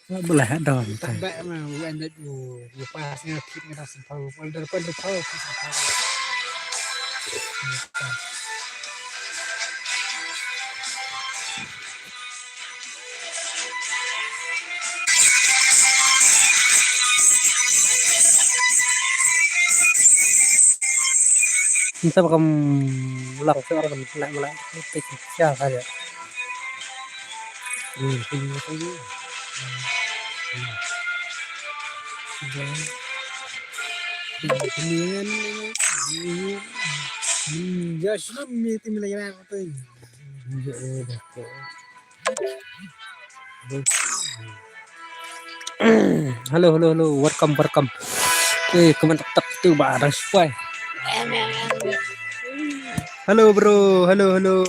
Belah dong. Tambah mah wan itu pas ngakit ngerasa tahu pada tahu kisah tahu. Kita bakal ulang seorang nak mulai itu siapa ya? Just me tim lagi nak tu. Halo, welcome. Oke, kementak tuh barang supply. Halo bro, halo.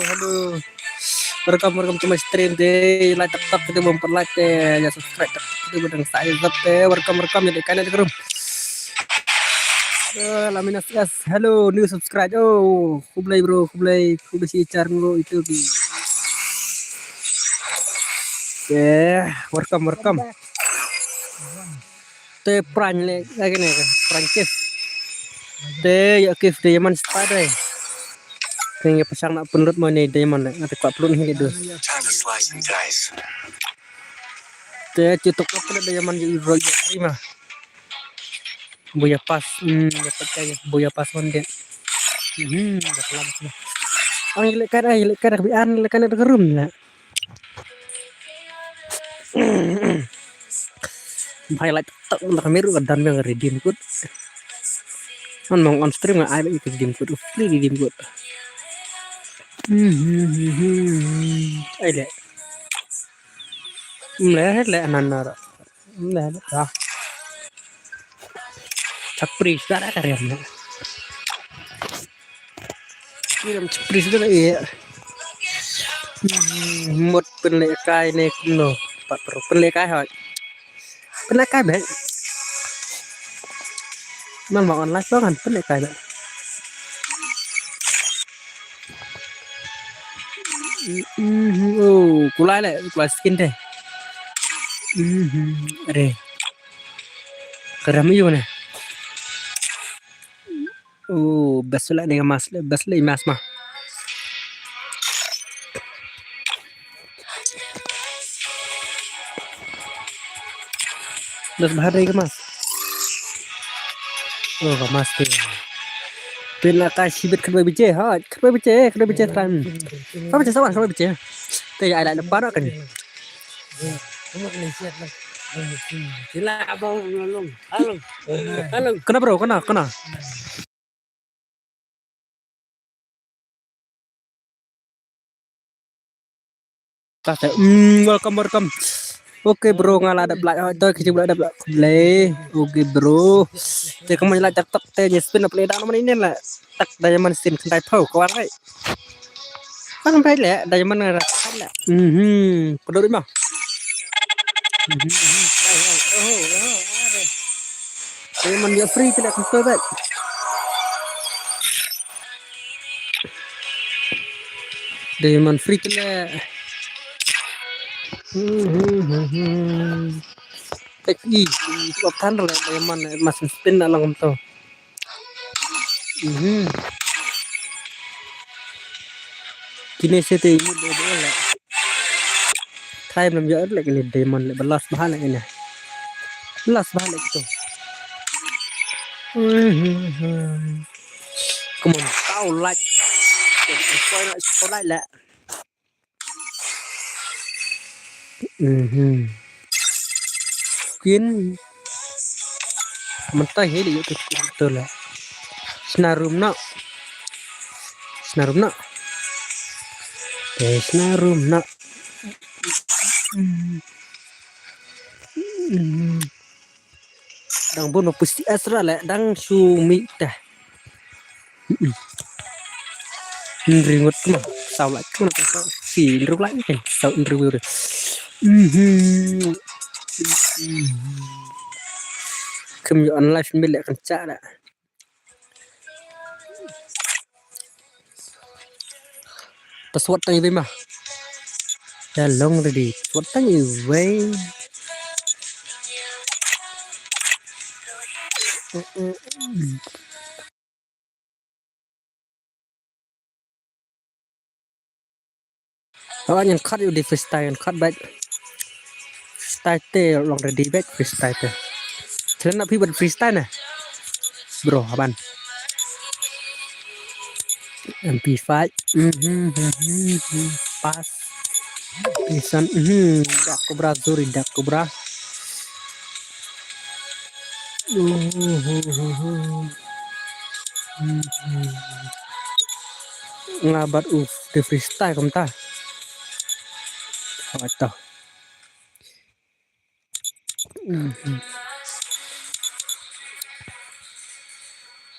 Welcome to my stream deh. Like tetap kita like deh, ya subscribe kita berdeng saya tetap deh. Welcome jadi kalian di room. Laminas guys, halo new subscribe. Oh, kublai si channel itu. Welcome. Te prank lagi nih kan, Prancis. Te ya kif de Yaman spada. Kayaknya pasang nak penurut mana Yaman lah, nanti Pak Pelun ini dulu. Te cutok apa ada Yaman jadi roy terima. Buya pas, dapat kaya buya pas ondet. Dah lama. Ang ilik kada bian ilik kada kerum lah. Highlight tak untuk kameru dan yang redeem code. Man mau on stream nggak ada itu redeem code, free redeem code. Ada. Melihat anak-anak. Melihat dah. Capri sudah karyanya. Kirim capri sudah iya. Một bên lệ cai này cũng nổ bắt đầu bên lệ cai hỏi bên lệ cai bé mang vào online đó hẳn bên lệ cai bé kulai skin deh ada kerami juga nih best lah dengan mas mah terus bahar ke mas mas tuh pila kasih bet kedua biji tran apa biji sawan kedua biji tuh ya ada depan kan Sila abang halo. kena bro kena kata welcome. Oke bro, ngalah ada belak itu kita belak ada belak play. Oke bro. Jadi kamu nyala tak teh spin play dah nomor ini lah. Tak diamond sin kendai pau kawan kai. Kan baik lah diamond rakan lah. Peduli mah. Diamond dia free tidak kumpul baik. Diamond free tidak. Tapi sebab tanda lah diamond masih spin nak lang tu. Kini saya tu imut dia lah. Time nam jauh lagi ni diamond le belas bahan lagi ni. Belas bahan lagi tu. Come on, kau like. Kau like lah. Quên mentah ya dia betul lah. Senarum nak. Dang bono pusti asra lah, dang sumi dah. Ringot mah, sao lại cứ nó xì rung lại cái sao review được. Không có online phim bên lại còn chả đã. Password tanya bima. Ya long ready. Password tanya way. Oh, yang cutอยู่di freestyle cut back freestyle เต้ลอง ready back freestyle เต้เชิญนะพี่บน freestyle นะ bro aban MP5 pas pisan dak kobra zuri dak kobra ngabat di freestyle kamu ta apa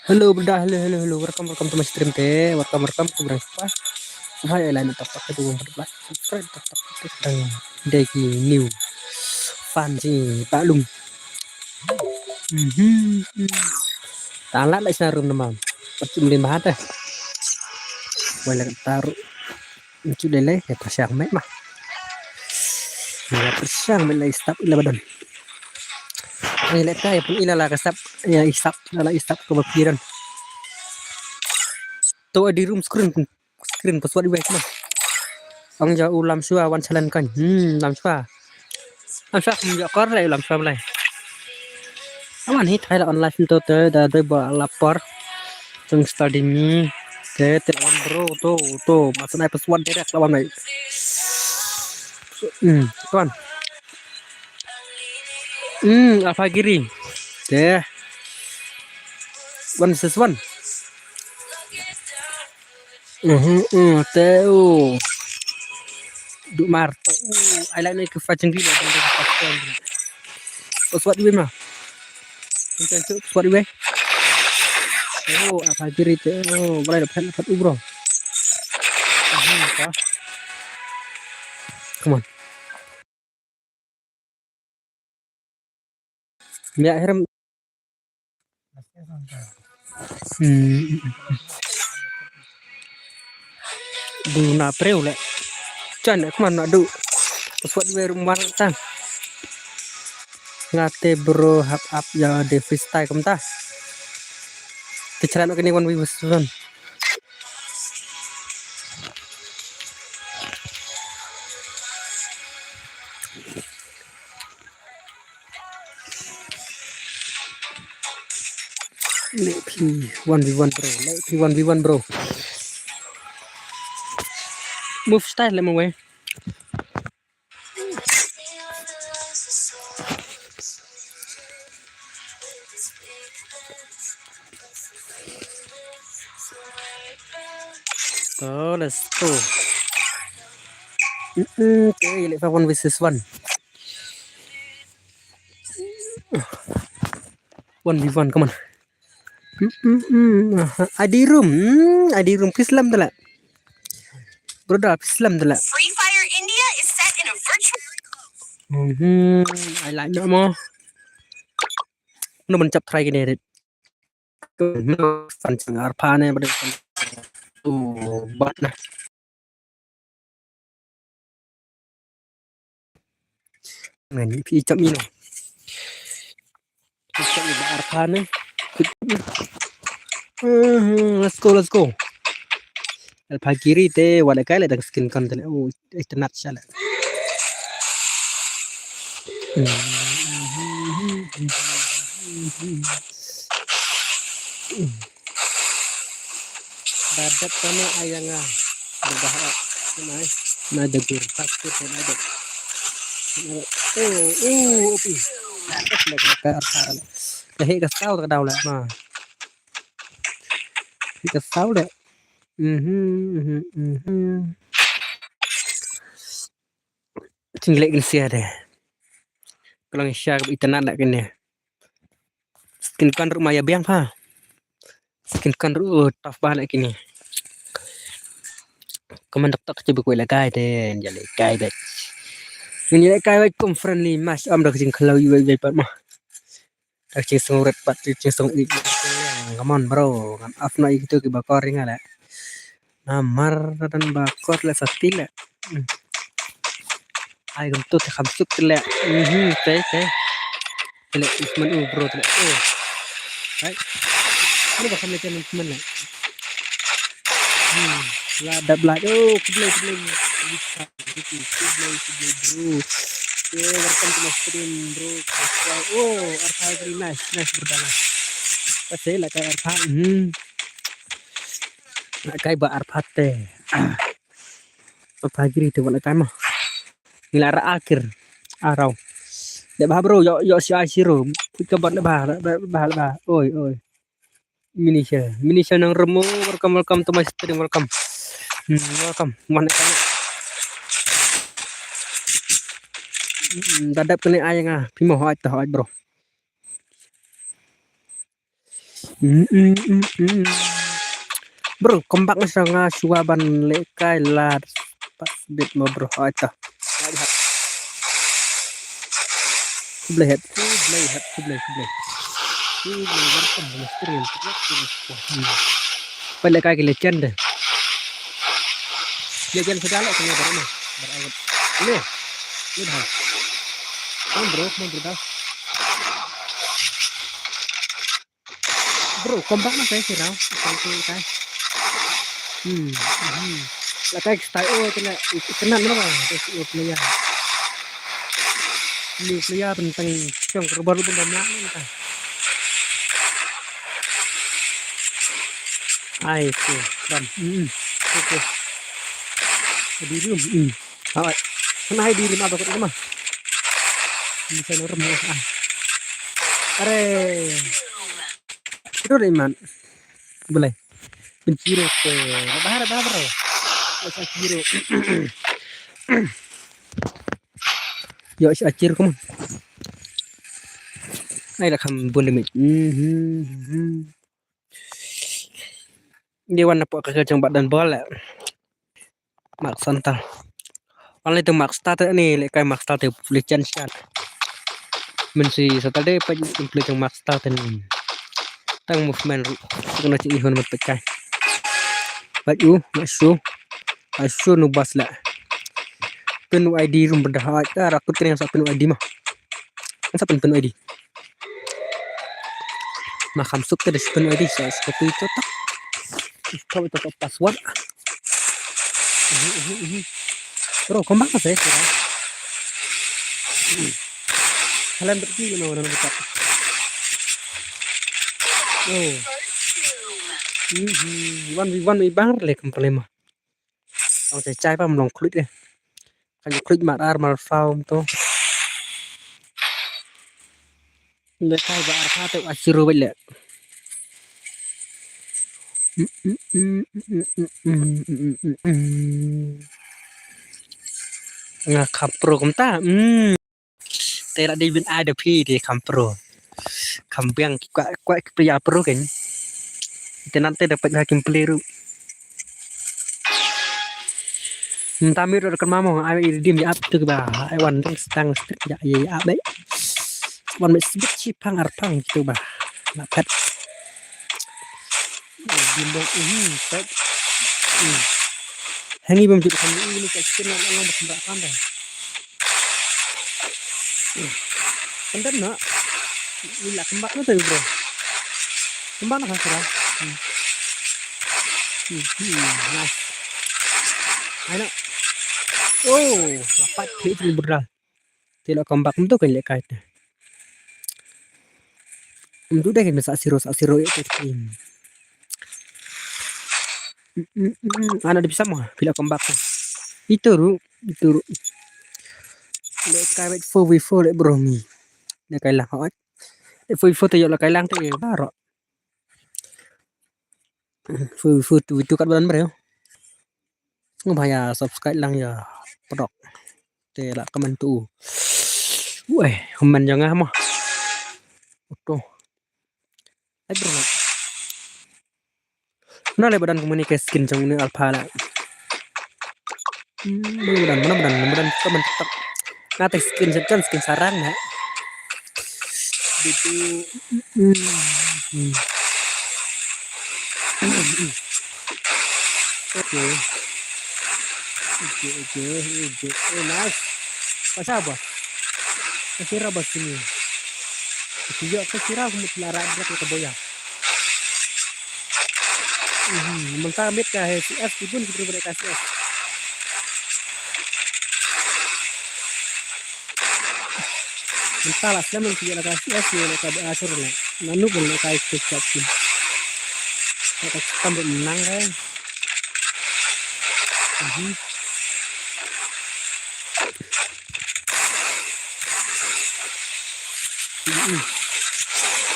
halo beda halo welcome to my stream teh welcome ke berapa hai lain tak itu berapa subscribe tak sedang deki new fan si Pak Lung talat lại sarum namam percuma lima ada boleh taruh itu dele ya persiang mek mah ya persiang mek lagi stop ila badan ini lihat ya pun ila lah stop ya istap ila istap kebakiran tuh di room screen password di mah ông giờ u làm xua one challenge kan làm xua không giờ có lại làm xua lại các bạn hit hay là online filter tới đã tới bỏ lapor từng study ni ke telepon bro tuh masuk naik password direct lawan này tuan apa giri deh one versus one teu duk mar ai lại này cứ pha chân đi là password đi mà chân chữ password đi apa giri teu boleh dapat bro come on mẹ hết du na preu le chan come on du password di rumah tang ngate bro hap up ya de freestyle kamu ta dicelan kini one versus P1v1 bro P1v1 bro move style lah mau so let's go okay let's have one versus one 1v1 come on ID room Islam tu lah brother Islam tu lah Free Fire India is set in a virtual I like no more nó mình chập thay cái này phần chẳng arpa này bắt đầu bắt này ngàyนี้พี่chậm như nào chậm như arpa này let's go alpha kiri te wala kaya lang skin kan tala ito nat siya lang dadat kami ayang berbahaya na dagur takut na dagat opi ka arpa lahi ka sao ka daw la ma ka sao le tinggal Indonesia deh kalau Indonesia internet nak kena skin kan rumah ya biang pa skin kan tough banget kini kaman tak coba kue lagai deh jadi kai bet ini kai bet kom friendly mas dak jing kalau yu bet mah dak jing sungut pat jing sung ik come on bro kan afna itu ke bakor ngala namar dan bakor la satila ai gum tu kham suk tele te tele isman bro tele Đấy, ini bakal melihat teman-teman lah. Lah đập lại kublai bisa gitu kublai bro. Welcome to my stream bro. Arfa very nice berdalam. Pasti lah kayak Arfa. Kayak ba Arfa teh. Arfa gini tuh mana mah. Nilara akhir arau. Dek bah bro, yo si Asiro. Kebat bah. Oi. Minisha nang remo. Welcome to my stream. Welcome. Mana kayak dadap kena ayang pimo hoat bro. Bro, kompak nga suwaban lekay lad pas bit mo bro hoat kublai welcome to stream. Pada kaki legend deh. Legend segala kena berangan. Ini dah. Bro dah. Bro, kompak mah saya sirau. Kai. Lah kayak style kena mana? Player. Ini player tentang yang baru benda kan. Ai tuh, dan oke. Di room. Awak. Kena di room apa kata mah? Bisa norem Are. Itu Iman. Boleh. Penciro ke. Bahar bro. Masa ciro. Yo acir kamu. Ai là kham boleh mit. Dia warna pak kerja badan bola. Mak santal. Only tu mak start ni kayak mak start legend start. Mensi saturday pa implement yang mak start ni. Tang movement kena ci ihon mat pecah. Baju asu nubas lah. Penuh ID rum berdahat rakut kena yang penuh ID mah. Sa penuh ID. Makam suk tadi penuh ID saya seperti itu tak. Kau itu password. Bro, kembang saya kira. Kalian berdua mau nonton kita. One bang le problema. Ông sẽ trai vào lòng click này. Kalau click mar found to. Lekai ba arfa tu asiro balik. Nga kampro kumta. Tera di bin ada pi di kampro. Kampiang kuat pria pro kan. Kita nanti dapat hakim peliru. Tamir udah mamo ai dim ya up tu ba ai wan tang ya ya baik. Wan mai sibit chi pang arpang gitu ba. Lapat. Bimbang pet. Hangi bom jadi kami ini kecil orang bersendak pandai. Pendem nak. Ini kembang tu bro. Kembang apa sih? Nice. Ayo. Lapat itu beral. Tidak kembang tu kan lekat. Untuk dah kena asiro itu tim. Anak bisa mah bila kembang. Itu. Lekai 4v4 bro ni. Lekai lah hot. 4v4 tu yo lekai lang tu baru. 4v4 tu kat bulan bro. Ngomaya subscribe lang ya. Pedok. Tela komen tu. Weh, komen jangan mah. Oto. Ai bro. Nah le badan komunikasi skin trong ni alpha lah. Mudah-mudahan komen tetap. Ngate skin skin sarang ya. Gitu. Oke. Nice. Pasal apa? Kasira ba sini? Kaya kasira kung mutlara dia ke boya. Mentah ambil ke CS pun kita beri KCS. Mentah lah selama kita KCS ya nak ada asur lah. Nanu boleh kai kecap pun. Kita tambah menang kan.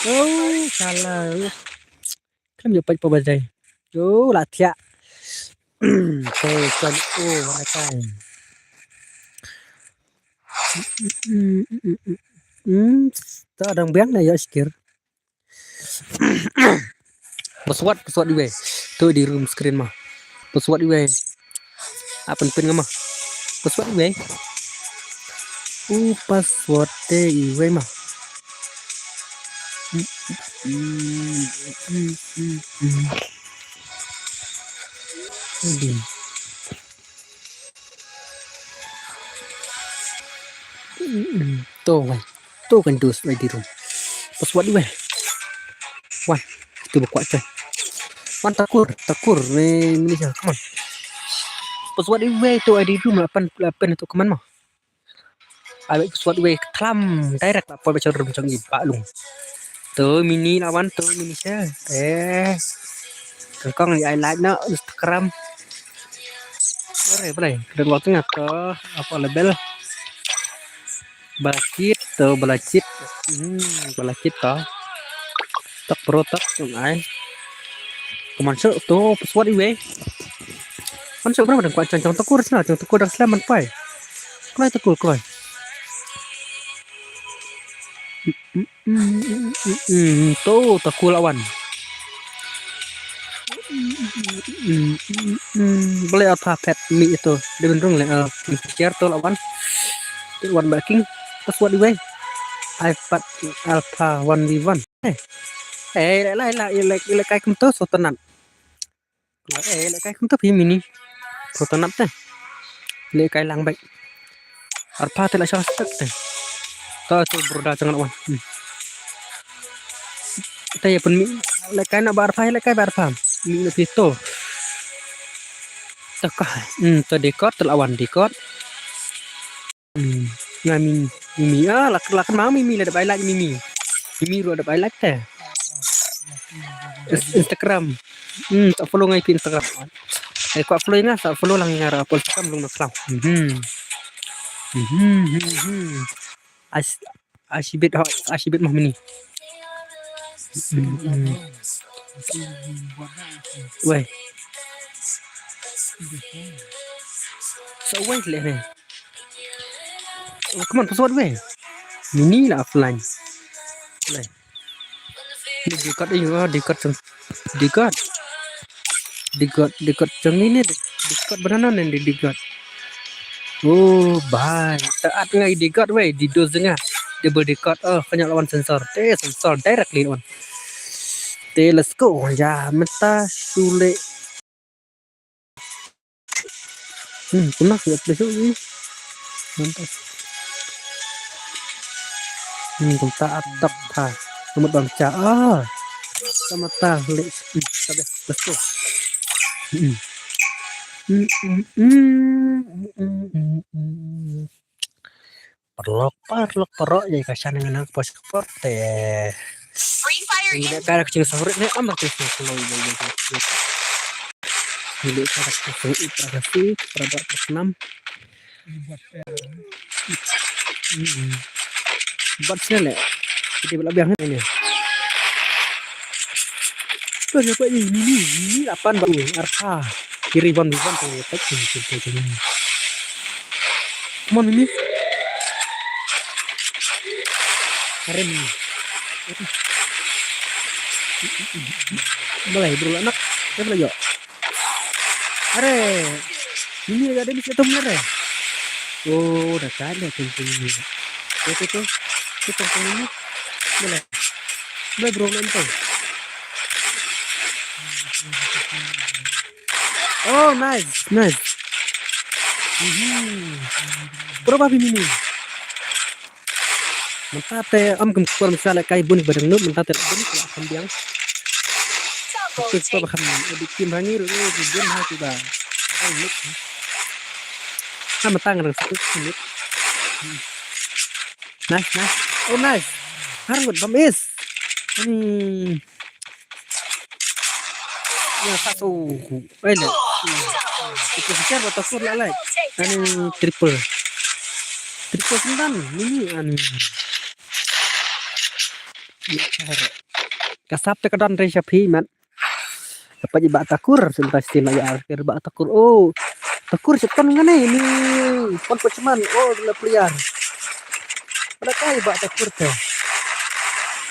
Oh salah. Kan dia pakai pabajai. Oh lah tiak. Kan mereka. Tak ada yang na ya sikir. Password di way. Tu di room screen mah. Password di way. Apa pin mah? Password di way. Password di way mah. Tu kan dus di room. Password di way. Wah, tu buat coy. Wan takur ni je. Come on. Password di way tu ID room 88 itu keman mah. Abis password di way klam direct apa baca room macam ni Pak Long. Tu mini lawan tu mini je. Kengkong ni I like na Instagram. Boleh. Dan waktunya ke apa label balakit tu balakit tu tak protak tu ai kemasuk tu password di way masuk berapa dan kuat cancang tekur sana cancang tekur dah selamat pai kelai tekur kelai tu tekur lawan boleh apa pet mi itu dia benerung le share tu lawan one backing password di way iPad Alpha 1v1 lại cái công tơ số tận nặng lại cái công tơ phim mini số tận nặng thế lại cái lang bệnh Alpha thì lại sao tất thế tao tu berda jangan wan tay pun mi lại cái nào bar phai lại cái bar pham mi nó pito tak tu dekot terlawan dekot ngamin mimi lak mau mimi ada baik lagi mimi ru ada baik lagi teh Instagram tak follow ngai Instagram kau follow ingat tak follow lang ngara Instagram belum nak asibit mah mini weh so wait le ni come on password weh mini lah offline boleh dekat macam ni dekat benar nen dekat oh bye taat ngai dekat weh di dos dengar dia berdekat banyak lawan sensor sensor directly on let's go ya meta sulit pernah lihat besok ni mantap kita atap ha nomor bangsa sama tahu let's go perlok ya kasan dengan pos sport Free Fire ini cara kecil favorit ni amat kecil kalau ini cara kecil grafik pada enam buat sini kita lebih ini tu siapa ini 8 baru Arha kiri ban tu Come ini keren ini boleh bro anak saya boleh yuk are ini ada di situ bener oh udah ada penting ini itu ini boleh bro nonton oh nice berapa ini mentate am kemkuan misalnya kai bunik badang nu mentate bunik lah kambiang Kita bahkan bikin bangi dulu tujuan hal tiba. Sama tangan satu menit. Nice. Oh nice. Harus bamis. Ini. Ya satu. Ini. Itu besar atau full lalai. Ini triple. Triple 9 ini anu. Kasap te kedan re syafi man. Apa je bak takur sudah istilah ya akhir bak takur. Oh, takur sepan ngane ini. Pon pecaman. Oh, la peliar. Pada kai bak takur te.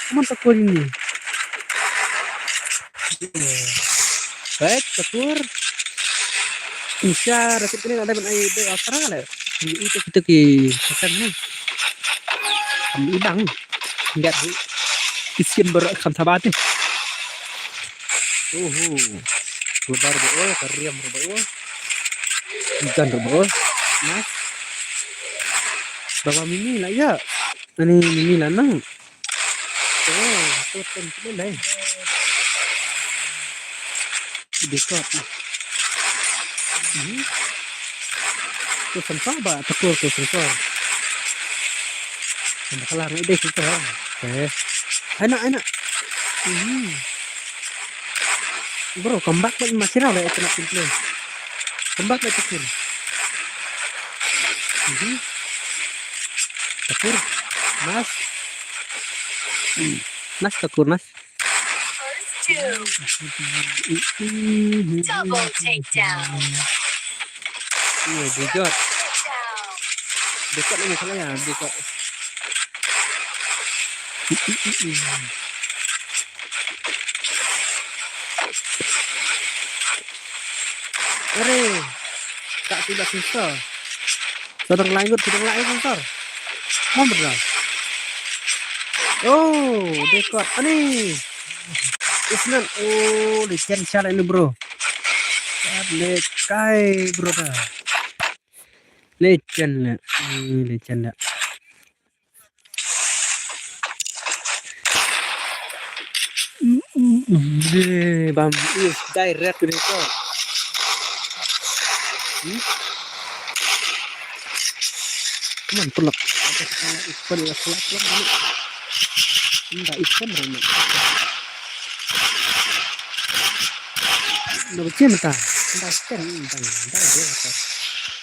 Cuman takur ini. Baik, takur. Insya Allah ini ada ben ai de apa lah. Itu kita ki tekan ni. Kami bang. Enggak sih. Isian berakam sabat ni. Lebar beul, kariam beul. Ikan beul. Mas. Bawa mini lah ya. Ini mini lah nang. Oh, totem tu lain. Dekat. Tu sensor ba, tekur tu sensor. Bakalan ide kita. Enak. Bro, comeback lagi masih raw lah kena play. Comeback lagi tekur. Tekur. Mas. Nas tekur nas. Double takedown. Iya, dekat. Dekat ini masalahnya, dekat. Tak tidak susah. Sedang lain sensor. Mau benar. Oh, dekat. Ani. Isnan. Oh, legend salah ini bro. Lekai bro dah. Legend lah. Legend lah. Bam is direct record. Cuman pelak. Pelak. Enggak ikan mana. Nak baca mata. Enggak ikan. Enggak dia kata.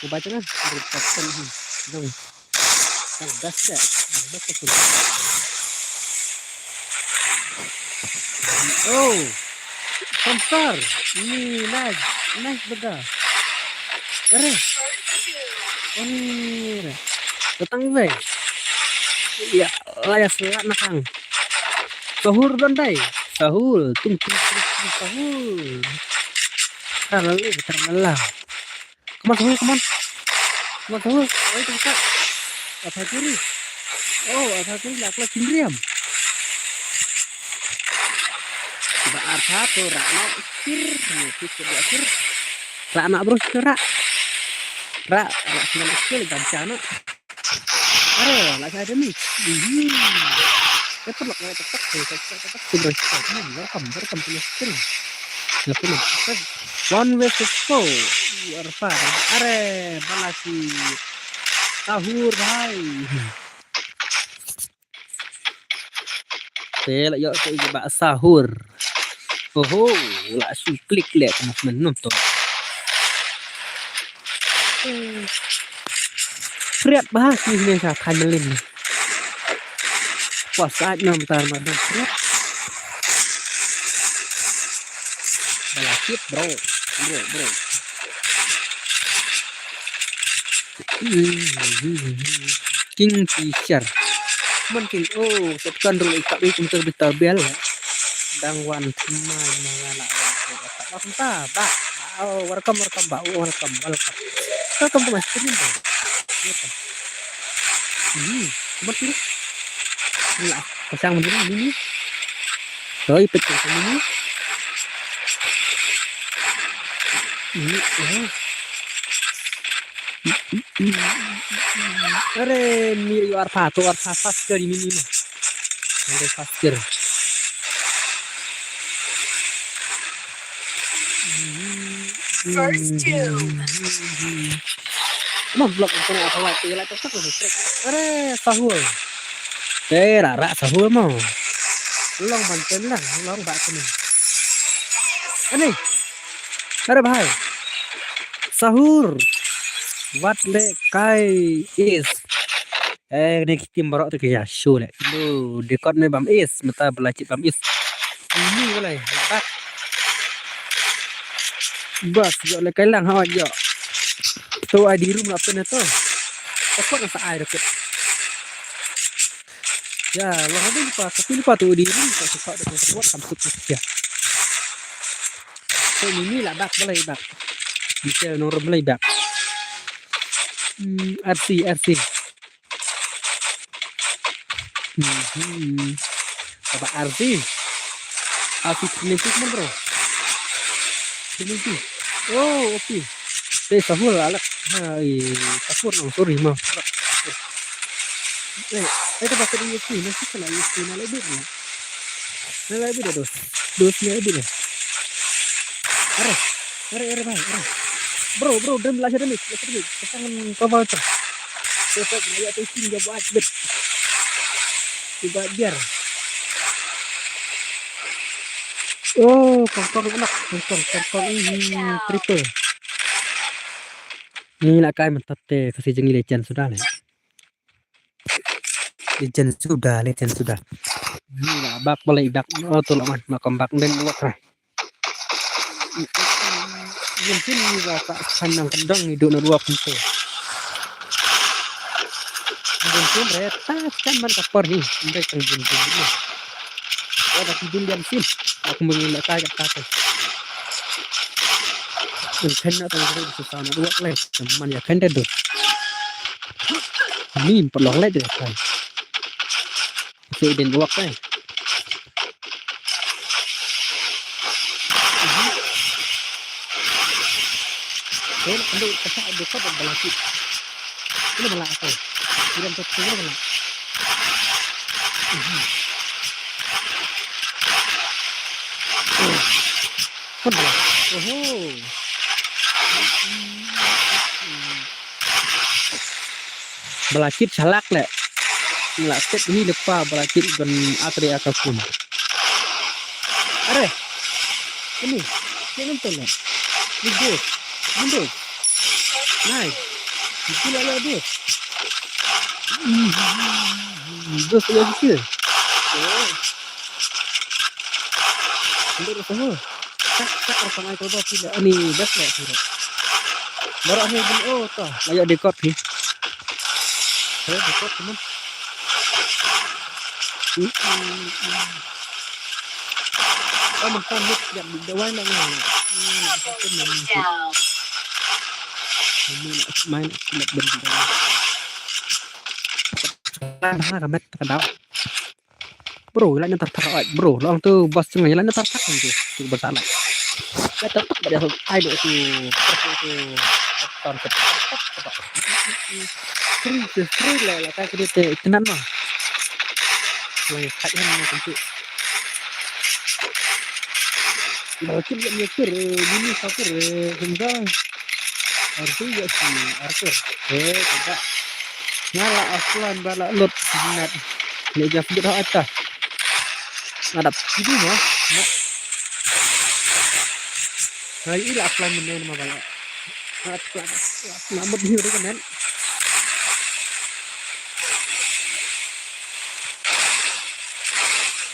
Mau baca kan? Berkata ni. Dong. Dah set. Dah set. Oh. Sensor. Ini nice betul. Ini datang be. Ya, layas selat nakang. Sahur bandai. Sahur, tung sahur. Terlalu. Kemana sahur? Oh, itu kita. Apa kiri? Oh, apa kiri lah kelas Indriam. Ba arta tu rakna kir. Rakna bro rak senang sekali gancana. Lah saya ada ni. Tetap welcome to the stream. One way to go. Arfa. Balasi. Sahur bhai. Saya yuk ke sahur. Oh, langsung klik lihat teman-teman nonton. Priat bahas ni saya timeline ni. Wah saatnya bentar madam priat. Balakit bro. King Fisher. Mungkin setekan dulu ikat itu terbit-terbit ya. Dangwan teman menganak langsung tabak. Oh, welcome Pak. Welcome to my stream bro. Betul. Ini pasang begini ini. Rồi pegang ini. Are mi arpa faster ini mah. Ada faster. First doom. Mau blok apa apa waktu lah tetap listrik. Are sahul. Rara sahul mau. Long banten lang, long bak ni. Ani. Are bhai. Sahur. What le kai is. Ni tim barok tu kaya show le. Lu dekot me bam is, mata belacit bam is. Ini boleh. Bak. Bas yo le kai lang ha yo. Tu ai di room apa na to. Apa nak sai dekat. Ya, long ada lupa, tapi lupa tu di room tak suka dengan buat sampai tu ya. So ini lah bak boleh bak. Bisa normal boleh bak. RC. Apa RC? RC klinik mana bro? Klinik. Oh, okey. Sahur lah. Hai, sahur no, sorry mah. Itu pakai USB, nanti kalau USB nak lebih ni. Nak lebih dah dos ni lebih dah. Are bhai. Bro, dem lah ni. Pasang cover tu. Tetap dia tu sini dia buat bet. Tiba biar. Oh, kongkong enak. Kongkong ini triple. Ni nak kai mantap teh kasih jengi legend sudah lah. Legend sudah. Ni lah bak boleh bak. Oh tu lah man, makam bak dan luak lah. Mungkin ni tak kandang hidup nak luak tu. Mungkin mereka kan man kapar ni, mereka jin. Ada hidung dan sim. Aku mengelak kai kata. Mungkin nak tahu susah nak luak leh. Man ya kan tu. Ni perlu leh deh kai. Jadi luak leh. Ando kasih ada kau berbalakit. Ini balak apa? Kirim tu semua balak. Kau balak. Balakit salak le. Balakit ini lepas balakit dan atri akapun. Are. Ini. Jangan tolak. Mundur. Nice. Gila lah dia. Dos dia kecil. Mundur semua. Tak orang itu dah tidak. Ini best lah surat. Baru ni oh tah. Layak dekot ni. Saya dekot teman. Mentang yang didawan lah ni. Main nak benda. Lah kamet kadang. Bro, lah nyantar tarawat. Bro, long tu bos cengai lah nyantar tak tu. Tu bersalah. Saya tetap pada ai tu ton tetap. Free lah kai kita tenan mah. Lai kat yang macam tu. Mungkin dia mikir ini sakit hendak Arthur ya si Arthur tidak nyala aslan bala lot minat ni jaf dah atas ngadap ini mah hari ini aslan main mah bala nak hiu dia kan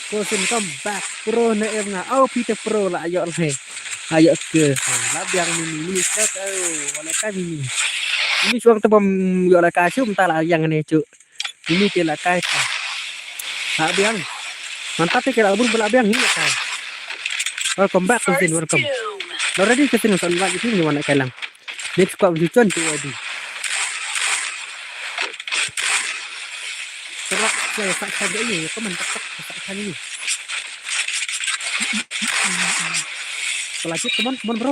Kosin come back pro na em nga Peter pro lah ayo lah ayo ke labiang mini set wala ka mini ini suang tebam yo la ka sum ta la yang ne cu ini ke la ka ta labiang mantap ke la bun labiang ni ka welcome back Kosin welcome already ke sini son lagi sini mana kelang next ko jujon tu adi Terak saya tak saja ini, kau mantap tak saja ini. Pelajut teman bro.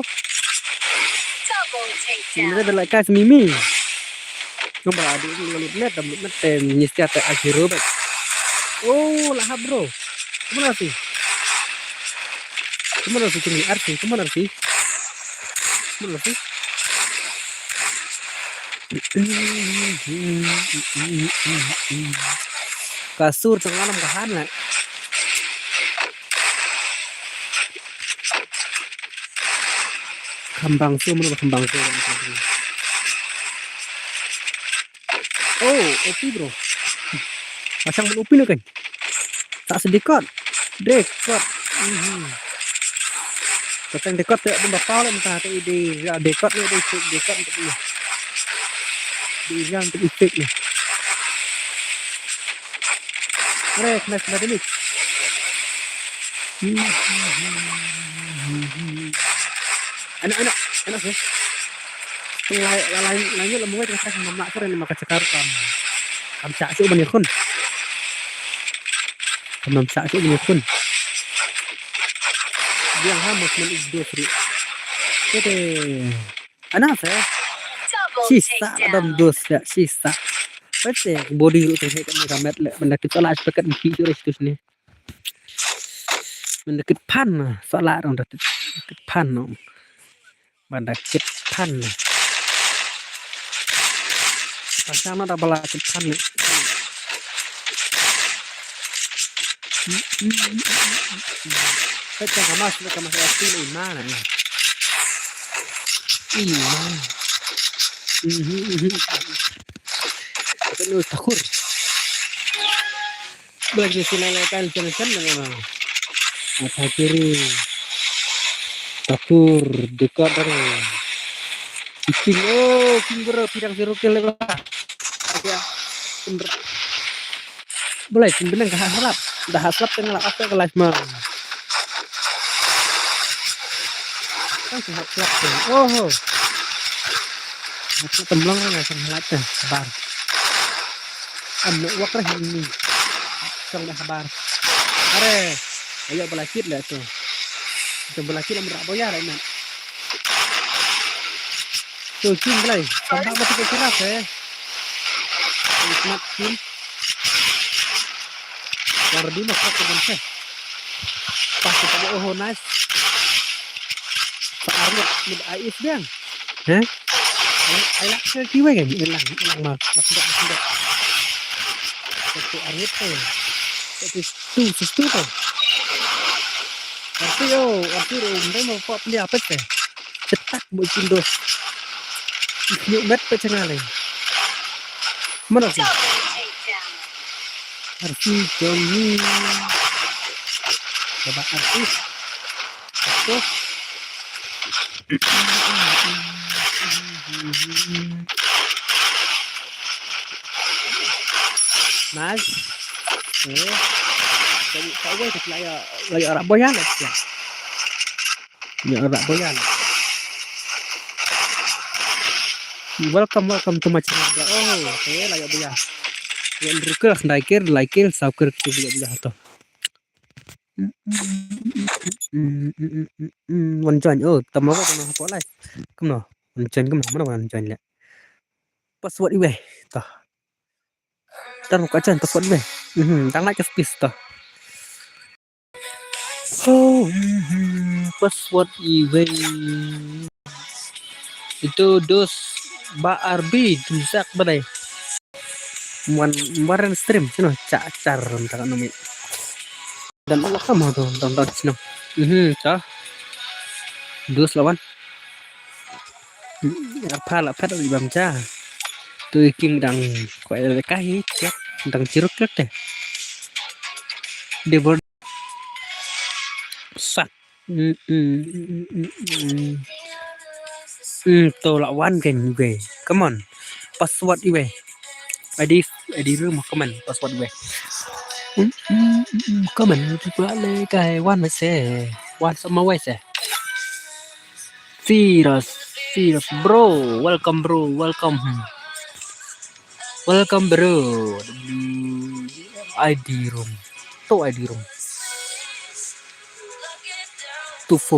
Ini adalah kas mimi. Nombor ada lulut net nyistia te akhiro baik. Oh lah bro. Kemana sih cini arti? Kemana sih? Bener sih. Kasur tengah enam kahan lah. Kembang su menurut kembang su. Oh, opi bro. Pasang opi nih kan. Tak sedikit. Dekat. Pasang dekat tak berapa lah entah tu ide dekat ni ada dekat untuk ni. Di yang untuk efek ni. Kena ni. Anak sih. Lain lah mungkin kita sama mak keren maka cekarkan. Kamsak tu banyak kun. Kamsak tu banyak kun. Dia hamus menigdo sri. Oke. Anak saya. Sisa dalam dos ya sisa. Pasti body lu tuh kayak kamet le mendekit soal aspek mungkin itu ni. Mendekit pan soal orang mendekit pan. Mendekit pan. Pasang ada balakit pan. Kita kamas asli mana ya? Iman. Kita nu takur. Bagi silakan jangan dengan apa kiri takur dekat dari king bro pirang sirukil lah ya bener boleh bener gak haslap dah haslap tengah apa kelas mah kan haslap oh haslap temblong lah haslap sabar wak lah ini sang dah sabar are ayo belakit lah tu coba belakit lah merak boyar enak tuh king belai tambah masih keras nikmat king wardi masak dengan teh pas kita oh nice searut mid ais biang ayak ke kiwe kan hilang mah tidak itu arut tuh itu susu tuh arti udah mau kok beli apa teh cetak mungkin dos yuk met pecengaleng mana sih arti jongi coba artis aku nice kau gue lagi orang boyan ya orang boyan welcome to my channel oke lagi boyan yang berikut like subscribe juga tuh one join tama apa lah kamu one join mana one join lah password iwe toh taruh kacan password iwe tang like space toh password iwe itu dos BRB tusak badai one stream cino cacar tak nomi dan Allah kamu tuh tonton cino cah dos lawan apa di bangsa tuh king dang kau ada kahit ya dang ciruk teh debor sak tuh lawan kan juga come on password iwe ID rumah comment password iwe comment juga le kai one mà sẽ one sama we sẽ serious bro welcome bro ID room 24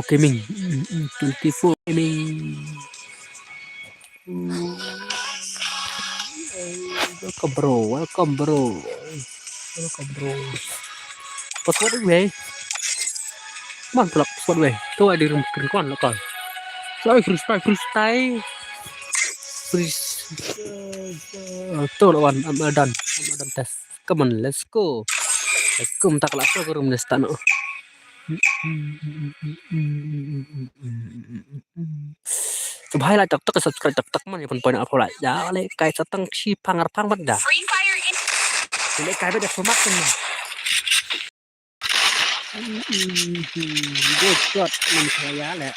gaming 24 gaming welcome bro password gue man plug password gue tuh ID room keren kan lo kan freestyle. Tuh lawan Ramadan tes. Come on, let's go. Minta kelas ke room nesta no. Coba highlight tak subscribe tak man ya poin apa lah. Ya oleh kai satang si pangar banget dah. Oleh kai beda format kan. Good min saya lah.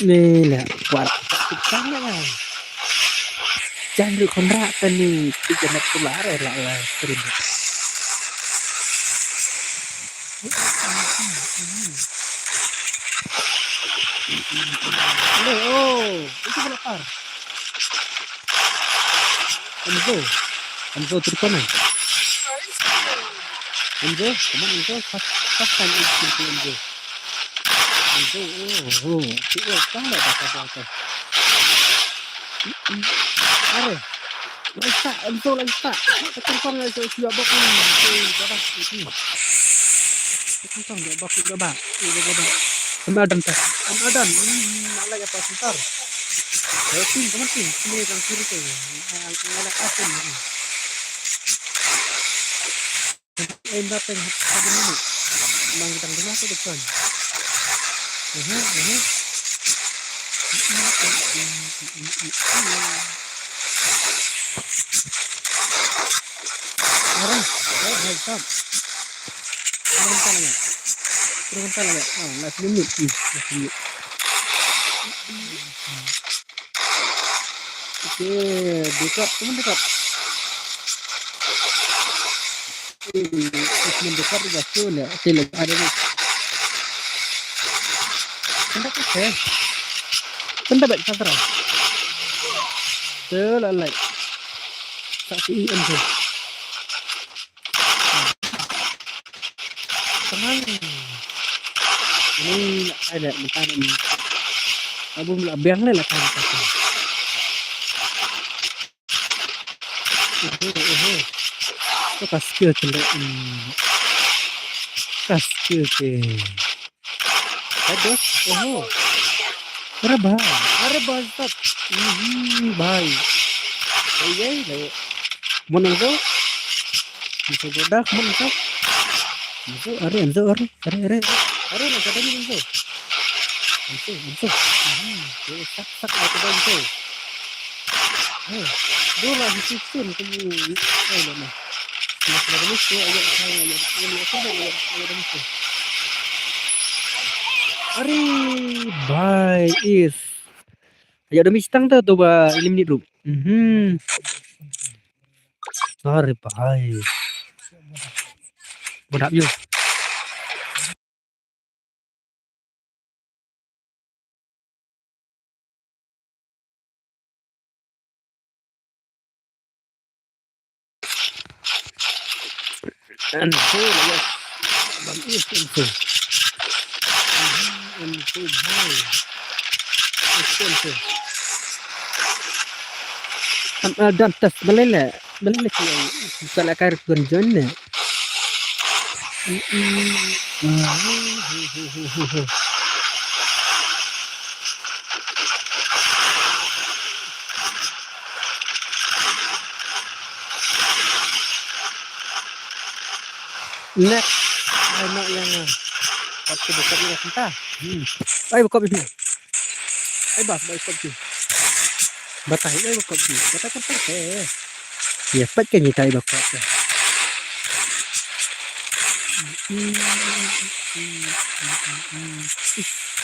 Nih lah kuat sana lah. Jangan lu kontrak kan nih tiga net keluar lah terima. Itu lapar. Enzo terkena. Enzo, come on Enzo, fast time Enzo. Iya, kalah dah. Are, lagi tak. Tekan kong lagi sudah bok ni. Babak itu. Tekan kong dia babak. Amadan. Malah ya pas ntar. Tim, teman tim. Ini yang kiri tu. Anak asin ni. Endah tengah satu minit. Mangitang dulu tu depan. Sebentar lagi. Last minute. Oke, dekat. Mendekat juga tu ya. Silap ada ni. Kenapa baik satra? Terlalai. Saksi tu. Tenang. Ini ada mentan ini. Abu biang lah kan. Kau kasih celak. Kasih ke. Aduh, Araba stop. Bye. Ayay, layo. Mana tu? Bisa bodak, mana tu? Enzo, are. Are nak kata ni Enzo. Sak aku dah Enzo. Dua lagi sistem kamu. Lama. Masih ada mesti ayat saya ini apa ada. Ari, bye is. Ya udah mistang tuh ba 5 menit dulu. Sorry, bye. Bodak you. And so yes. Bang is info. Info bye. Dan tes belele kalau kar gunjone next anak yang waktu buka ni entah ayo buka ni ayo bas buka ni batah ayo buka ni batah kan ya pakai ni tai buka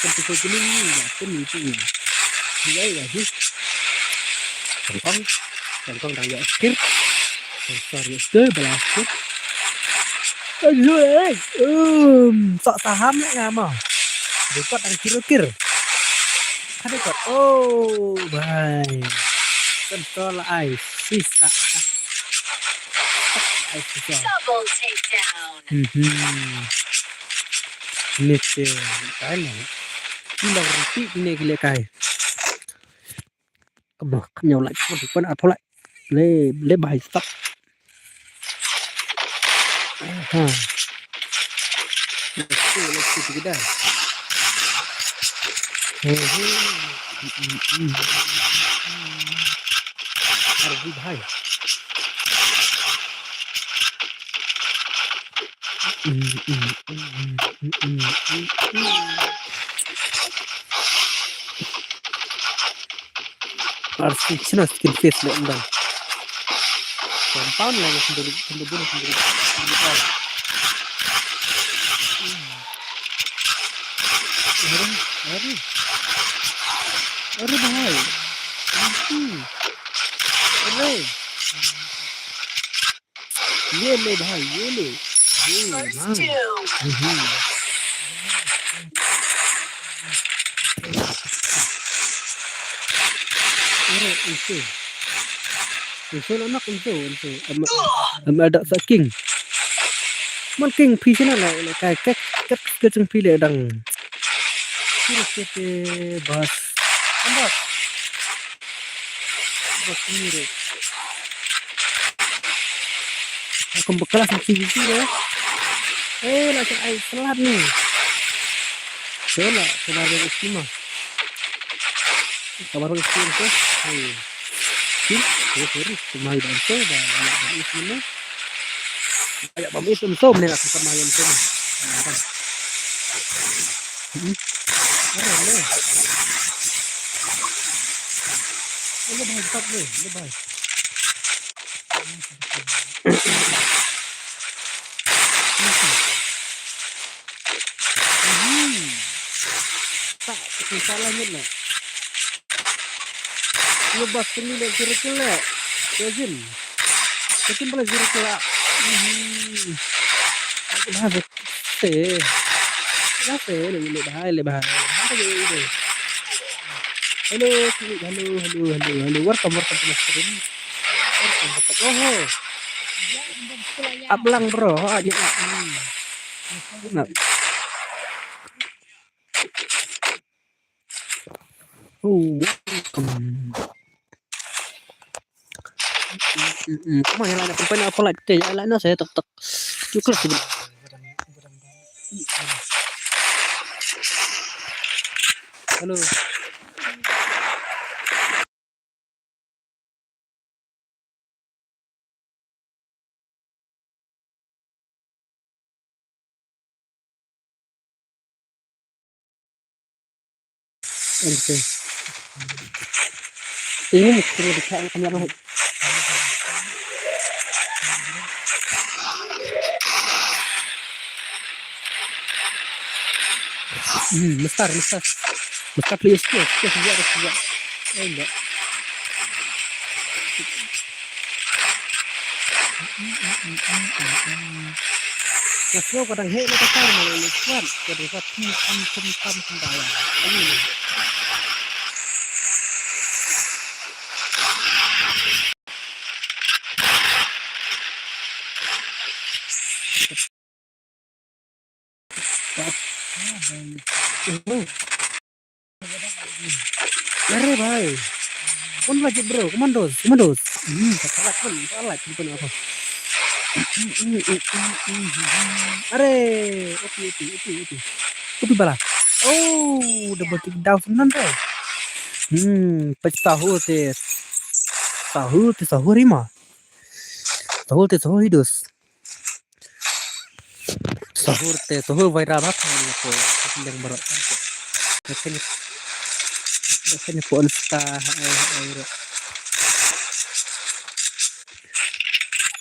Tentu saja ni yakin itu dia lagi kangkong dah ya akhir sorry belasut sok saham nak ngama dekat ang kira-kira ada kot bye kontrol ai sisa Double takedown. Nete kana hilang reti ini gile kai kebak nyau lại con apa lại ले भाई stop. Let's go together. Arvi भाई. Arsi cina skill face le undang. Compound lagi sendiri sendiri. अरे भाई अरे ये ले भाई ये ले First two. अरे इसे anak itu ada saking man king phi thế nào lại cái cách cái chân phi lại đằng cái bus bus ini deh aku bekelas di sini deh langsung air telat nih coba yang istimewa kabar istimewa tuh sorry cuma dan coba yang istimewa kayak bambu som nih aku sama yang som Lo bahas stop nih, lo bahas. Tak, salahnya lah. Lo bahas ini dan circle lah. Kejin. Kejin boleh circle lah. Aku bahas teh. Bahas teh, le bahas. Apa jadi ini? Halo, welcome to my stream. Oh, ablang bro, aja nak. Kamu yang lain apa apa lagi? Yang lain saya tek cukup sih. Halo. Okay. Ini perlu dikasih kamera. Mestar please juga. Enggak. Nah, kadang hei lo kasar malah lo kuat, jadi kuat kum kembali. Ini. Aरे भाई कौन lagi bro komandos salah pun apa अरे itu bala oh double kick down senan deh tahu rima tahu hidus tahu viral apa nih aku sedang berat Biasanya po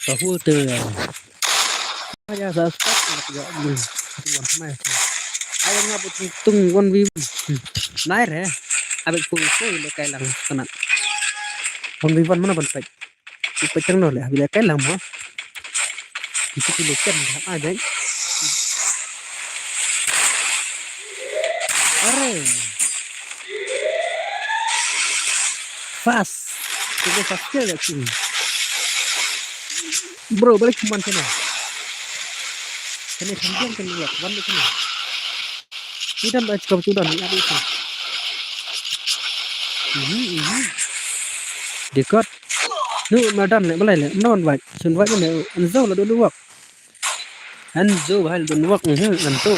sahur tuh aja subscribe juga belum sama ayam ngabut hitung 1v1 nair ya abis full le kai lang kena 1v1 mana ban pai ipecang no le bila kai lang mo itu kilokan aja are fast itu fastnya ya sini bro balik cuman sana ini sambil kan lihat balik sini tidak baca kau sudah nih ada itu dekat nu mà đan lại lại lại non vậy chuẩn vậy này ăn dâu là đúng không ăn dâu hay là đúng không ăn dâu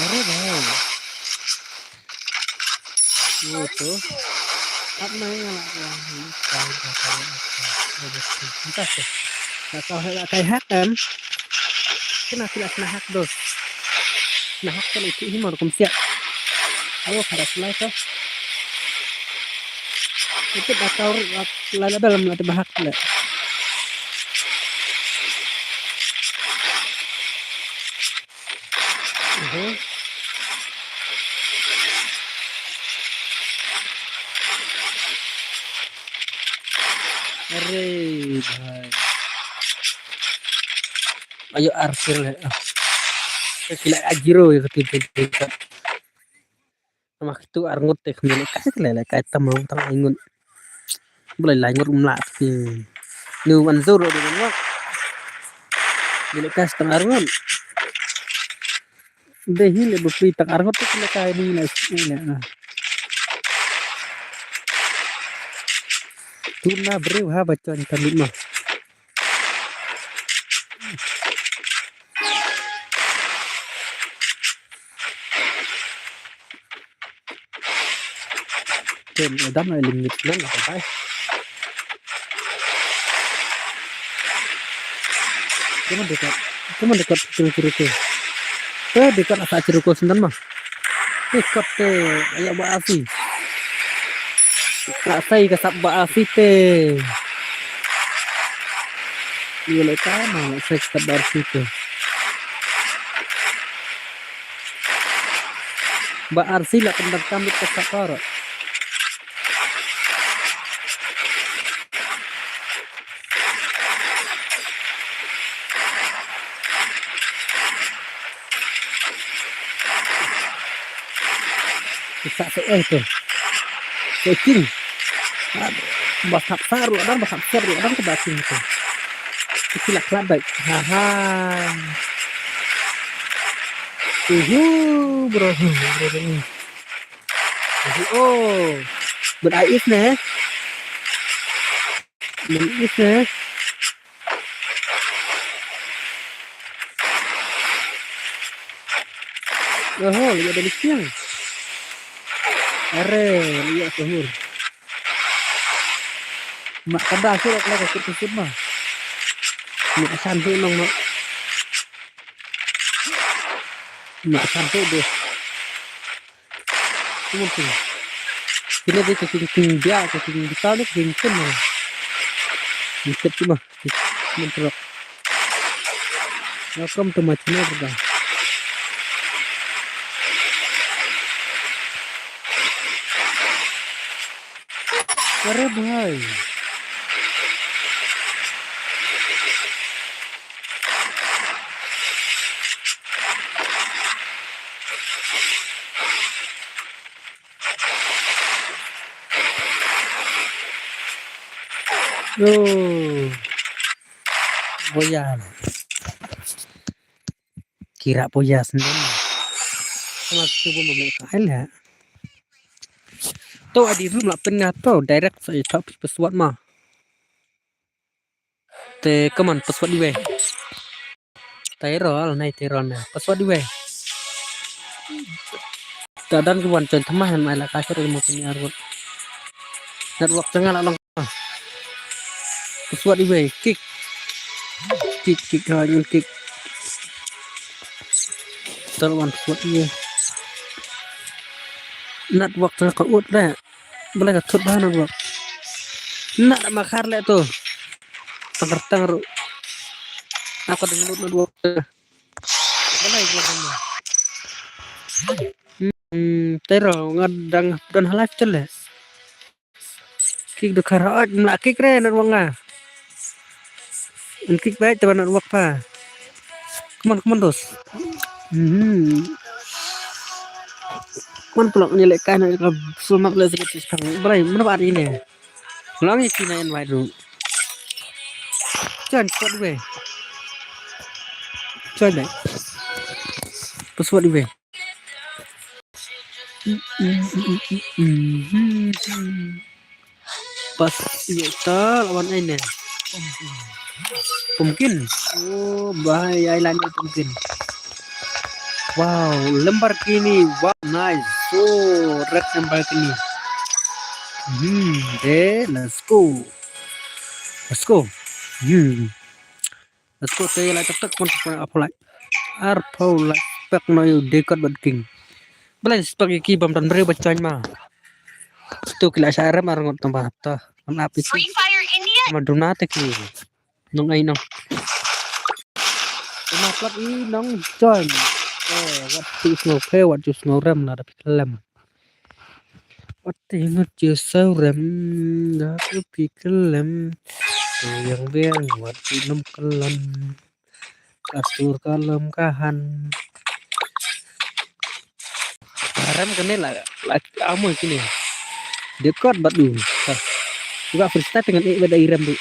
अरे भाई वो तो अब नहीं entah sih nggak tahu kayak hack kan kena tidak kena hack dos nah hack kan itu ini mau siap oh ada slide tuh itu bakal lala dalam ada bahak lah अरे भाई ayo arsir lah sila ajiro ya ketika sama itu arngut teh kemana kasih lele kayak tamang tang ingun boleh lanjut umlah nu manzur do dengan bila kas tang arngut dehi le bukti tang arngut tuh kena kayak ni lah tu na beri ha bacaan kami mah Ken adam là limit lớn là phải cuma dekat Ciruko dekat asa Ciruko Senden mah dekat ayak Baafi tak sai kasap Baafi teh iya leka mah saya kasap Baafi teh Baafi lah tentang kami kasakar tak tuh cacing basap saru dan basap saru dan kebatin tuh kecil baik haha bro oh berais nih oh lihat dari siang are lihat suhur mak kada surat lah kusut mah mak santu nong mak santu deh mungkin ini dia kecing dia kecing ditarik gengken mah dikit cuma mentrok welcome to my channel bro अरे भाई boyan kira boya sendiri sama coba memiliki lah to adi room lah pernah to direct saya tak pesawat mah te kaman pesawat di we terol nai terol na pesawat di we dadan kuan con temahan mai lah kasar mau punya arut network tengah lah long pesawat di we kick hanya kick terwan pesawat di network tengah kaut dah boleh ketut bahan network nak makar le tuh tengah aku dengar network boleh gua terol ngadang dan live jelas kick de karaot nak kick re network nga kick baik teman network pa kemana dos man pelak nyelekan ke sumak le sikit sekarang berai menapa hari ini ulangi Cina yang baik dulu jangan kuat gue coba pesawat gue Pas itu lawan ini. Mungkin. Oh, bahaya island itu mungkin. Wow, lembar kini. Wow, nice. Oh, red lembar kini. Let's go. Let's go. Let's go. Saya like tak apa like. Arpau like spek no you dekat bad king. Belai sebagai kibam dan beri bacaan mah. Itu kila syara marangot tempat ta. Api sih. Maduna ki. Nung ay nong. Kenapa nong join. What is no pay, what is no rem na dapat lem. What ingat jasa rem na dapat lem. Yang biang what inam kelam. Kasur kalem kahan. Rem kene lah amu kini. Dekat batu. Juga freestyle dengan beda rem tu.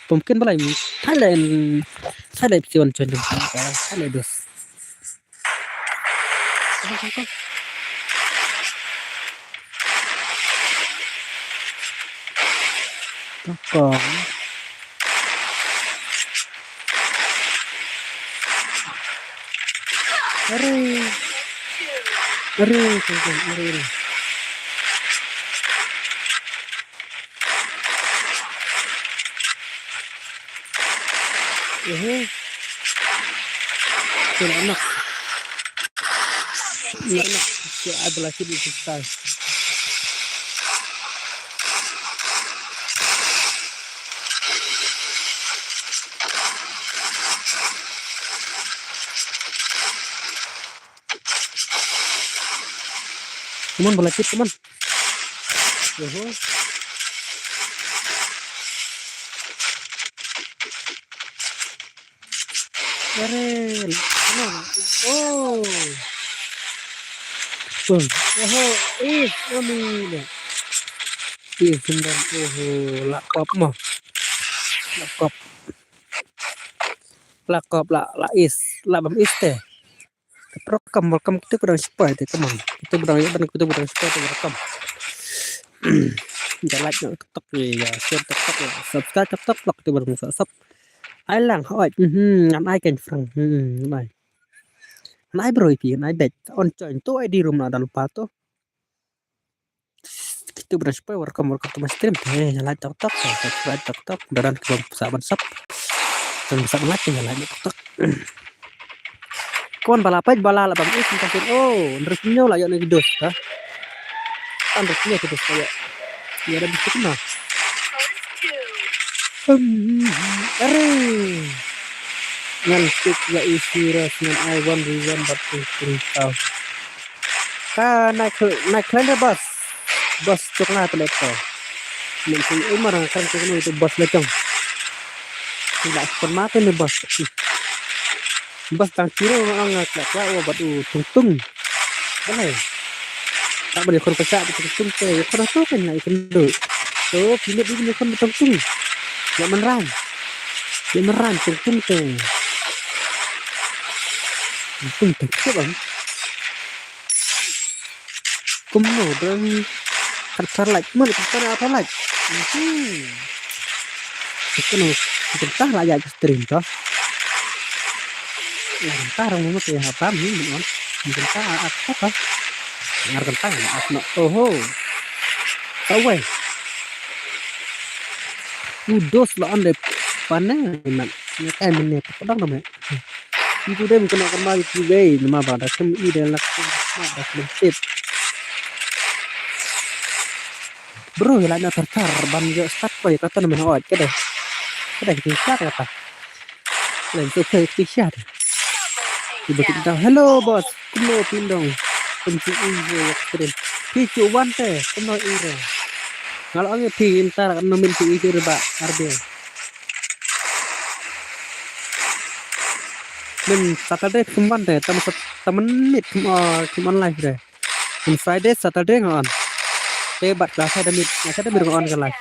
Pumpkin balai Thailand siwan cuan Thailand dos. Tokong. Are. Enak. Ada lagi di sekitar. Teman bola kit teman. Keren. Oh. Ini. Sendan. Lakop mah. Lakop labam teh. Rekam kita berang spy teh teman. Kita berang spy teh rekam. Jangan like TikTok ya, share TikTok ya, subscribe TikTok kita berang sub. Ai lang hỏi ai cảnh phẳng này ai bro pi ai bet on join to ID room na lupa to kita berapa welcome to my stream like TikTok subscribe TikTok dan ke sahabat sub dan bisa banget ya like TikTok kon balapaj balala bang kasih resminya lah ya nih dos ha kan resminya kita kayak ya ada bisik mah ngan tik ya isi rasnya I want but tahu naik kereta bus coklat lepas mungkin umar kan itu bus lecong tidak seperti nih bus tang kiri angkat lah batu tung boleh tak boleh kon pecah tung teh kon tu kan naik kendo so pilih kon tung ya menerang tung teh tung teh bang kumno dan kantor like mana kantor apa like itu entah lah ya stream toh ya entah orang mau ya apa nih teman entah apa ngar kentang asno tahu kudos lah ande panen ya kayak menit pedang namanya itu dia kena kembali juga nama pada kemi dan laku ada sedikit bro ya nak tertar ban je start ko ya kata namanya awak ke deh bisa kata lain tu ke bisa tiba-tiba hello bos kuno pindong kunci ijo ya keren picu wante kuno ire kalau angin pintar nomin si ijo ba arbe men Saturday kemana deh temen meet cuman live deh on Friday Saturday ngon hebat lah saya ada meet on kan live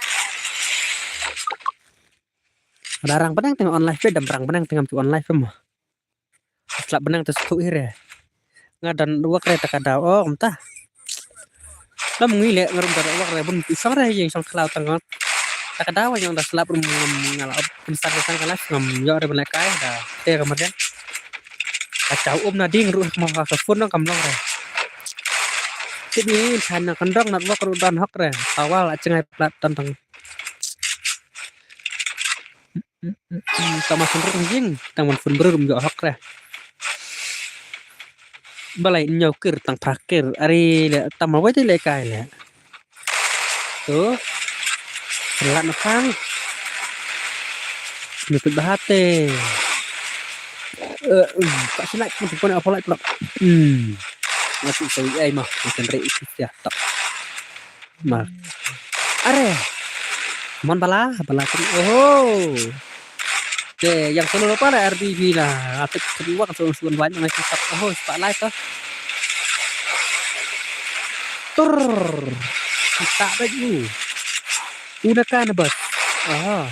Larang benang tengok online fe dan berang benang tengok online fe mah. Setelah benang terus tu ire. Ngadan dua kereta kada entah. Lah mengile ngarum kada wak re bun pisang re yang sang kelau tengok. Tak kada yang dah selap ngalau pisang kelas ngam yo re benak kai dah. Te kemudian kacau nading ruh mau ka fun nang kamlong re. Ini sana kendang nak wak rudan hak re. Awal cengai plat tentang sama sumber anjing tangan fun berum yo hak re. Balai nyokir tang terakhir ari le tamawai tu le kai le. Tuh. Selat nepang. Nyukut bahate. Tak silap pun apa lagi pula. Masih saya ai mah macam rei ya tak. Mah. Are. Mon bala kan. Oh. Oke, yang selalu lupa ada RBB lah. Atau kedua kan suun banyak masih tak. Oh, spotlight tuh. Tur. Tak baju. Udah kan bos. Ah.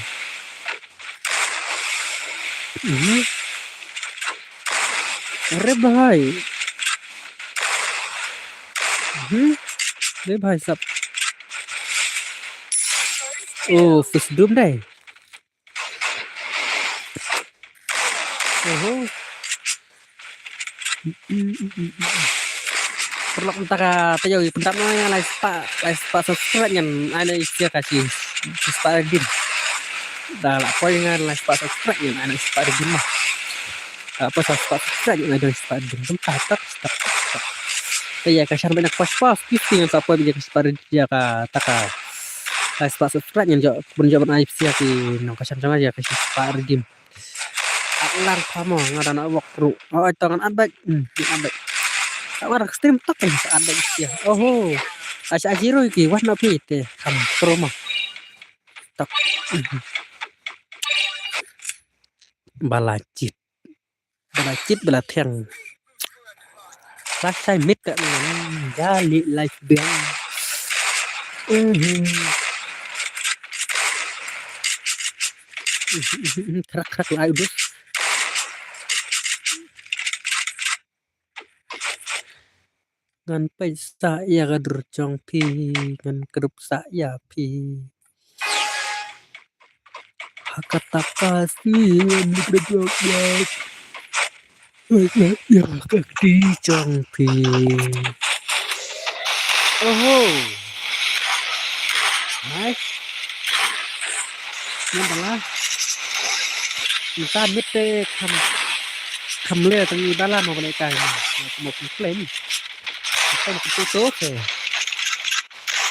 अरे भाई ले भाई सब ओ fish डूम deh perlu entah tayo bentar na live pa subscribe yan ano isya kasi pa din dala po yung live pa subscribe yan ano pa din mah apa subscribe yan ano pa din tak kaya kasi banyak pas gitu yang apa bisa kasi dia ka taka live pa subscribe yan jo benjaban live siya ki nang kasi sama dia kasi pa din lang kamu ngaran awak ru oh tangan abad abad awak stream tak kan ada ya oh asa zero iki warna pite kam promo tak balacit belatiang rasai mit tak jali live bang kerak ayo ngan pe saya kadur chong pi ngan kerup saya pi hakata kasih ngan kerup ya kaki chong pi oh nice nampak kita mitte kam le tangi bala mau balik kai mau klaim kan tutup ke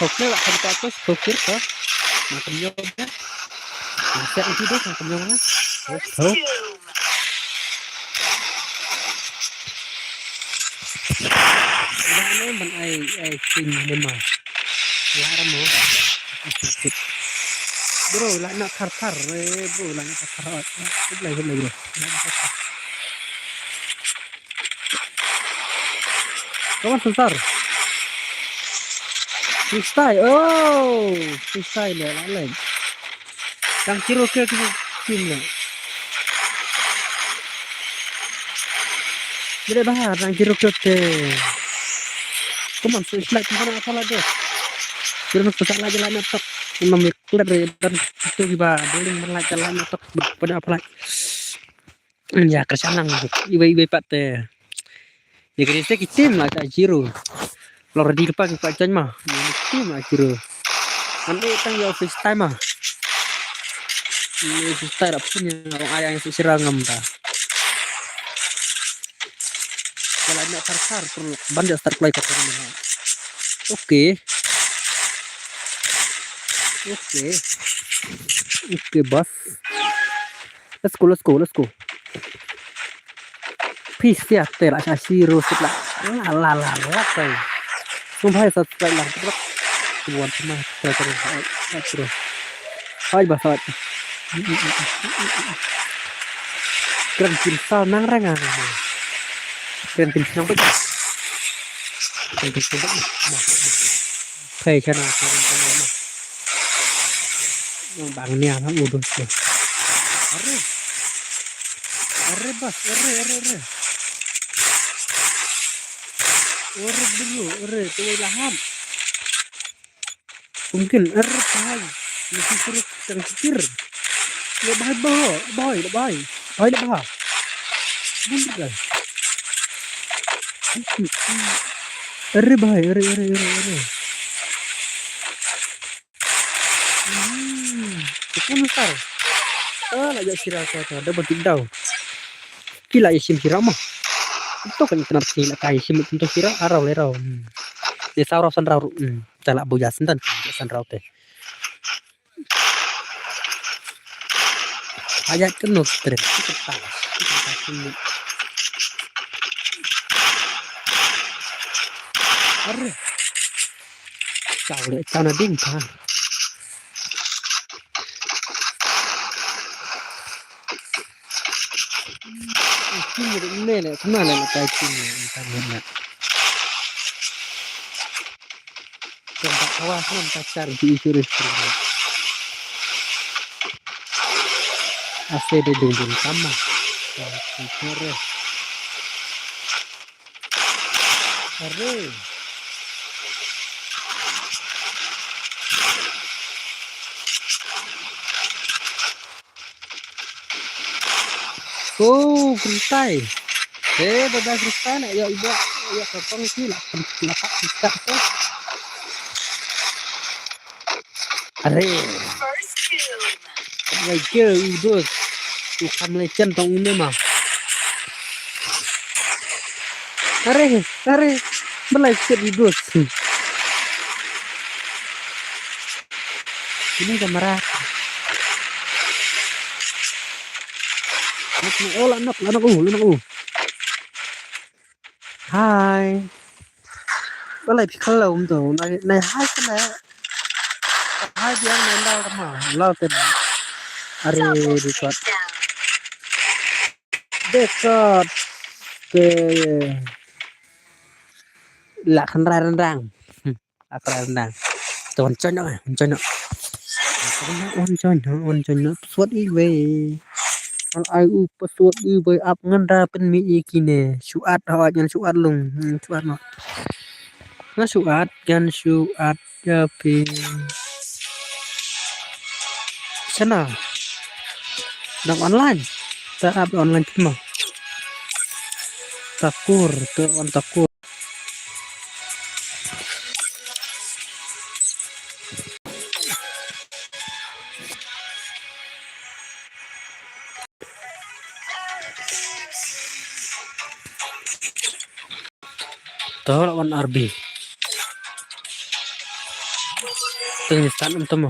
oke lah kan atas pikir ke macam yoga bisa itu deh macam yoga oh ini ben ai sing memang larang mo bro lah nak tar bro lah nak tar lagi bro kawan susar freestyle oh freestyle lah lain yang kiro ke tim lah beda bahar yang kiro ke kaman freestyle mana apa lagi kiro nak lagi lah nak memik dari dan itu juga boleh melak jalan atau pada apa lagi ya kesanang ibu pat ya kira tim lah tak jiro lor di depan pak Jan mah tim lah jiro nanti tang ya office time mah ini freestyle punya orang ayah yang serangam dah kalau nak tar perlu banyak start play kat mana oke bos let's go peace ya tera zero setelah la kai sumpah subscribe lah buat cuma terus hai bahasa keren pintar nang rangan keren pintar nang bekas kayak channel yang bang nia lah udah Arre, arre bas, arre. Arre dulu, arre, tuh laham. Mungkin arre bahai. Masih suruh yang kikir. Ya bahai. Bahai dah bahai. Buntu kan? Arre bahai, arre. Itu besar. Lagi sirah kau ada betul dah. Kila isim sirah mah. Itu kan kenapa sih nak kai isim untuk sirah arau lerau. Desa rau san rau. Talak boja sentan san rau teh. Ayat kenut tren. Kita tahu. Arre. Kau lihat tanah ding kan. Ini kemana nak kaitnya internet? Tempat kawasan pacar di Isurus. AC di dundun sama. Sore. Arre. Oh, kristai. Beda kristai nak ya ibu ya potong sih lah. Kenapa kristai tu? Arre. Lagi udus. Bukan legend tong ini mah. Arre. Belajar udus. Ini kamera. Oh, anak. Hai. Belajar kalau tu, nay hai kan nay. Hai dia nay lau ten. Are dekat ke lakan rendang. Tuan conyo. On suat iwe. Ai pesut iwe ap nganda pen mi ikine. Suat hawa jan suat lung. Suat no. Nó suat jan suat ya pi. Sana. Dang online. Ta up online cuma. Takur, on takur. Tahu lawan RB. Tengah temu.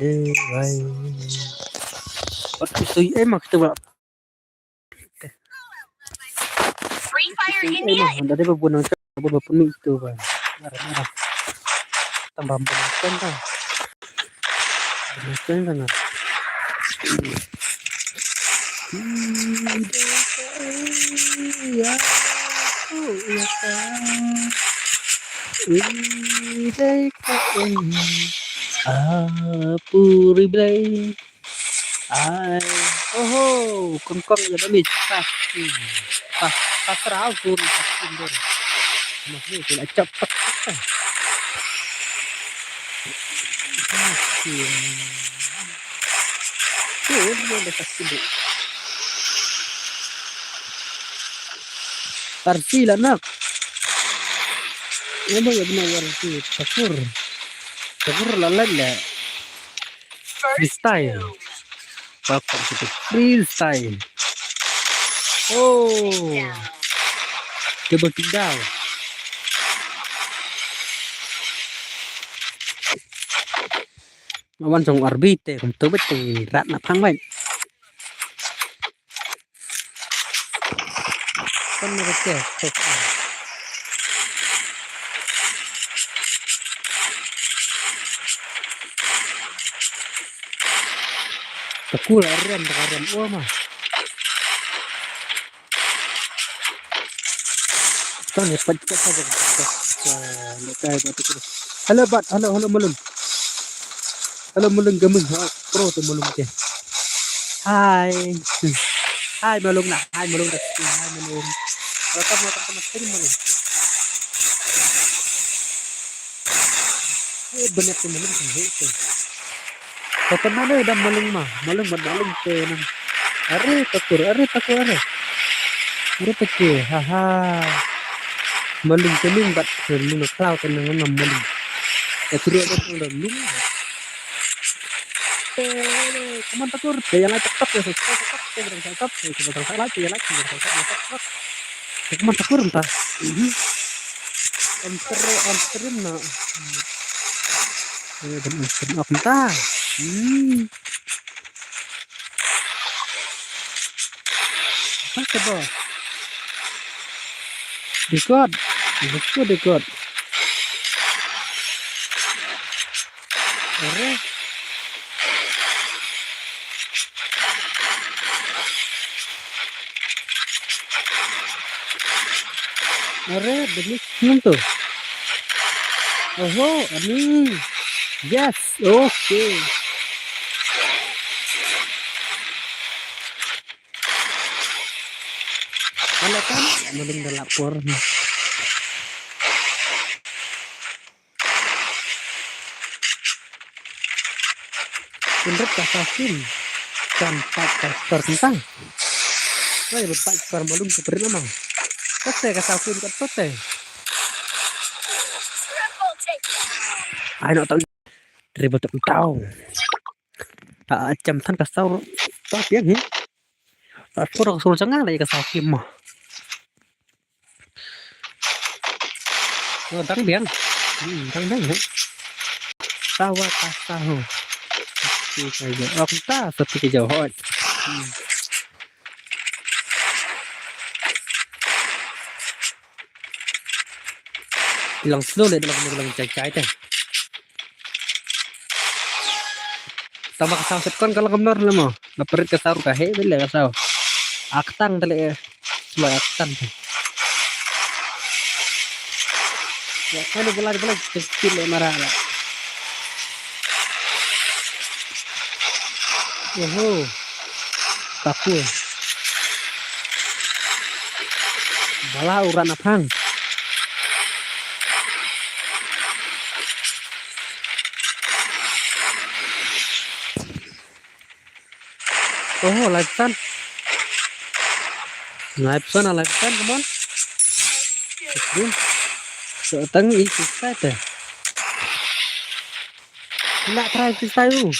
Bye. Waktu itu emak tu buat. Free Fire India. Dari beberapa penuh itu bang. Marah. Tambah bonus kan. Bonus kan. Ya. Puri blay. Kongkong ya dami pasti. Pasrah puri pasti dor. Masih tidak cepat. Tuh dia pasti deh. Parsi lah nak. Ini ya benar warsi. Syukur lalat lah. Freestyle. Bapak itu freestyle. Oh. Coba tidak. Awan song arbite kum tu betul rat nak phang baik. Kan mereka cek. Tekul rem mah. Kan cepat saja. Halo bat, halo melun. Halo mulung gemeng pro tuh mulung ke. Hai. Hai mulung nak. Hai mulung dah. Hai mulung. Welcome teman-teman stream mulung. Banyak tuh mulung itu. Kata mana dah mulung mah. Mulung ke nang. Are takur. Are. Are takur. Haha. Mulung kening bat mulung cloud tenang mulung. Ya sudah ada mulung. Kamu takur, dia like tetap ya, tetap, coba saya like, ya like, tetap. Kamu takur entah. Anterin na. Dan aku entah. Apa coba? Dekod. Are. Are, benih tuh. Oh, ini. Yes, okay. Kalau kan, mending dah lapor. Menurut kasasin, tanpa kasar tentang. Wah, berpak kasar malum seperti nama. Kata kasasin kata. Triple take. Ayo tahu. Ribet tahu. Jam tan kasar. Tahu dia ni. Aku dah suruh jangan lagi kasar kim mah. Oh, tang biang. Tang biang. Tawa tahu. Saja. Aku tak seperti jauh. Bilang slow deh bilang cai teh. Tambah kasau setkon kalau kemnor lah mau. Leperit kasau kahe beli kasau. Aktang tele slow aktang. Ya kan bola kecil marah lah. Oh, kapu. Bala uran apang. Oh, lifesan, come on. Tang itu saja. Nak try freestyle dulu.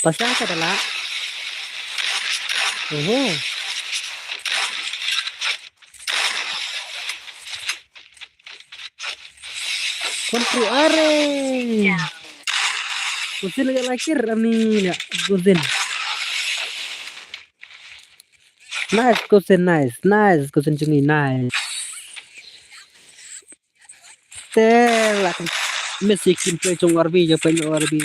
Pasti apa adalah? Oh. Kontrol are. Kusin lagi lakir ani ya, kusin. Nice, kusin cumi nice. Lah Messi play chung RB je penyo RB.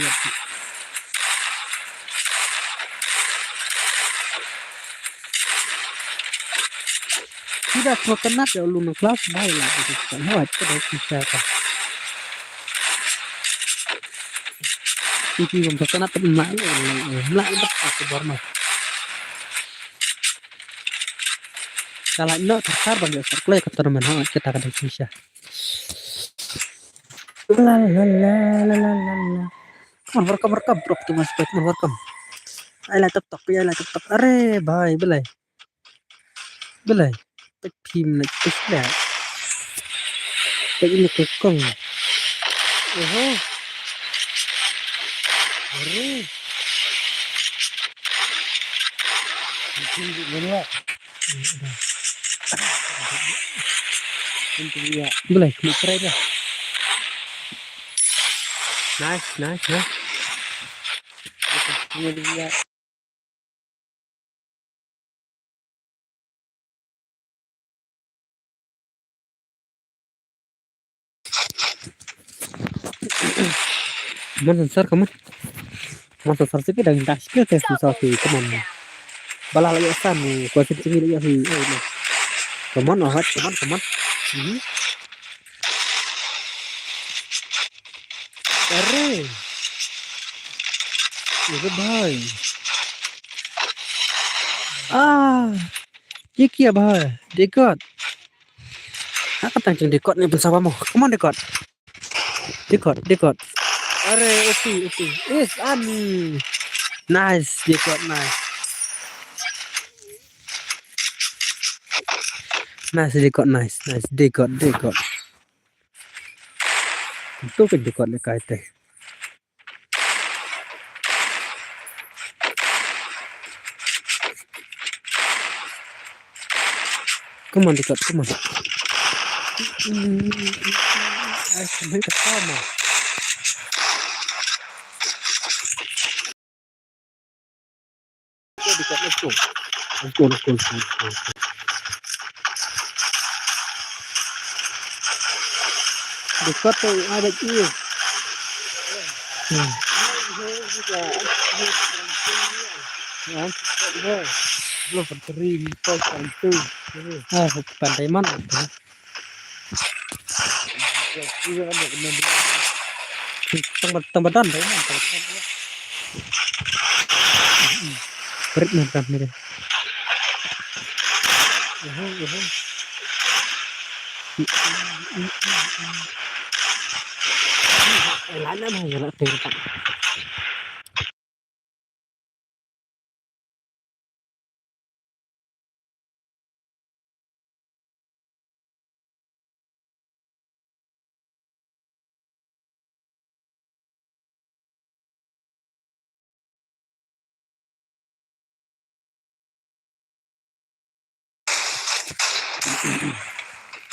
Tidak mau kena ya lu kelas baik lah itu kan. Wah, itu dah bisa kan. Iki belum kena teman lah itu aku baru. Kalau no terkar bagi play ke teman kita akan bisa. La. Welcome bro tuh Mas Pet welcome. Ayolah tetap. Are bye belai. Phim này tức là cái này cái con boleh keren ya. Nice. Ini dia. Mon sensor kamu. Mon sensor sih dan tak skill tes sensor sih teman. Balah lagi asan nih, kuasa tinggi lagi sih. Come on. Arre. Good boy. Ye kia boy. Dekot. Aku tangcing dekot nih bersamamu. Come on dekot. Dekot. Arre, upi. Is nice, dekot nice. Nice, dekot. Itu ke dekot ni kai teh. Come on, dekot. Ay, sampai kasama. Dekot, let's go. Dekot tu ada je. Belum berteri pos itu. Pantai mana? Tempat pantai mana? Berit nanti ni. Lana mah ya nak tempat.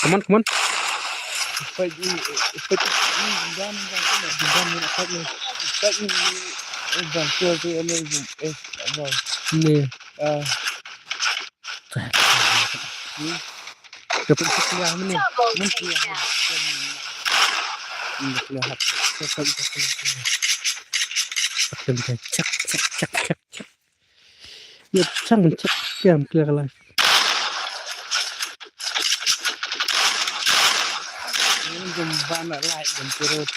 Come on. Ni. Dapat sekian ni. Double takedown. Lihat. Kita bisa cek. Ya, cek kiam clear lah. Ini gembana like dan terus.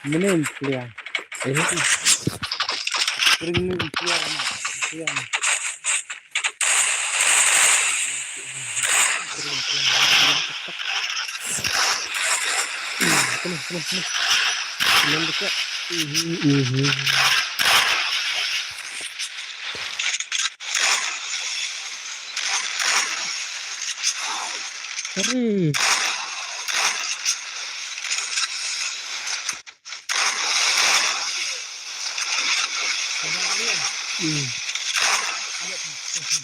Menin clear. Ini Kering clear. Belum dekat. Keren.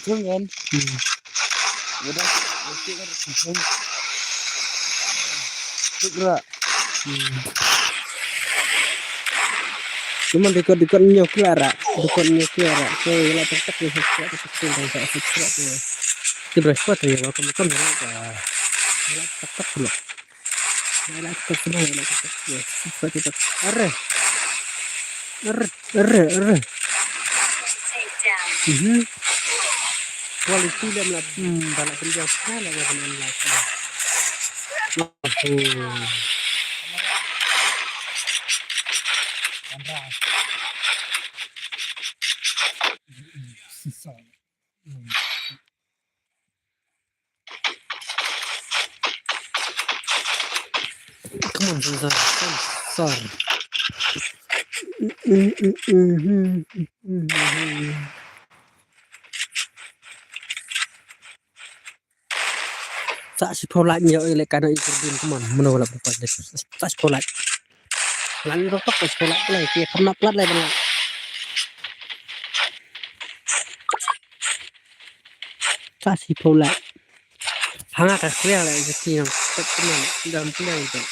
Jangan. Udah. Segera. Cuma dekat-dekatnya Clara. Saya lah tetap ya subscribe ya. Di berapa tuh ya? Makan berapa? Tetap dulu. Tetap semua ya. Tetap. Arre. Takedown. Kualiti dan banyak kerja sekali ya teman lagi. Come on, sensor. Tak sekolahnya oleh karena itu pun kemana menolak berapa tak sekolah lain rokok ke sekolah pula dia kena plat lah benar tak sekolah hangat sekali lah jadi yang teman dalam punya itu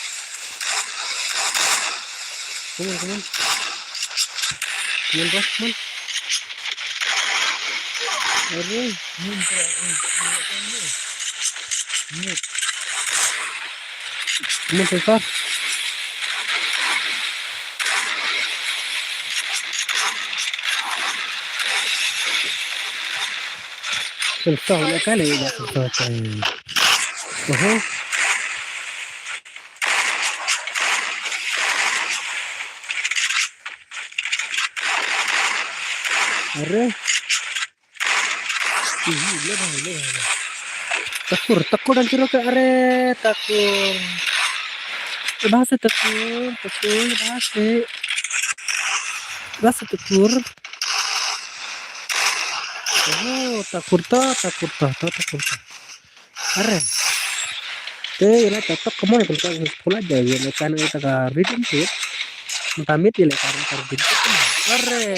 teman bos teman sensor Susah nak kali nak susah cai. Oh, are takur dan kira ke are takur. Bahasa takur bahasa takur. Oh, takur ta. Are. Te ila tatok kamu yang kalau sekolah aja ya lekan itu ka reading tuh. Tamit ya lekan reading tuh. Are.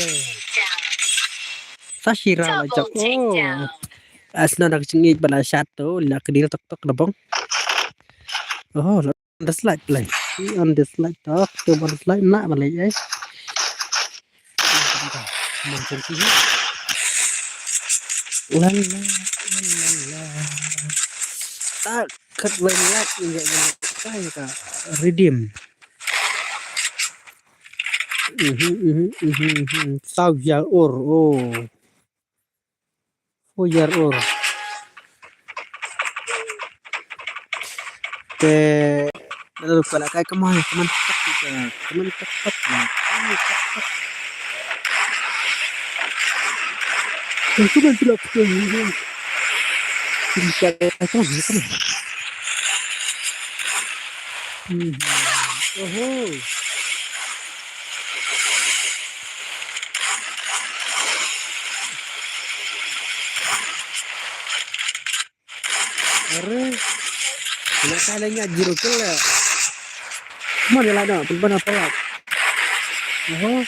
Sashira lah Double jako. takedown. Asna nak cingit bala satu la kedir tok lebong. Oh, on the slide play. On the slide tok tu on the slide nak balik ai. Macam sini. La la. Tak kat banyak enggak saya ka redeem. Sau year or oh 4 year or te lalu kalau kayak kemana teman tetap itu kan tidak betul bisa itu oh are bila kalinya jiro kele mana lah dah benar pelak oh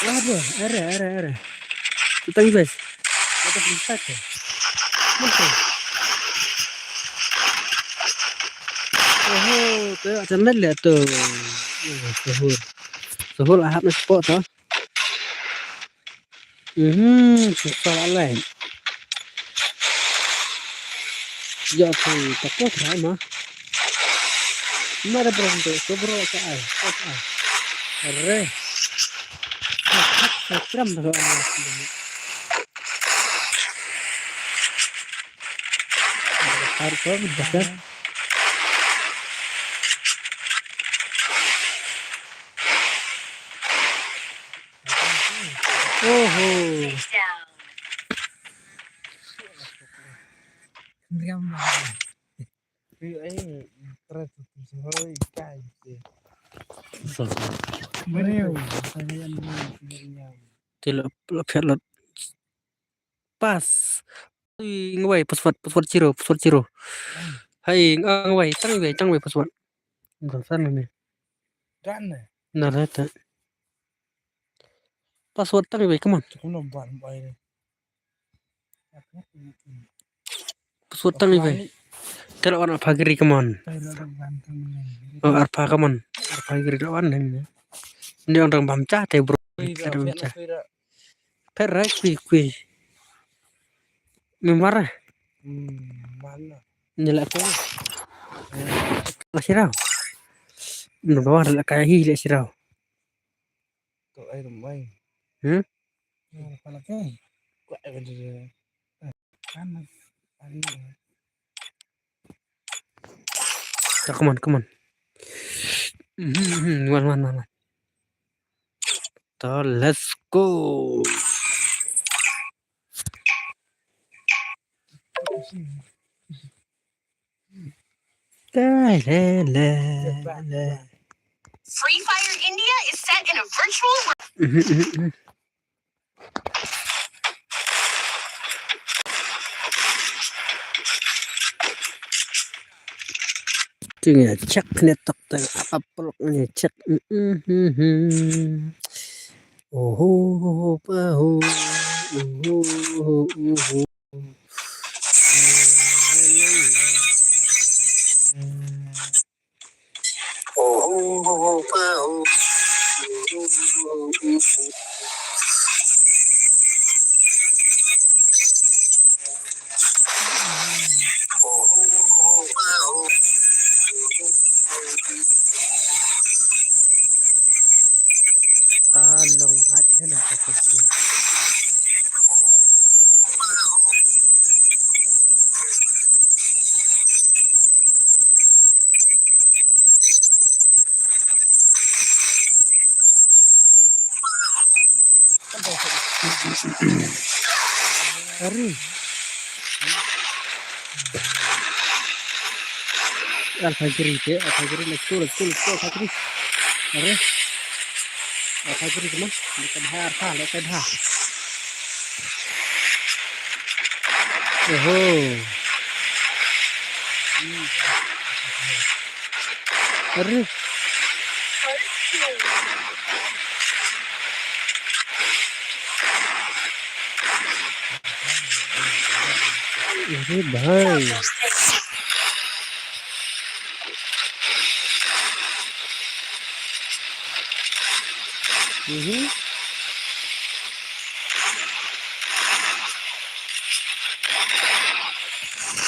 ada kita guys kita bisa ke mungkin oh tuh channel lihat tuh suhul ahad na spot ha soal lain ya sih takut sama mana pronto sobro ka ay arre sakram na harus besar Takedown. Meriam. Terus hơi cay. Meriam. tidak pelak pas ngawai password ciro hai ngawai tang wei password sana nih Dan narata password tang wei come on cũng làm bạn bay này. password tang wei tell on pagiri come on Tay nó làm bạn thằng này. oh arpa come on pagiri lawan ini orang bamca teh bro ada bamca perai kui memara Mana? nyelak ko masih raw bawa ada kayak hile siraw Tụi ai làm bay. Phải là cái quậy về ăn ăn come on man so let's go Free Fire India is set in a virtual world. Tinggal cek netok apa peluknya cek oh bahu long hat thế này là cực kỳ Ari Al-Fajri deh Al-Fajri let's go Al-Fajri Ari Al-Fajri teman lekat ha Ari ini bahaya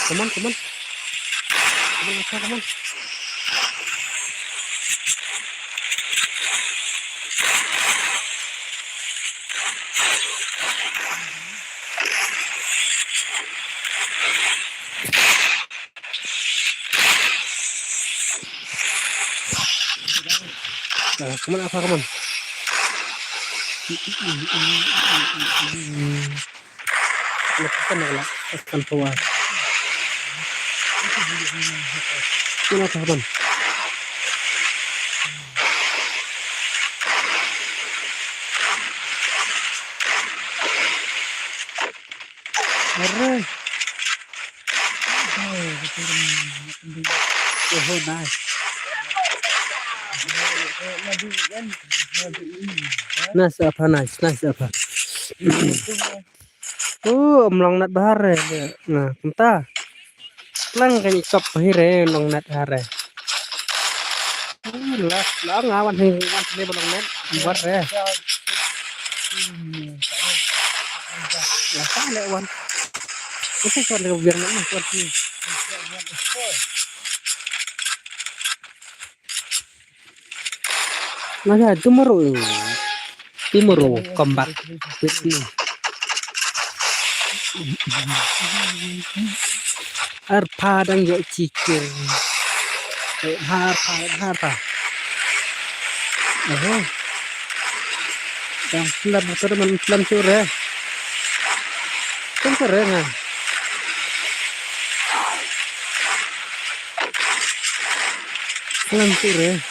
Come on. Nah, come on. Lepas lah, akan keluar. Come on. Arre. Oh, nice. Nice apa? Oh, melong nat bahare. Nah, entah. Lang kay ikap hire long nat hare. Lang awan ni balong net buat re. Lah sale wan. Itu kan le biar nak buat ni. Nah, tomorrow come back with me. Padang yo chicken. Har pa. Yang pelan motor man pelan sore. Kan sore nga. Pelan sore.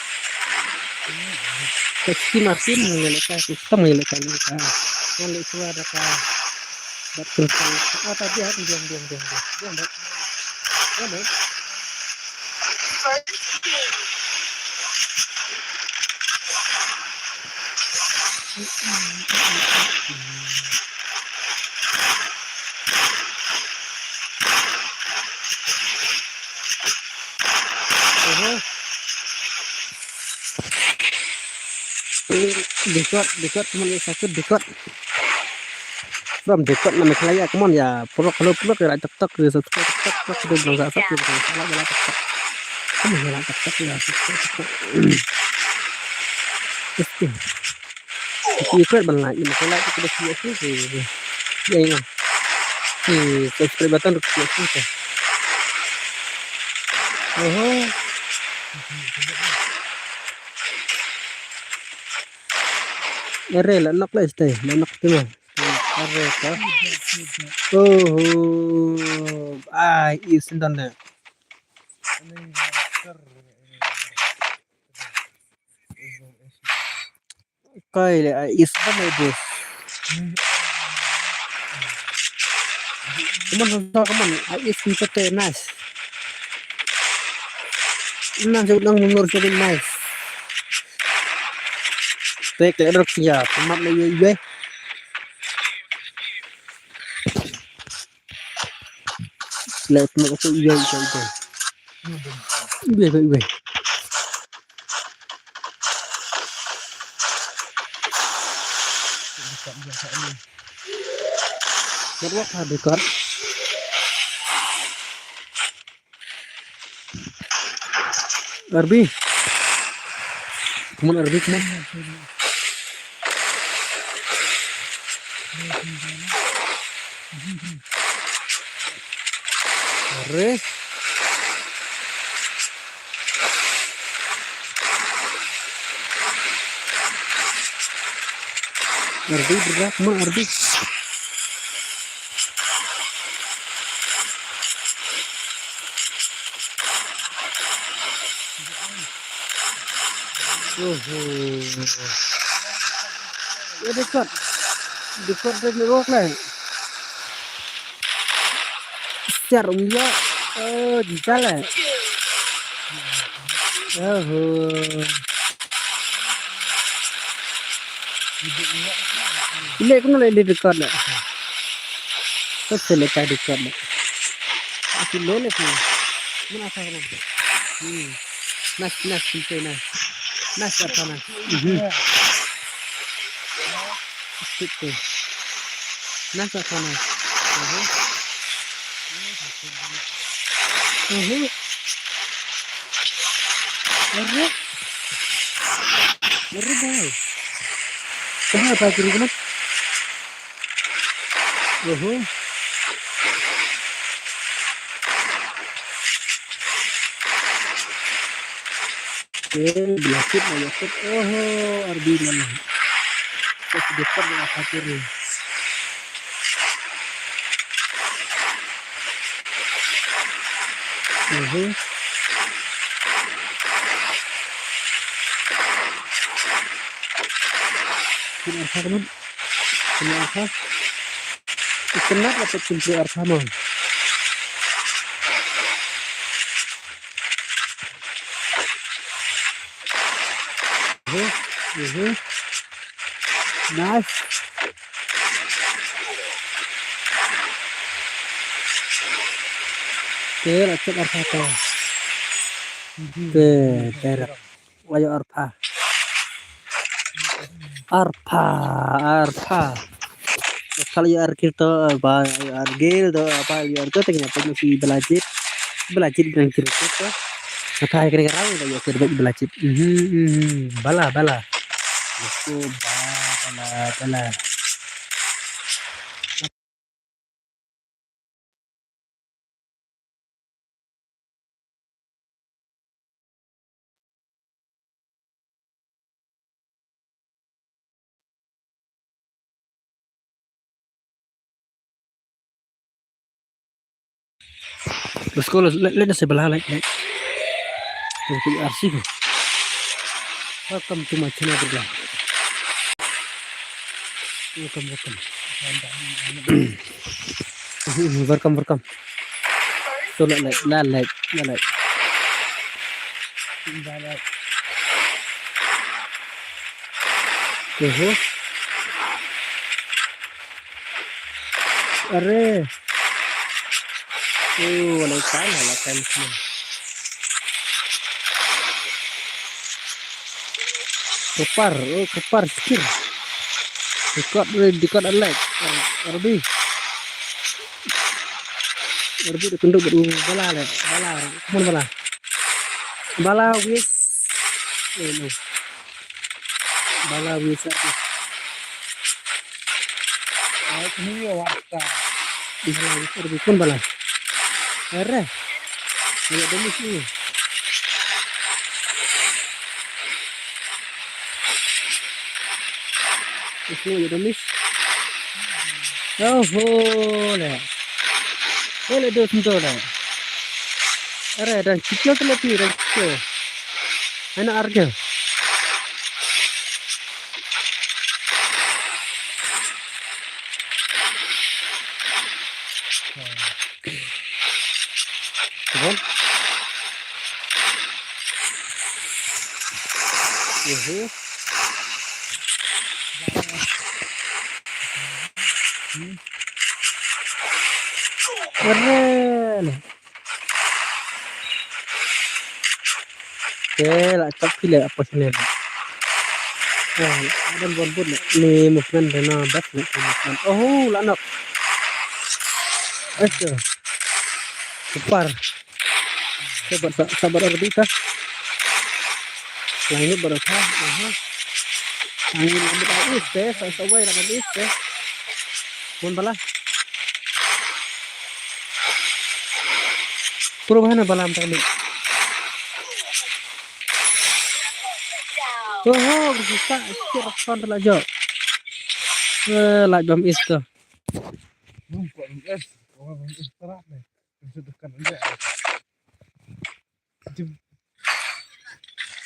Kecil Martin mengelakkan sistem mengelakkan mereka. Yang itu ada betul. Oh tadi ya diam. Dekat teman sakit dekat. From dekat nama saya come on ya. Peluk ya tek ya tek sudah bilang salah salah tek. Kamu jalan tek ya. Itu benar ini masalah itu sudah siap sih. Ya ini. Subscribe button siap sih. Are lah nak lah stay, nak tu mah. Are ka. Is done. Kai le is done bos. Come on, is kita nice. Nang jauh ngurus jadi nice. Take cái được nhờ mặt này ghê lệ nó có ghê rất quá là được con Arbi, come on. Are, Ardi bergerak, mana Ardi? Ya dekat dari luar lah. Secara umumnya, di jalan. Ini aku mulai dekat lah. Selesai dekat lah. Masih lele tu. Mana sekarang? Nas simple nas. Nas apa nas? Itu. Nas apa nas? Merah dah. Kenapa kiri kanan? Belakit. Ardi mana? Kita dekat dengan fakir ni. Kenapa? Kenapa dapat simple arsama? Nice. Oke, cek arpa tu. Oke, berak. Wayo arpa. Kalau ya arkil tu, argil tu apa ya tu tengah mesti belajar berangkir tu. Maka kira-kira tu ya terbaik belajar. Bala. Aku bala. Let's go. Let us sebelah like. Untuk arsip. Welcome to my channel bro. Welcome. So like. Are. Wala kan semua. Kepar sikit. Dekat alek. Arbi tunduk bala. Mana bala? Bala wis. No. Bala wis aku. Ini waktu. Arbi pun bala. Are. Ada demi sini. Itu ada mis. Boleh. Boleh dua sentuh dah. Dan kecil tu lebih dan kecil. Anak harga. Betul? Keren. Oke, lah tak pilih apa sini. Ada bon ni mungkin dana bas ni mungkin. Lah nak. Kepar. Sabar Arbi kah? Yang ini baru kah? Angin ambil is teh, saya nak is teh. Mun bala. Perubahan bala am tadi. Oh, bisa sikit kon lajo. Lajom is tu. Kok es, orang es terap nih. Bisa tekan aja.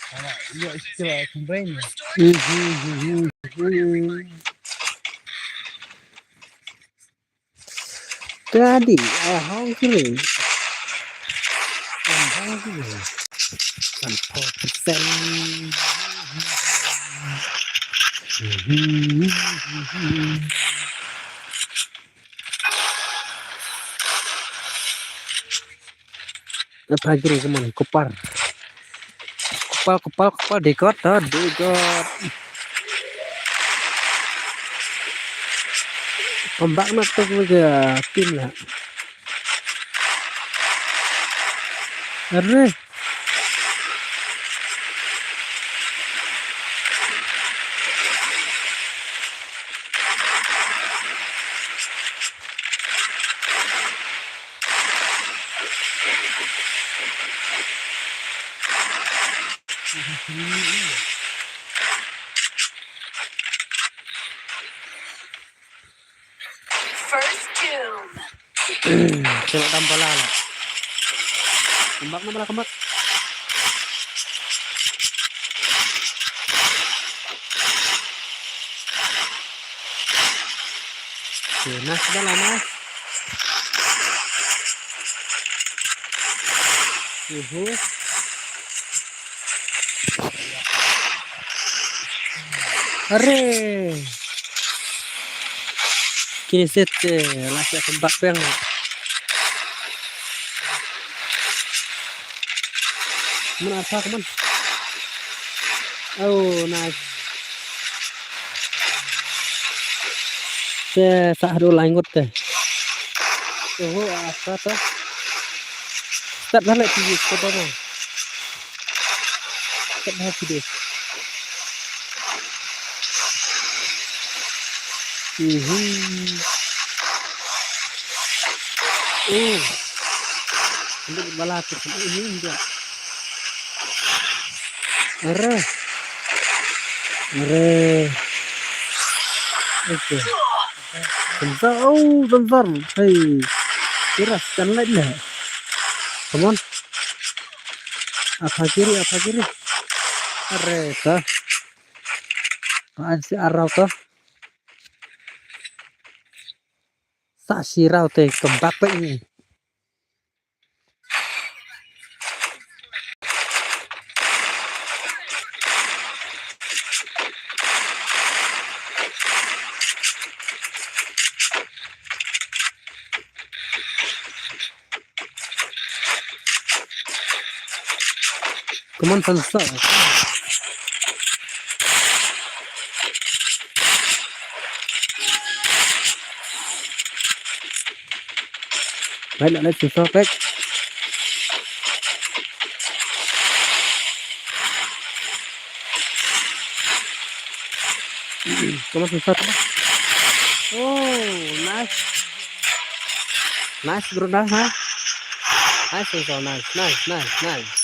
Kalau iya istilah kembali. Tadi, hang kiri. Hang kiri. 100%. Apa kiri kemana? Kupar. Kupal dekat. Ombak nak tu juga tim lah. Arre. First doom. Tengok tambah lah. Kembak. Nas dah lah Nas. Arre. Kini set lasik kembak bang. Mana apa teman? Oh, nice. Sah dulu langut teh. Oh, apa tuh? Start balik video foto mah. Start balik video. Ini bala tu ini juga. Arre. Oke. Bentar. Hei. Keraskan lagi lah. Come on. Apa kiri? Arre tuh. Si arau tuh. Tak sirau teh kembak pe ini. Kuman selesai. Baik, let's go back. Kuman selesai. Oh, nice bro dah, ha? Nice.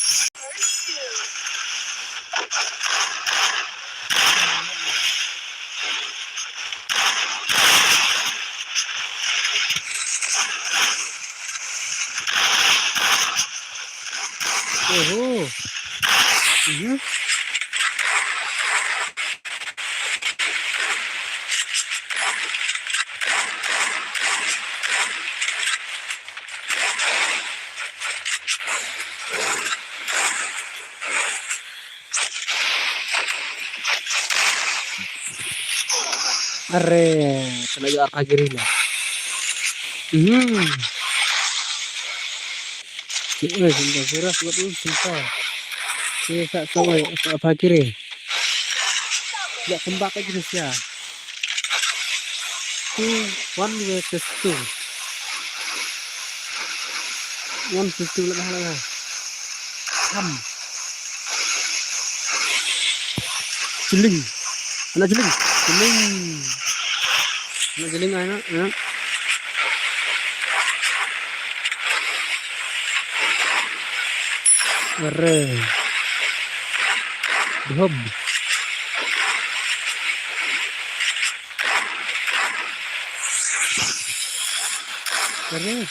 Arre, tenaga apa kiri lah. Sudah keras buat itu susah. Ini tak sama apa kiri. Tidak kembak aja sia. One way test two. One test two lah. Jeling. Anak jeling. Ngejeling anak, ya. Are. Dihob. Are.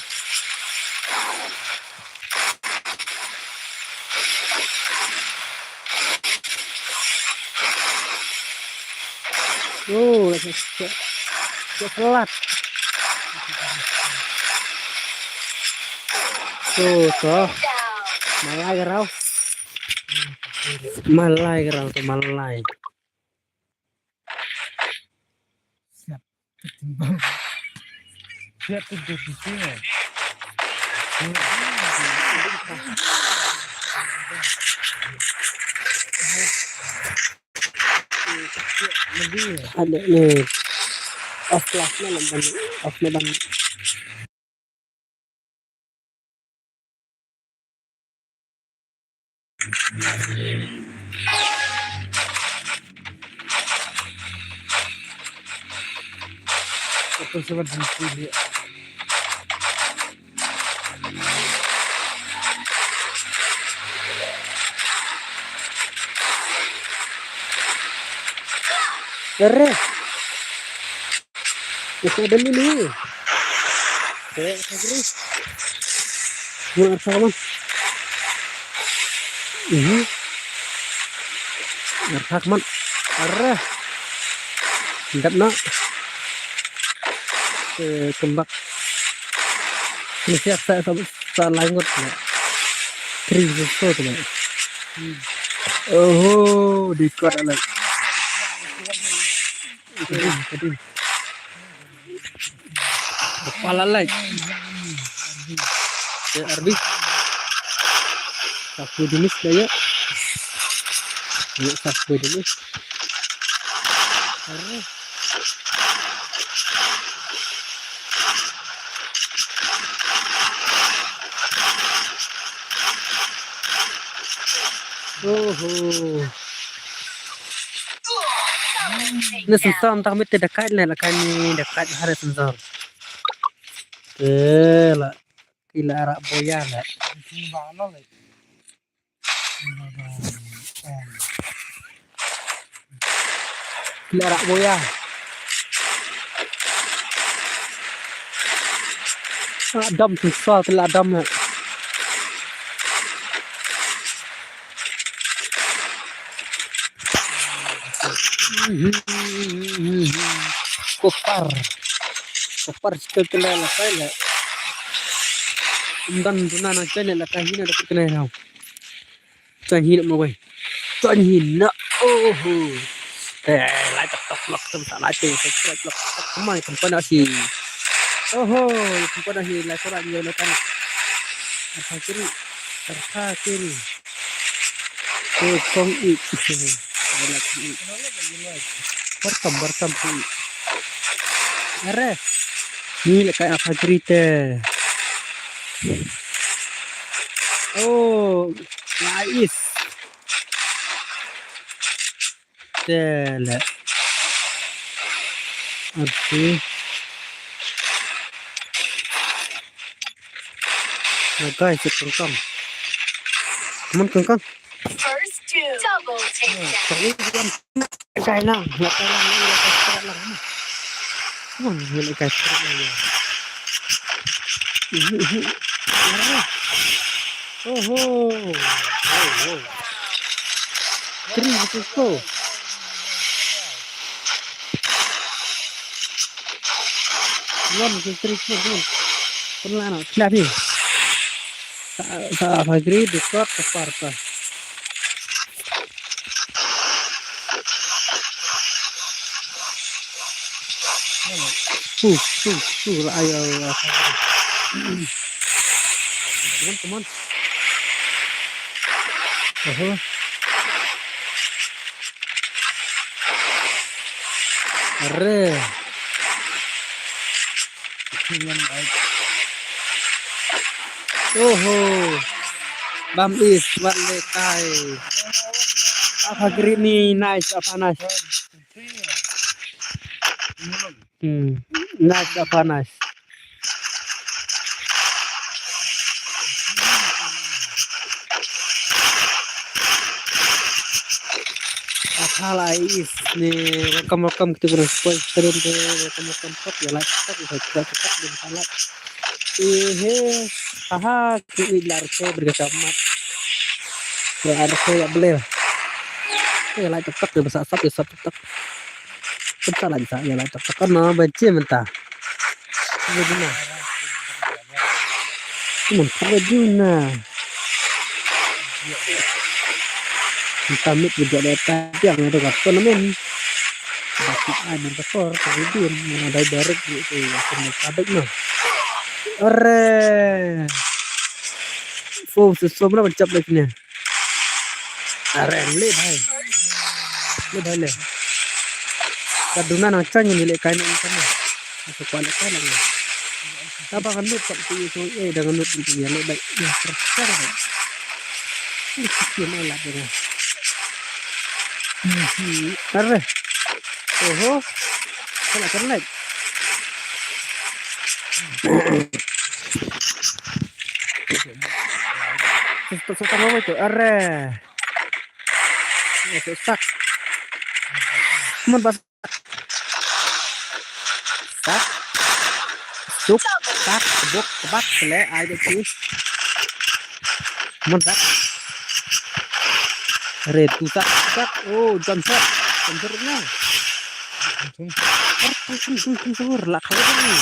Oh, telat. Tuh, toh. Malay raw. Malay raw tuh malay. Siap ketimbang. Siap tidur di sini. Ada nih. Off kelasnya lemban. Off lemban. Aku coba di sini. Are. Masih ada ini. Kayak terus. Buat sama. Ini. Ngertak man. Are. Tidak nak. Kembak. Ini siap saya langut ya. Kering itu tuh. Oh, di kuat alat. Tadi. Kepala lagi. Ya Arbi. Sapu jenis daya. Ya sapu jenis. Oh. Ini susah entah mesti dekat lah ini dekat hari susah. Lah, gila arak boya lah. Mana lagi? Gila arak boya. Adam susah telah adam lah. Kopar setelah lepas lah. Dan tunan aja ni lah kahina dapat kena tahu. Kahina mau gue. Kahina. Oh. Lai tak lok tempat latih. Subscribe lok. Kemana tempat nasi. Oh. Tempat nasi lai korang yang lekan. Terpa kiri. Kong ik. Bertam sih. Are. Ni kayak apa cerita? Oh, nice. Tela. Okay. Nah guys, kengkang. Come on, kengkang. First two. Double takedown. Sorry, bukan. Kayak lang. Lepas lang. Ini guys, ya. Oh. Kering itu. Belum kering itu. Pernah nak lagi. Sa Fajri dekat ke Sparta. Ayo. Teman. Are. Bam is buat lekai. Apa gini nice apa nice. Nice apa nice. Apa is nih welcome kita berespon terus welcome pot ya like kita cepat dan salat. Haha kilar saya bergamat. Berada saya beli. Ya like cepat ya besar satu cepat. Bentar lagi saya like cepat karena benci mentah. Gimana? Gimana? Kami juga datang yang ada waktu namun batik ada rekor kemudian ada barek gitu ya semua kabek no ore sesuatu mana mencap lagi nih aren le kaduna nacang yang milik kain ini sama masuk kualitas lagi apa kan lu tak itu dengan lu itu ya lebih ya terserah ini sih malah dengan Arre. Oho. Kena. Susah apa itu? Arre. Susah. Mun pas. Sak. Suk. Sak. Kebuk. Kebak. Sele. Aja sih. Mun sak. Red tusak. Oh, jumper nya. Tunggu lah kalau ini.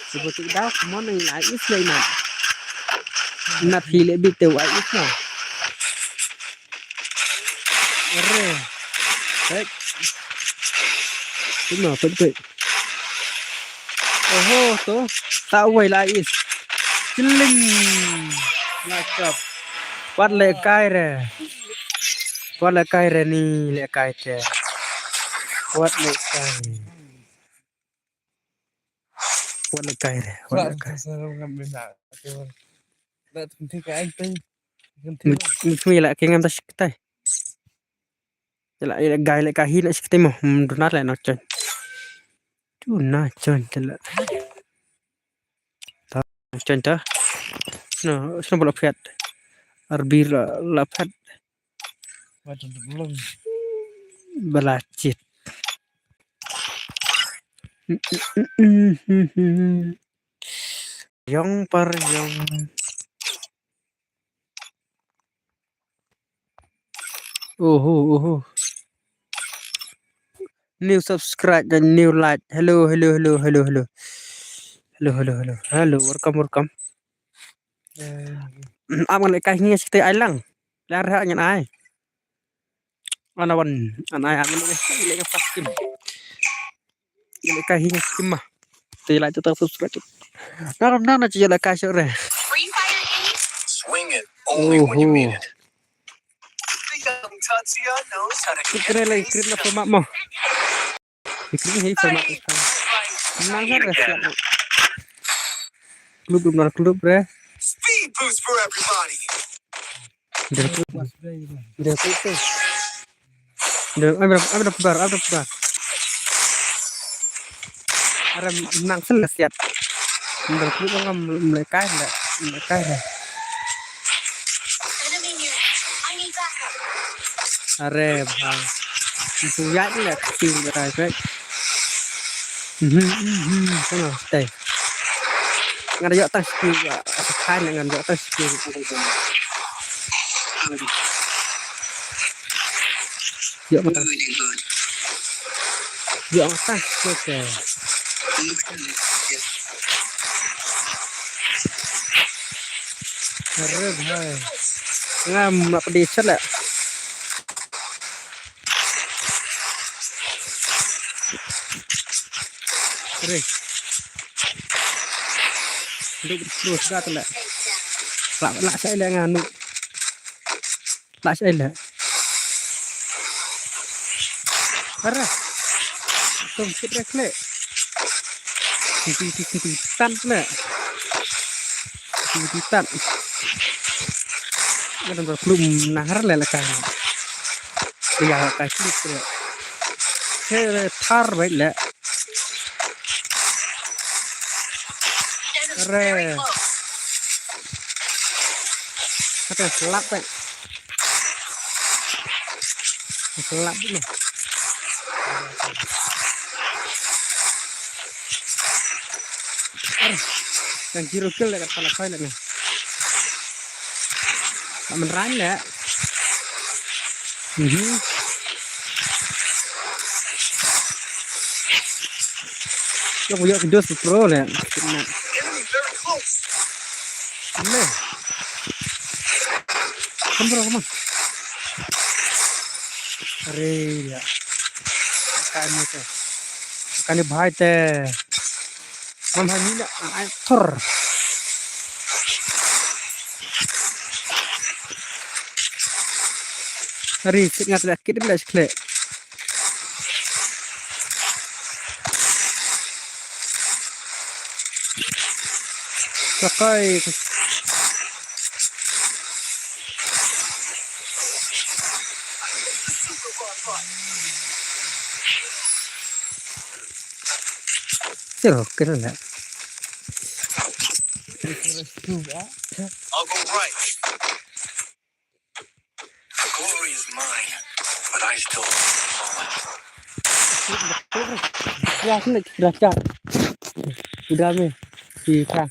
Seperti dah mana yang lain Sulaiman. Nak pilih bitu wais no. Ore. Baik. Tunggu betul. Oh, tuh. Tak wai lais. Celing. Lakap. Wat lekai re. Wat lekai re ni lekai je. Wat lekai. Wat lekai re. Wat lekai. Mesti lah kengan tas kita. Jelah gai lekai hi nak kita mah. Donat lah nak cun. Tu nak cun jelah. Cun dah. No, semua boleh fiat. Arbir lapat. Belacit. Yang par yang. Oh. New subscribe dan new like. Hello. Welcome. Apa nak kasih kita ailang? Lara nyan ai. Anawan anai amin ni pasti. Ini kasih skim mah. Tila tetap subscribe. Nana je la kasih re. Free Fire India. Swing it only when you mean it. Kita lagi kerja format mah. Kita ni format kan. Nang rasa. Klub re. Speed boost for everybody. Dah tu. Ada bar. Ada nang selesai. Klub kan mereka dah. Enemy near. I need backup. Are bhai. Itu ya ni lah kecil betul. Sana stay. Ngada jauh tas skill kan dengan jauh tas skill. Jauh mata. Jauh tas oke. Are bhai. Ngam nak pedis lah. Re. Duk terus kat lah. Lak saya lah nganu. Lak saya lah. Ara. Tum kita klik. Tan lah. Tan. Ada belum nahar lah kan. Ya kasih tu. Saya thar baik lah. Re. Kata selap kan. Selap dulu. Yang jirukil dekat kepala toilet nih. Tak meneran ya. Lo punya video bro ya. Enemy very close. Ini. Come on. Are ya. Akan itu. Akan dibahas teh. Mana ni nak aktor. Hari ingat lagi kita belas klik. Pakai Siro kira lah. I'll go right. The glory is mine, but I still Ya sini sudah. Sudah nih. Kita.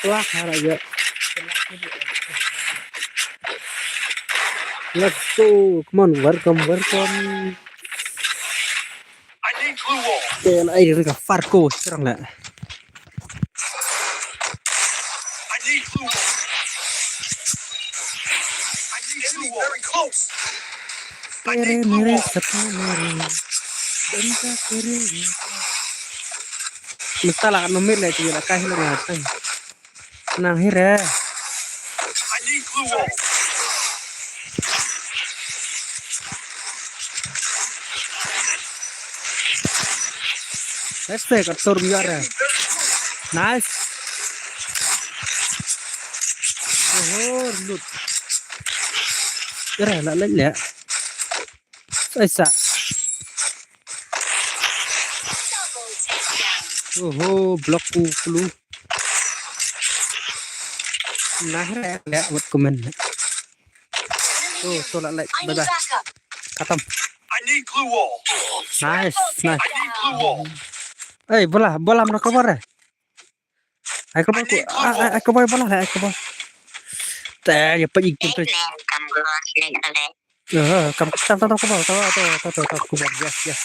Telah aja. Let's go. Come on, welcome. I need glue wall. Kaya air ka Farco sekarang lah. I need glue wall. I need glue wall. Very close. I need glue wall. Mesta lah kan nomor lah juga kasih lah ngatain. Nang hira. I need glue wall. Let's take a tour biar. Nice. Oh, look. Kira lah ya. Esa. Oh, blok puluh. Nah, ya buat komen. Oh, tolak like. I need Bye-bye. backup. Katam. I need glue wall. Nice. I need glue wall. Bola mana keluar ya? Ayo keluar bola lah, keluar. Teh, ya pergi gitu. Kamu tahu keluar. Yes.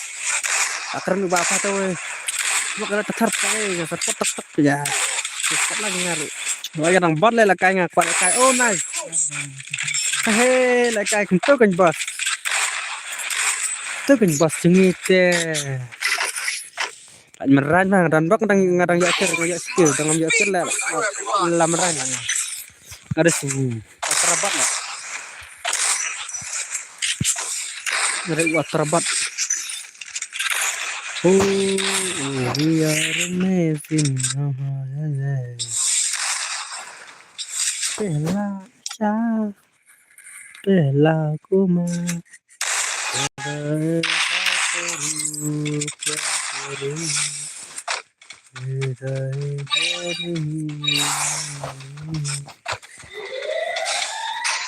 Akan lupa apa tuh? Mau kena tetar pakai, tetek ya. Cepat lagi nyari. Wah, yang bot lah kayaknya kuat kayak. Oh nice. Hei, lah kayak kentu kan bos. Itu kan bos jengit deh. Meran bang, dan bak ngarang yakir skill, dengan yakir lah meran lah. Ada sih, terabat lah. Dari terabat. Oh, we are amazing. Bella kuma.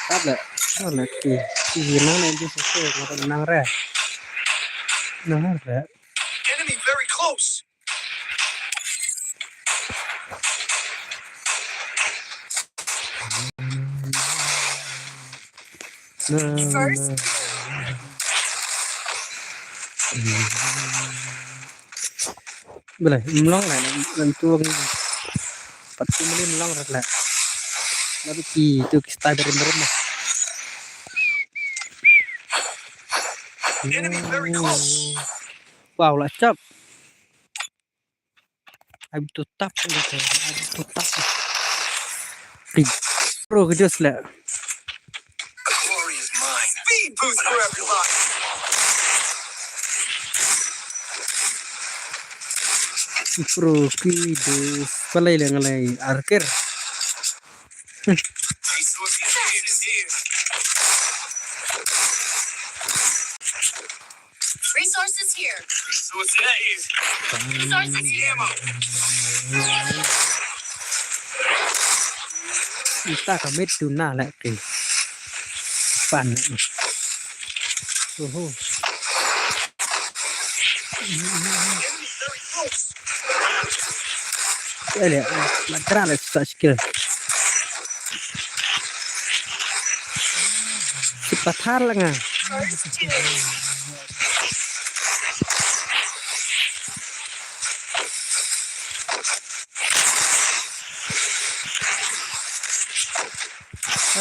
Ada lagi gimana itu sesuatu nang re Enemy very close. First, boleh melong lah dan tuang 40 menit melong lah tapi itu kita dari rumah. Enemy very close. Wow lah cap. Habis tutap bro gedes lah. The glory is mine. Speed boost for everybody. Bro gedes palay lang alay arker. Resource is here. Resources here. Resources. Resources here. Ammo. Kita kamit tuna lại kì phần Enemy very close. đây là ra là sợ kìa kita thar là ngà First two.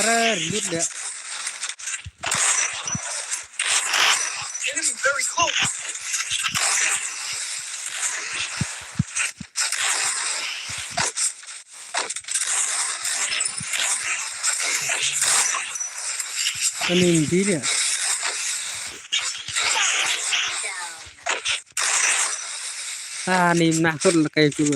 ra lít đấy Enemy very close. anh nhìn tí đấy nhìn nặng hơn là cây chuột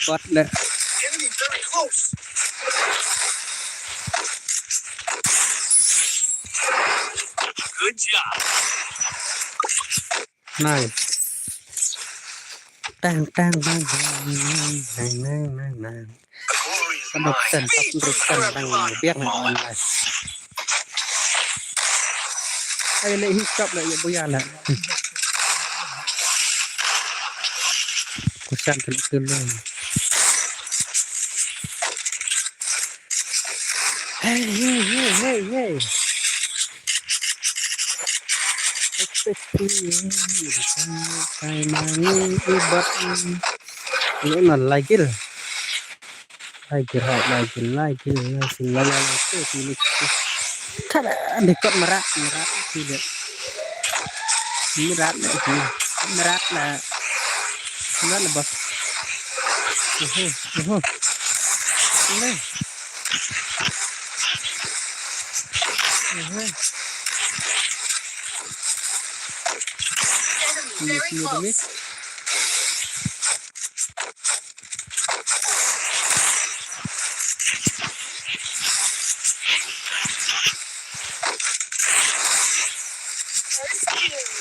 bật lại Enemy very close. Good job. này tang tang bang nàng Glory is bắt đầu mine. sân tập được sân đang biết này on này ai lại hít cấp lại bây giờ là của sân thì từ lên hey cái mà như bật nó là like it thì thật là để con mà rát thì được rát là bật Enemy very close. First two.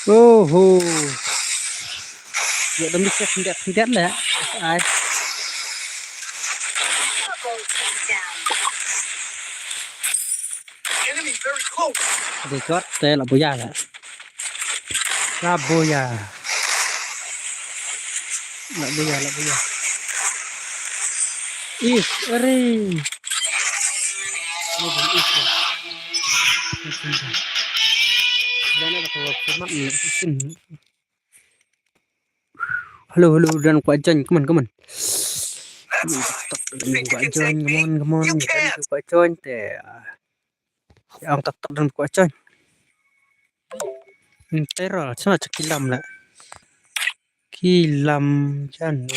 oh vậy đó mình sẽ không đẹp đấy ai Double takedown. Enemy very close. để chót đây là bùi là ra bùi là ít ơi đây là cái mắt hello dan quả chanh của mình quả chanh come on quả chanh để ông tập dan quả chanh thế rồi sao là ki lam chano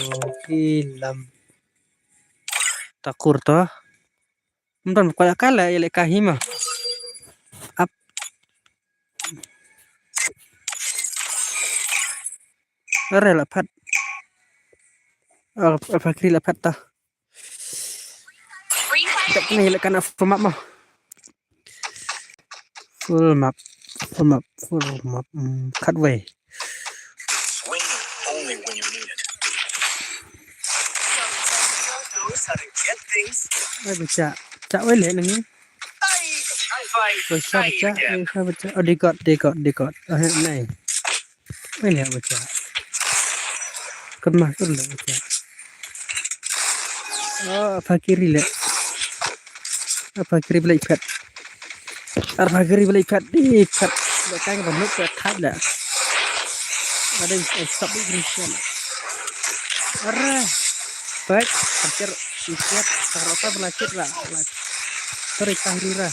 ki lam takur to dan quả cá lại kahima up rồi là phát apa kiri là phát ta Free fire cái này là cái nào full map mà full map cắt về Swing only when you need it. Knows how to get things. ai bị chạ với lệ làงี้I fight. rồi sao bị chạ đi gọt ở hiện này với lệ bị chạ con mà con lệ bị chạ apa kiri lệ apa kiri beli pet đi pet để cái nước pet thắt lệ ở đây stop đi Christian ara baik hampir siap sarota berlanjut lah sorry kahrira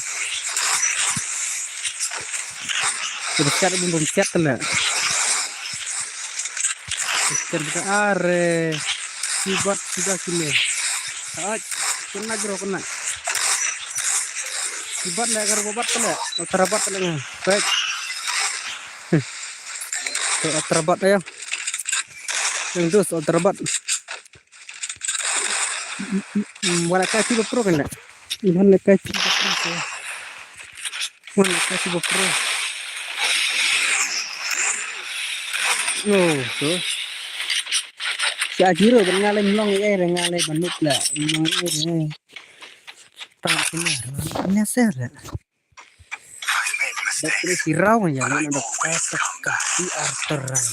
Dekat belum chat lah. Dekat are. Sibat sudah kini. Kena jero kena. Sibat lah karo babat kena. Terabat lah. Baik. Terabat ya. Yang dus terabat. Wala kasi pro kena. Wala kasi pro. Wala kasi pro. Oh, so. Si Ajiro ngalay long ngalay banut lah. Long tang sini. Ini ser. Dokter sirau ya, mana dokter kasih arteran.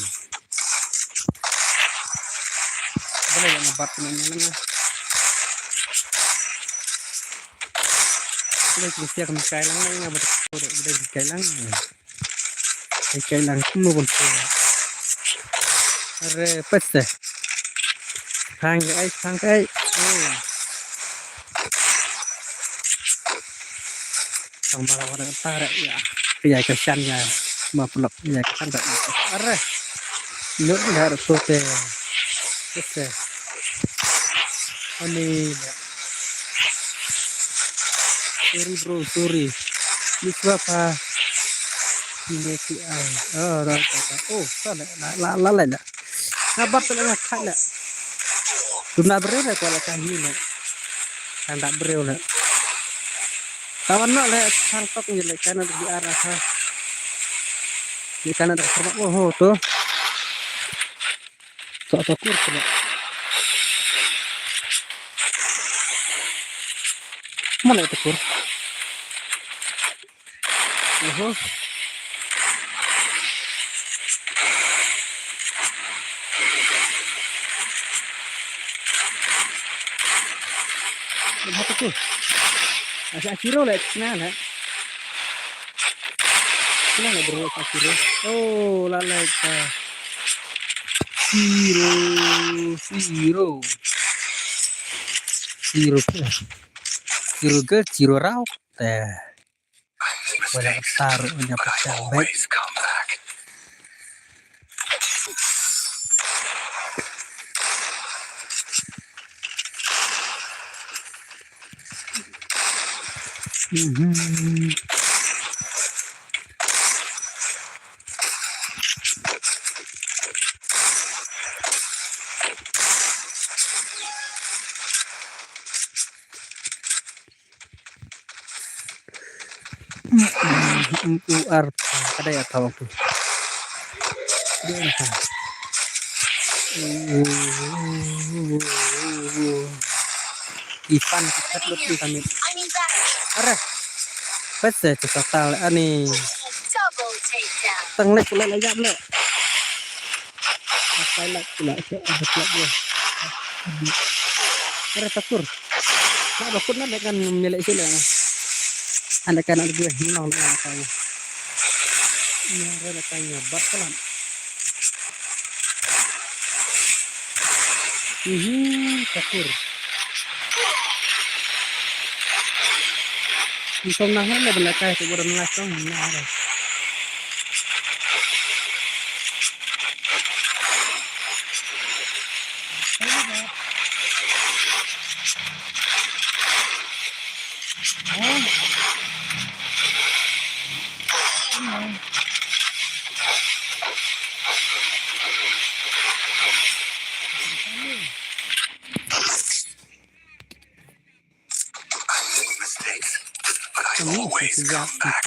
Boleh yang ngebat namanya. Boleh siap kailang nggak boleh kailang. Kailang semua pun. Repet deh. Hanggai. Oh. Tambah orang tarik ya. Ya kesan ya. Mapulak ya kesan tak. Arre. Nuk harus sote. Sote. Ani. Sorry bro, sorry. Ini apa? Ini si ai. Oh, rata. Oh, salah. Lalai dah. Ngabat tengah kala. Tuna bereu kalau kayu nak. Kan tak bereu nak. Tawan nak le sangkot ni le kanan di arah ha. Di kanan terserap oh tu. Sok kur tu. Mana itu kur? Oh. Apa tu? Asal Ciro lah, kenal lah. Kenal lah bro, Ciro. Oh, lalai ka. Ciro rau. Boleh taruh punya pecah baik. UR ada ya tahu tuh. Ivan kita lebih kami. Arah. Pasti total ani. Tengah pula lagi apa? Apa lagi pula? Ada pula dia. Arah takur. Nak bakun nak kan milik sila. Anda kan ada dua hilang dengan kaya. Ini ada kaya bakalan. Takur. Isong nahon na belakang itu baru melasong nahara. Always come back.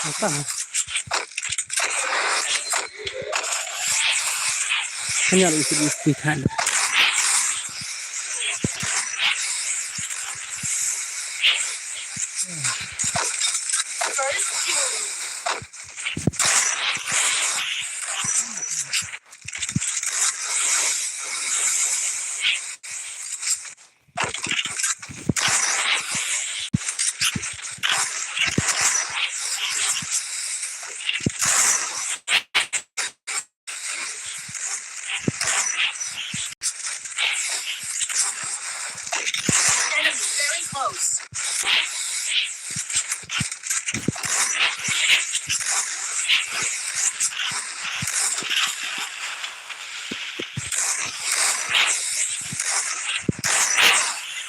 Apa? Hanya isi kan.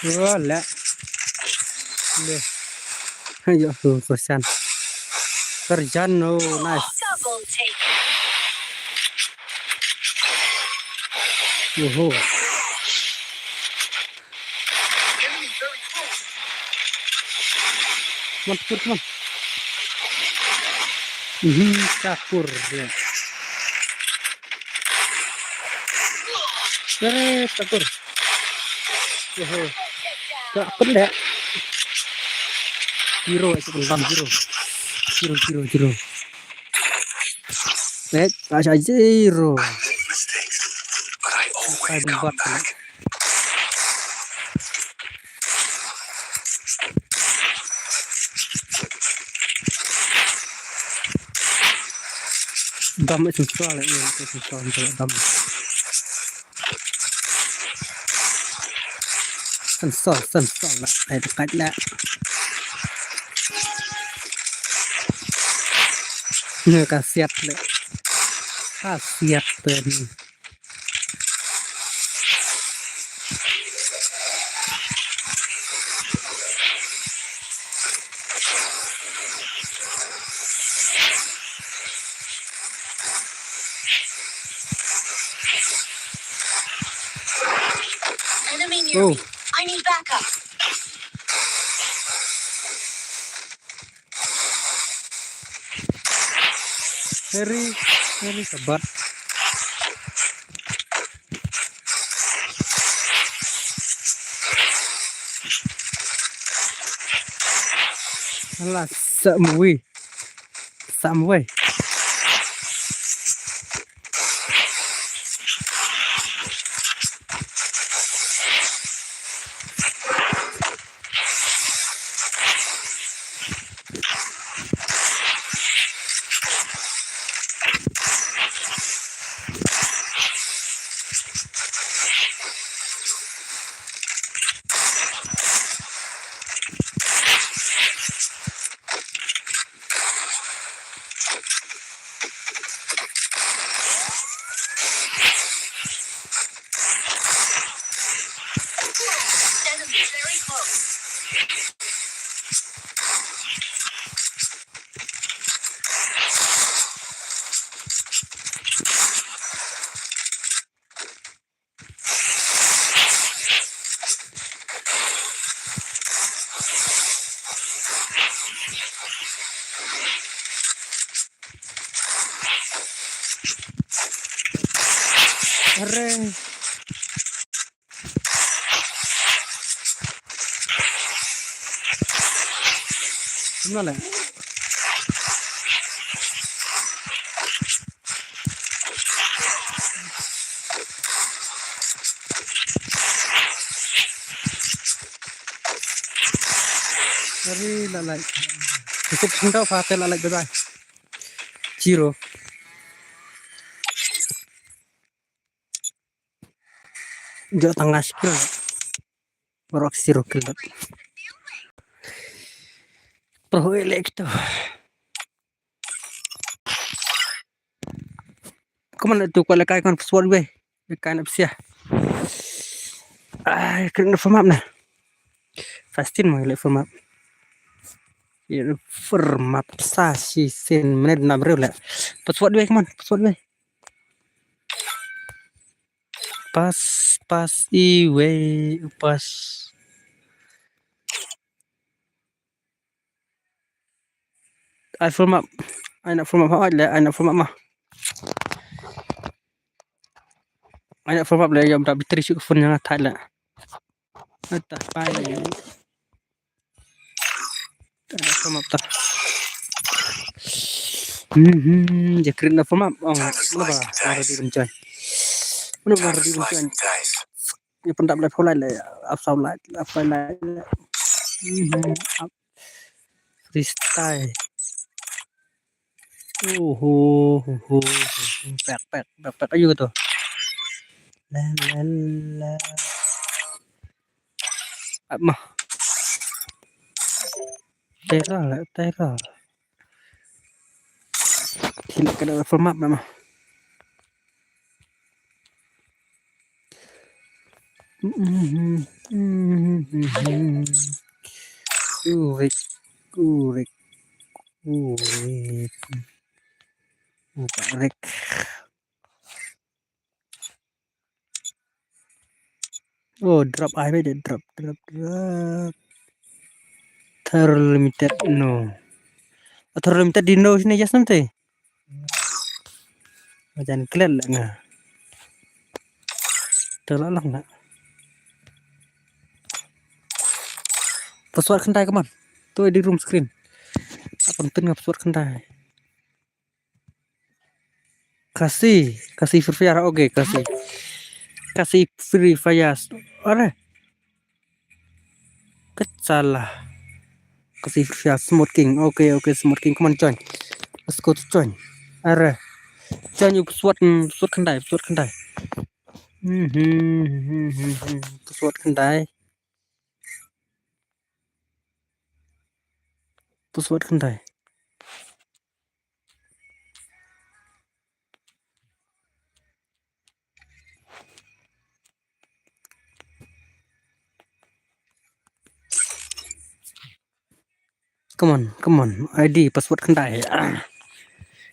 Wala. Le. Ayo tuh Ferjan. Ferjan oh nice. Double take. Yoho. Enemy very close. Teman. Cakur ya. Cakur. Yoho. Cakur deh. Hero itu tentang hero. Kasih aja hero. I make mistakes, but I always Buat come back. dam itu soal ini itu soal dam. Sensor lah. Dekat lah. Nggak kasiat deh. Kasiat tuh. Enemy near me. I need backup. Very sabar. Alah, samui. Enemy very close. Keren. Gimana? Dari lalai. Cukup hendak fatel lalai bye. Zero. Jauh tengah skill. Barok zero kill. Pro electo. Kemana tuh kalau kayak kan pesawat gue? Kayak apa sih ya? Kena format nah. Fastin mau lihat format. Ya format sasi sen menit 6 lah. Pesawat gue kemana? Pesawat gue. Pas iwe pas. Format. Anak format lah. Anak format mah. Anak format lah yang tak biteri syuk phone yang atas lah. Atas pai. Anak format tak. Jakrin na format. Oh, mana ba? Baru dibencoy. Mana baru dibencoy. Ya pendap live online lah. Upside live. Apa live. Freestyle. Backpack aja gitu. La. Apa? Tera. Tidak kena format memang. Urik, urik, urik, urik. Oh, drop aja deh, drop. Terlimited no. Terlimited di no sini just nanti. Jangan kalian lah nggak. Terlalu nggak. Password kentai kaman. Tuh di room screen. Apa penting nggak password kentai? Kasih free fire oke kasih free fire. Ada kesalah. Kasih free fire smooth king. Oke smooth king kaman join. Let's go to join. Ada join yuk password kentai. Password kentai. Password kentai. Come on. ID password kentai.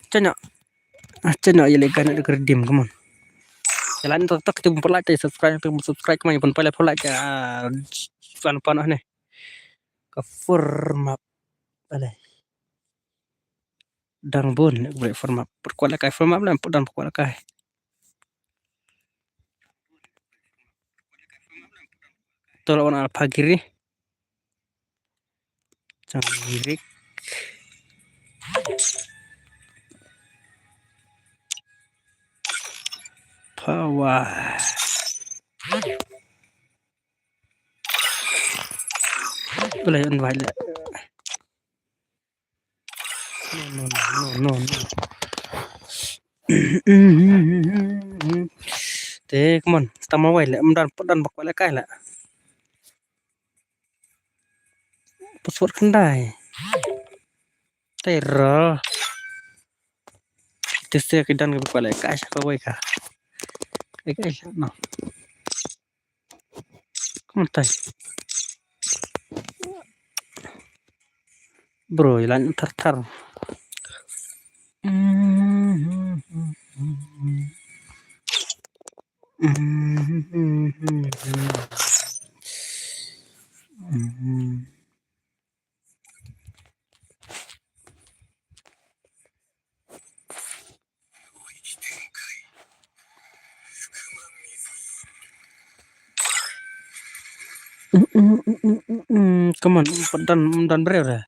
Canya ya lekan ada redeem. Come on. Jalan tak kita pun like subscribe kemana pun like panah nih. Cover mapอะไรดังบนเบรกฟอร์มปรากฏละกายฟอร์มแล้วดังปรากฏละกายตัวละวันอัลพากิริจังกิริพาวาอะไรอันไว้แหละ no thế come on tao mau quay lại đàn bọc lại cái lại password kendai teror tesnya cái đàn bọc lại cái sao quay cả cái no come on tay bro jalan tar come on dan berapa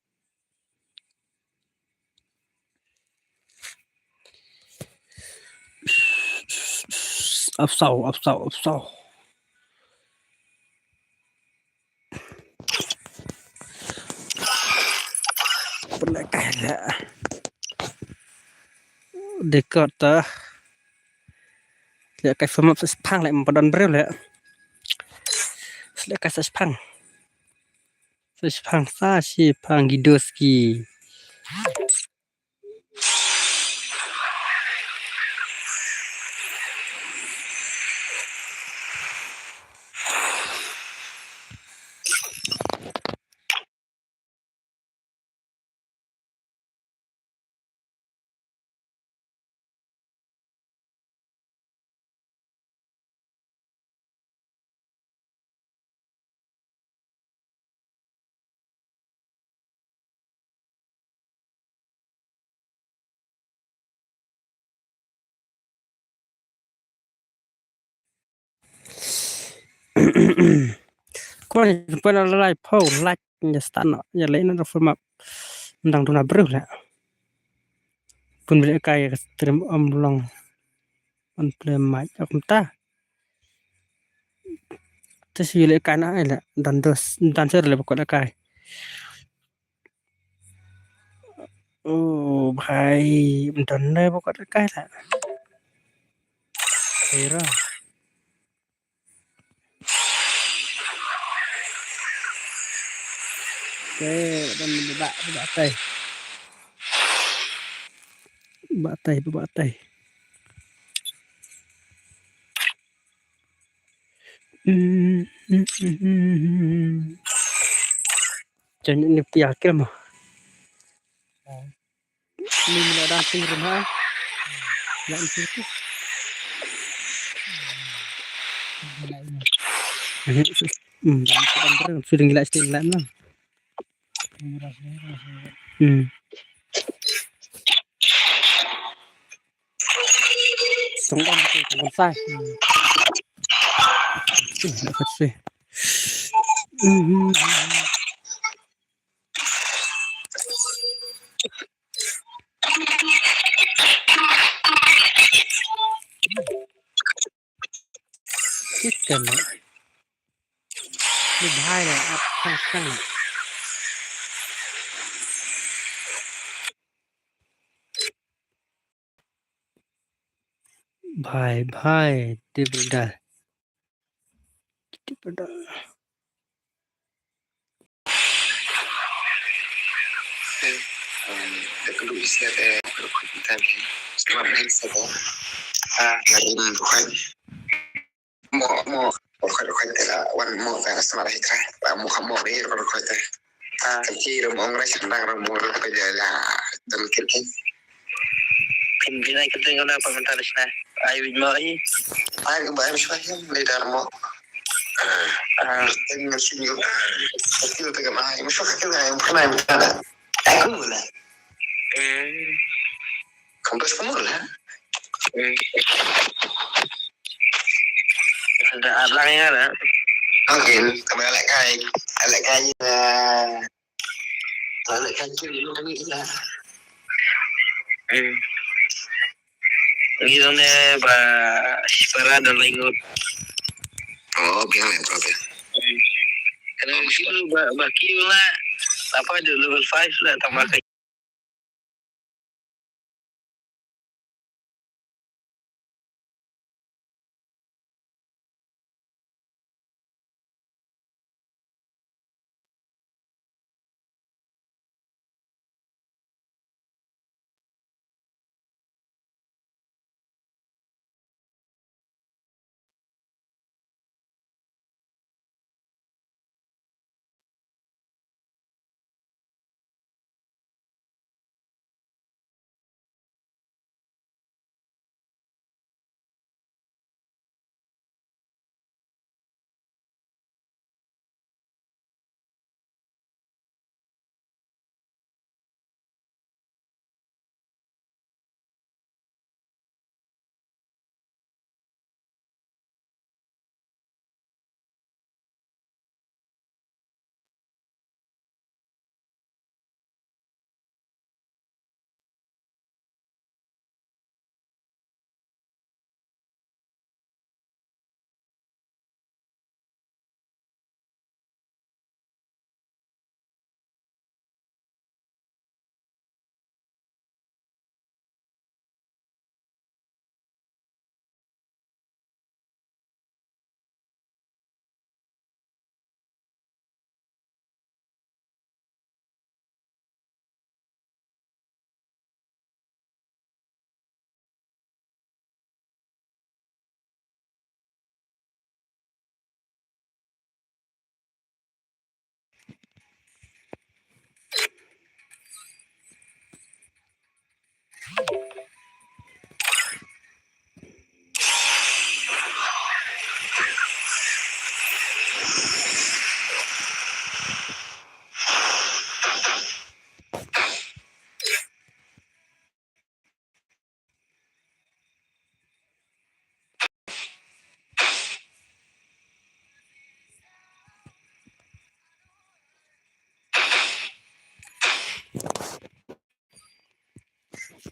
absau berlekah dekat lihat kayak film sepang lại dan berapa lihat kayak sepang Pang Gidoski kau ni pernah like nya stan ya lain ada film tentang dona bro lah pun beli kayak stream long on play mic aku entah terus beli kana lah dan ser le pokok kai oh bhai dan le pokok kai lah kira dan batai Jangan ini piakir mah. Ah, Ini mulai dancing rumah. Yang situ. gila ini. Sudah gila istilah lah. Ini rasanya. Tunggu betul selesai. Dapat sih. Chicken. Ini bahaya ya, sang. Bye. Dia beda. Pimpinan kita yang ada pementarisnya. Ayo dimai. Ayo bayar saya leader mo. Tinggal sini. Kita tengah main. Masuk ke dalam pernah ada. Aku lah. Kampus kamu lah. Ada abangnya lah. Oke, kembali lagi. Lagi dulu kami lah. Gitu nih, para dan lingkut. Oh, biar problem. Karena itu baki lah. Apa ada level 5 lah tambah ke.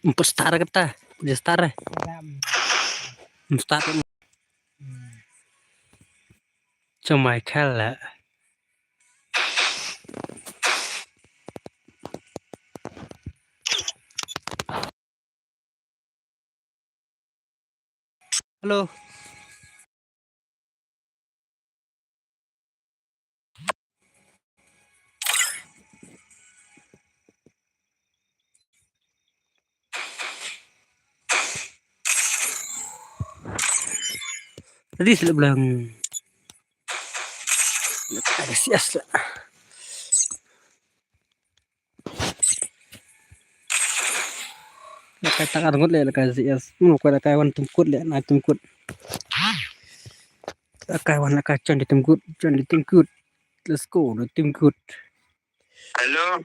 Empat star kita, dia star. Star. Cuma Michael lah. Halo. Tadi sudah bilang Yes. Lakai takar ngut le lakai yes. Mun ko lakai wan tumkut le na tumkut. Lakai wan lakai chon di tumkut. Let's go the tumkut. Hello.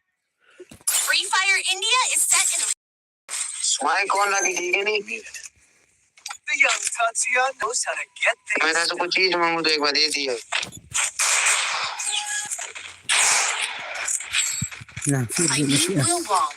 Free Fire India is set in a Smile कौन लगी ठीक है नहीं? The young Tatsuya knows how to get मैं तो कुछ चीज मांगू तो एक बार दे दिया. Nah, I need blue ball.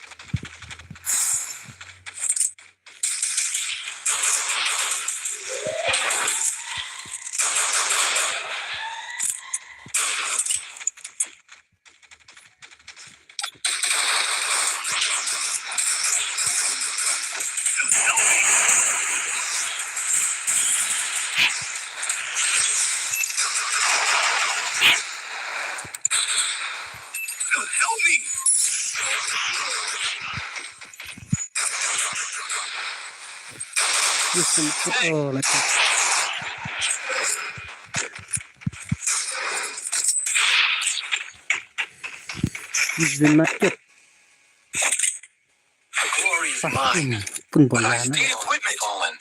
Help me! oh lakai. This is the market. Glory is mine. Pun But I bola na. stay equipment fallen.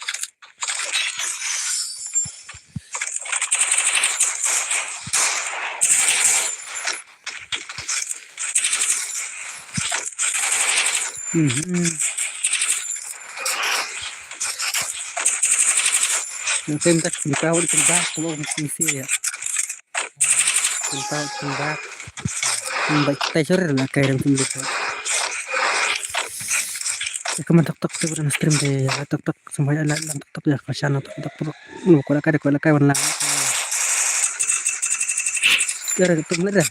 Tem tak kita udah tembak kalau misi ya. Tembak. Baik teacher lah kayak yang tembak. Kamu tak tuh beran stream deh. Tak semuanya lah tak ya kasana tak. Nu kalau kayak warna. Cara itu bener dah.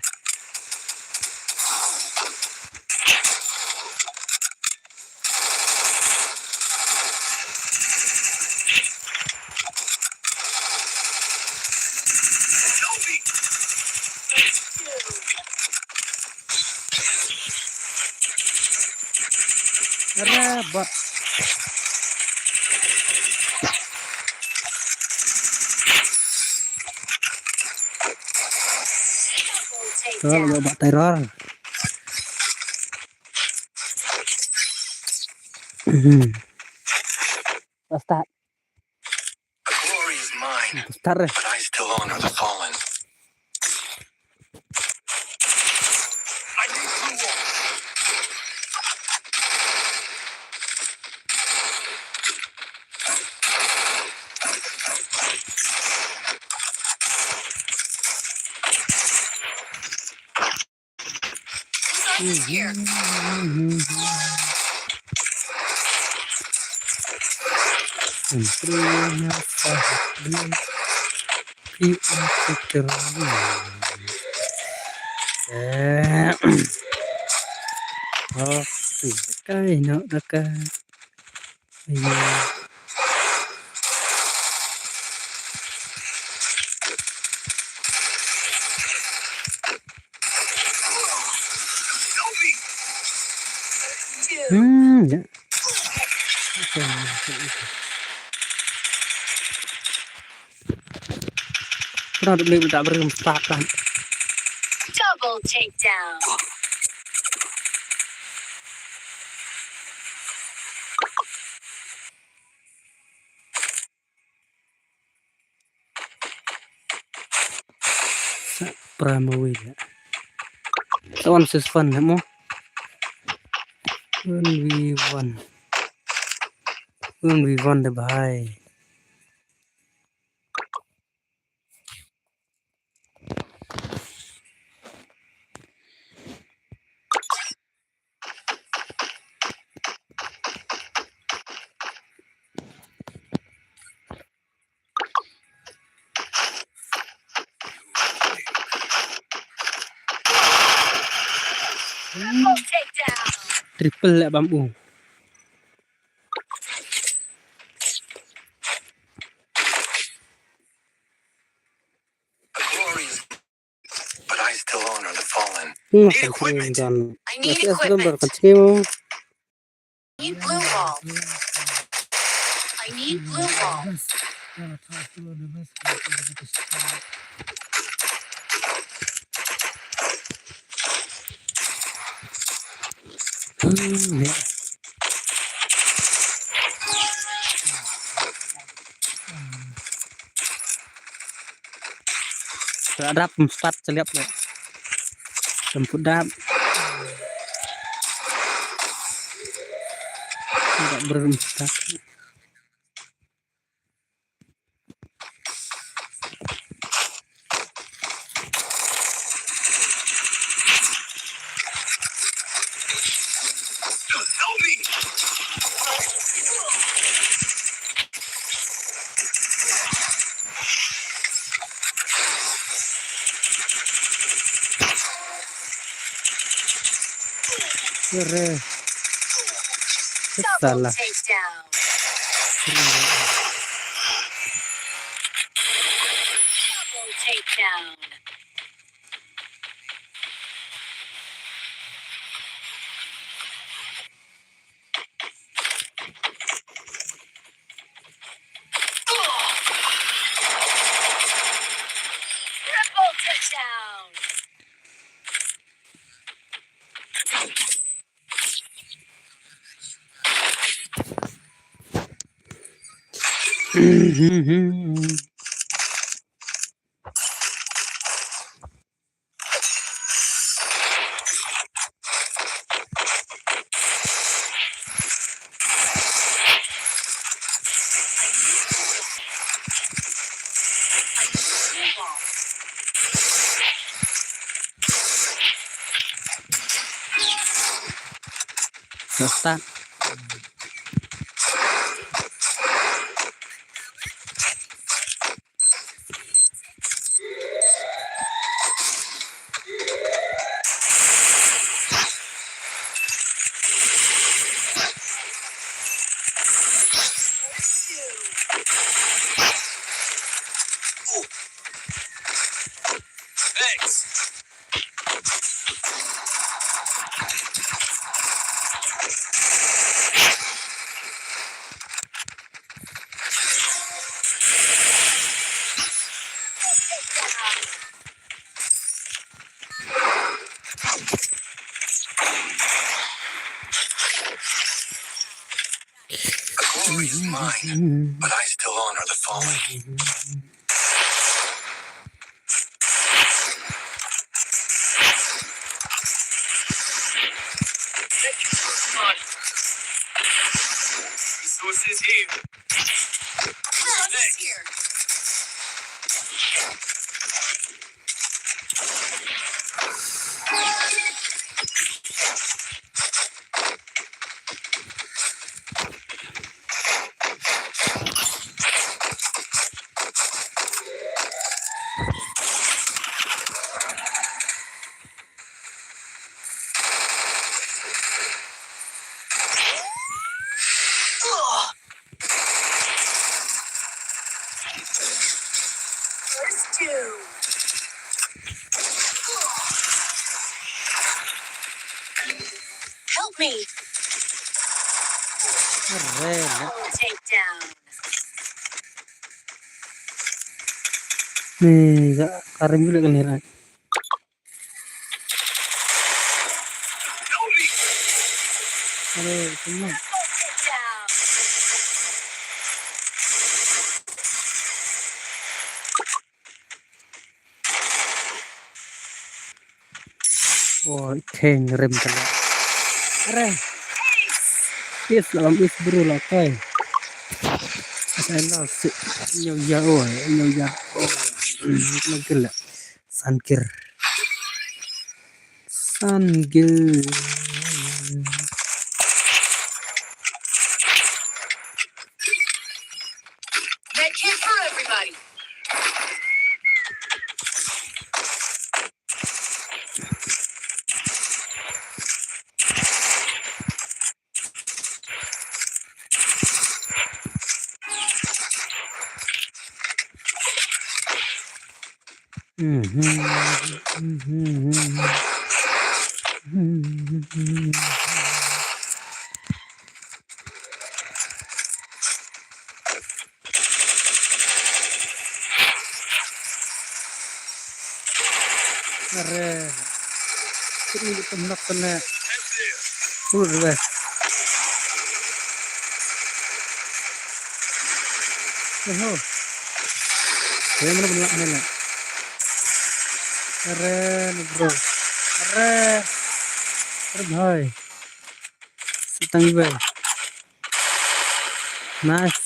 Rabat. Kalau bawa teror. Start. The glory is mine. Start. But I still honor the fallen. I need blue ball. here. Oh, cái nó đã ca. Dạ. Nó được lên tạo ra một start kan. Double takedown. Pramawila. That one's just fun, mo. 1v1. 1v1 the bhai. Double takedown. Triple lại bambu. But I still honor the fallen. I need equipment. Continue. I need blue ball. I need blue ball. Ya. Terhadap 4 celiap ya. Jemput dap. Tidak berempat. Kere. Double Salah. takedown. Double takedown. Triple touchdown. Blue ball. Start. Glory is mine, but I still honor the fallen. Resources here. Clubs here. First two. Help me. Keren. Double takedown. Nih, keren juga kan Hira. Aduh, senang. Double takedown. Oh, rem kali. Keren. Yes, dalam is bro lah kai. Saya nasi jauh, lagi lah. Sankir. Med kit for everybody. Keren. Ini ditembak kena. Udah. Oh, ya mana benar. Keren, bro. Keren. Keren, boy. Setang boy. Nice.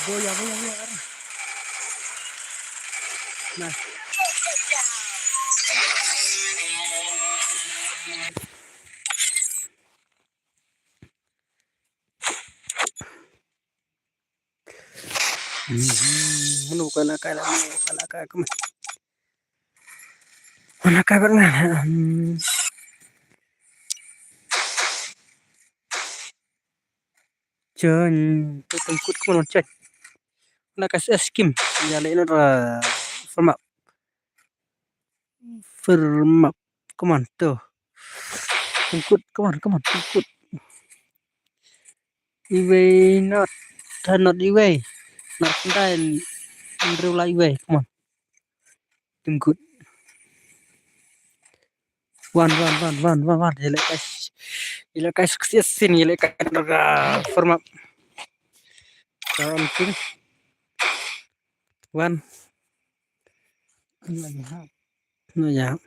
Boya. Nice. Mana bukan akal kemana? Mana kabar mana? Chen, tôi từng cút không chơi. Nó cái skim, giờ lấy nó là firm up, come on, tuh. Từng cút, come on, từng cút. Iway not, not iway, not sometimes in real life way, come on. Từng cút. One. Giờ lấy cái success xin, giờ lấy cái firm up. Còn tiếng one. Nó giảm.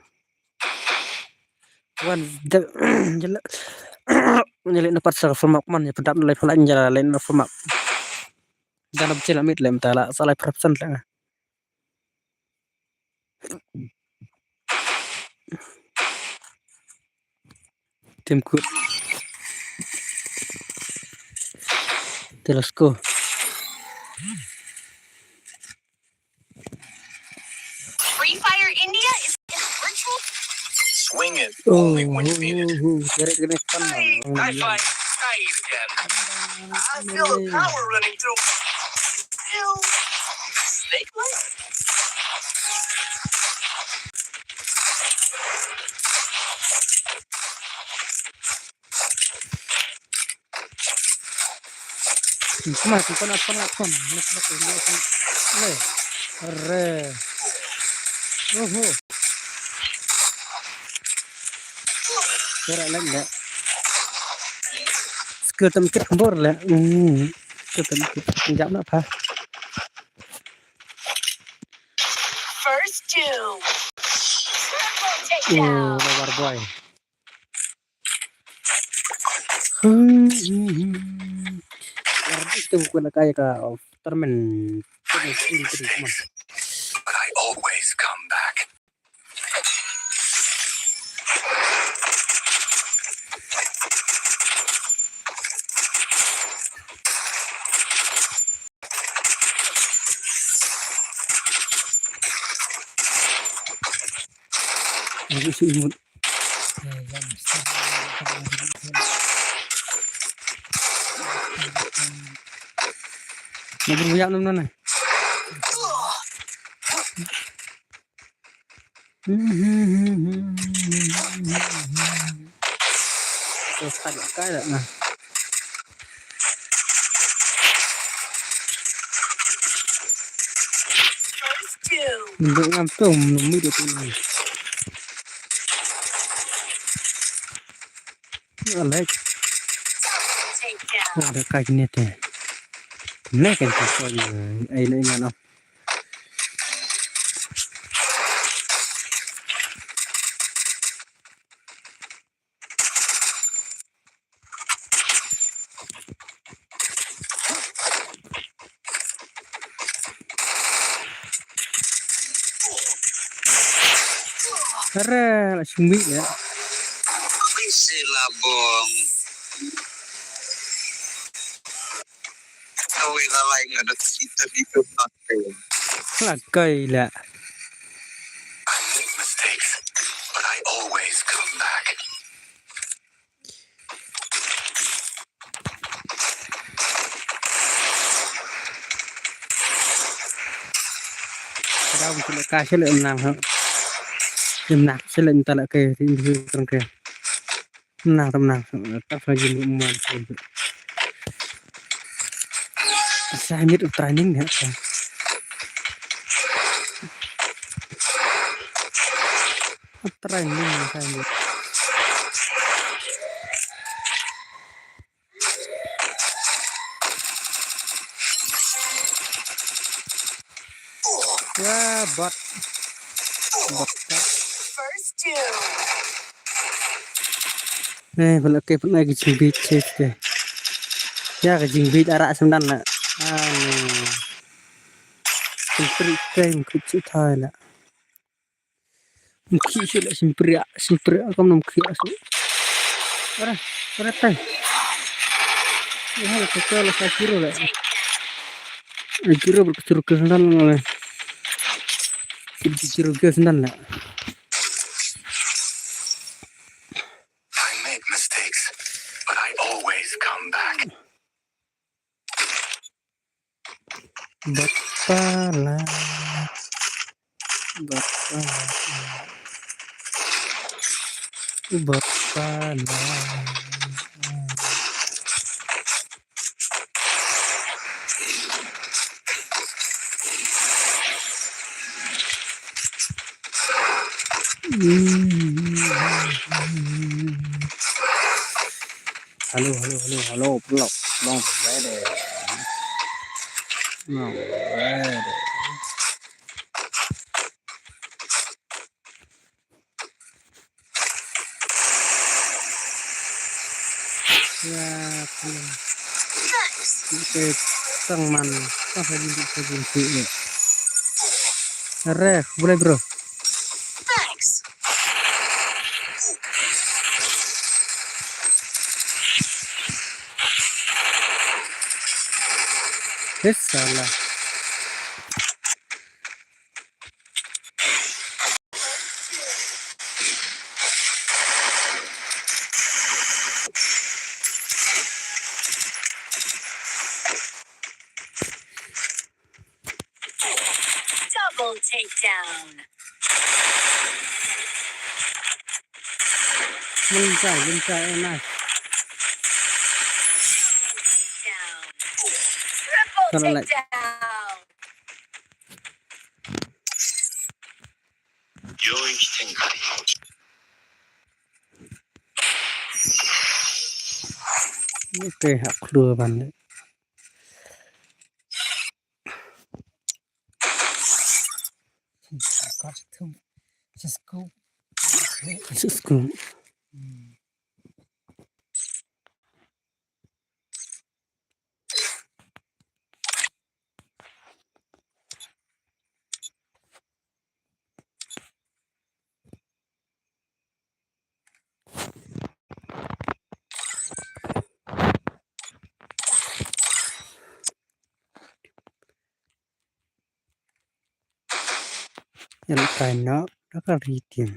One, jadi dapat format man ya pendap nilai falan jalan format dalam cila mit lem tala salah persen lah timku telesco Free Fire India is virtual. Swing it. Gerak gini kan I feel the power running through. Snake light? Kemana kon le re gerak lagi ya skill temkit kembur lah skill temkit jam apa First two. Triple takedown. Lower boy itu bukan kayak Termen But I always come back. si imut Nabur buyak nam nana terus tadi kayak nah First two. untuk ngantung nemu itu alek Takedown. ada kayak gini teh nek kan soalnya ai nak ingat noh Keren, sumi ya. Sila bong. Kawin lalai nga dito natin. Lagay la. I make mistakes, but I always come back. Daw sila kasih le menang ha. Menang sila minta la ke interview kan ke. Menang. Tak lagi umuman. Saya mit training ya. training saya. Ya, bot. First two. Balak ke pun lagi jimbit deh. Ya ke jimbit arak semdan lah. Simpri kain kucing thai lah. Mungkin sih lah simpri kamu nak mungkin asal. Orang tay. Ya kita lah kaciro lah. Kaciro berkaciro ke semdan lah. Kaciro ke semdan lah. I make mistakes, but I always come back. Bapala. Halo, blok, long, ready. No, ready. Ya, oke, teman, apa jadi Ref, boleh bro. Thanks. Salah. Double takedown. Lincah enak. Takedown. Kalau Triple like takedown. Yoichi Tenkai. oke, aku dua balik. Got to just go. Susko. Yang kena, akan ritim.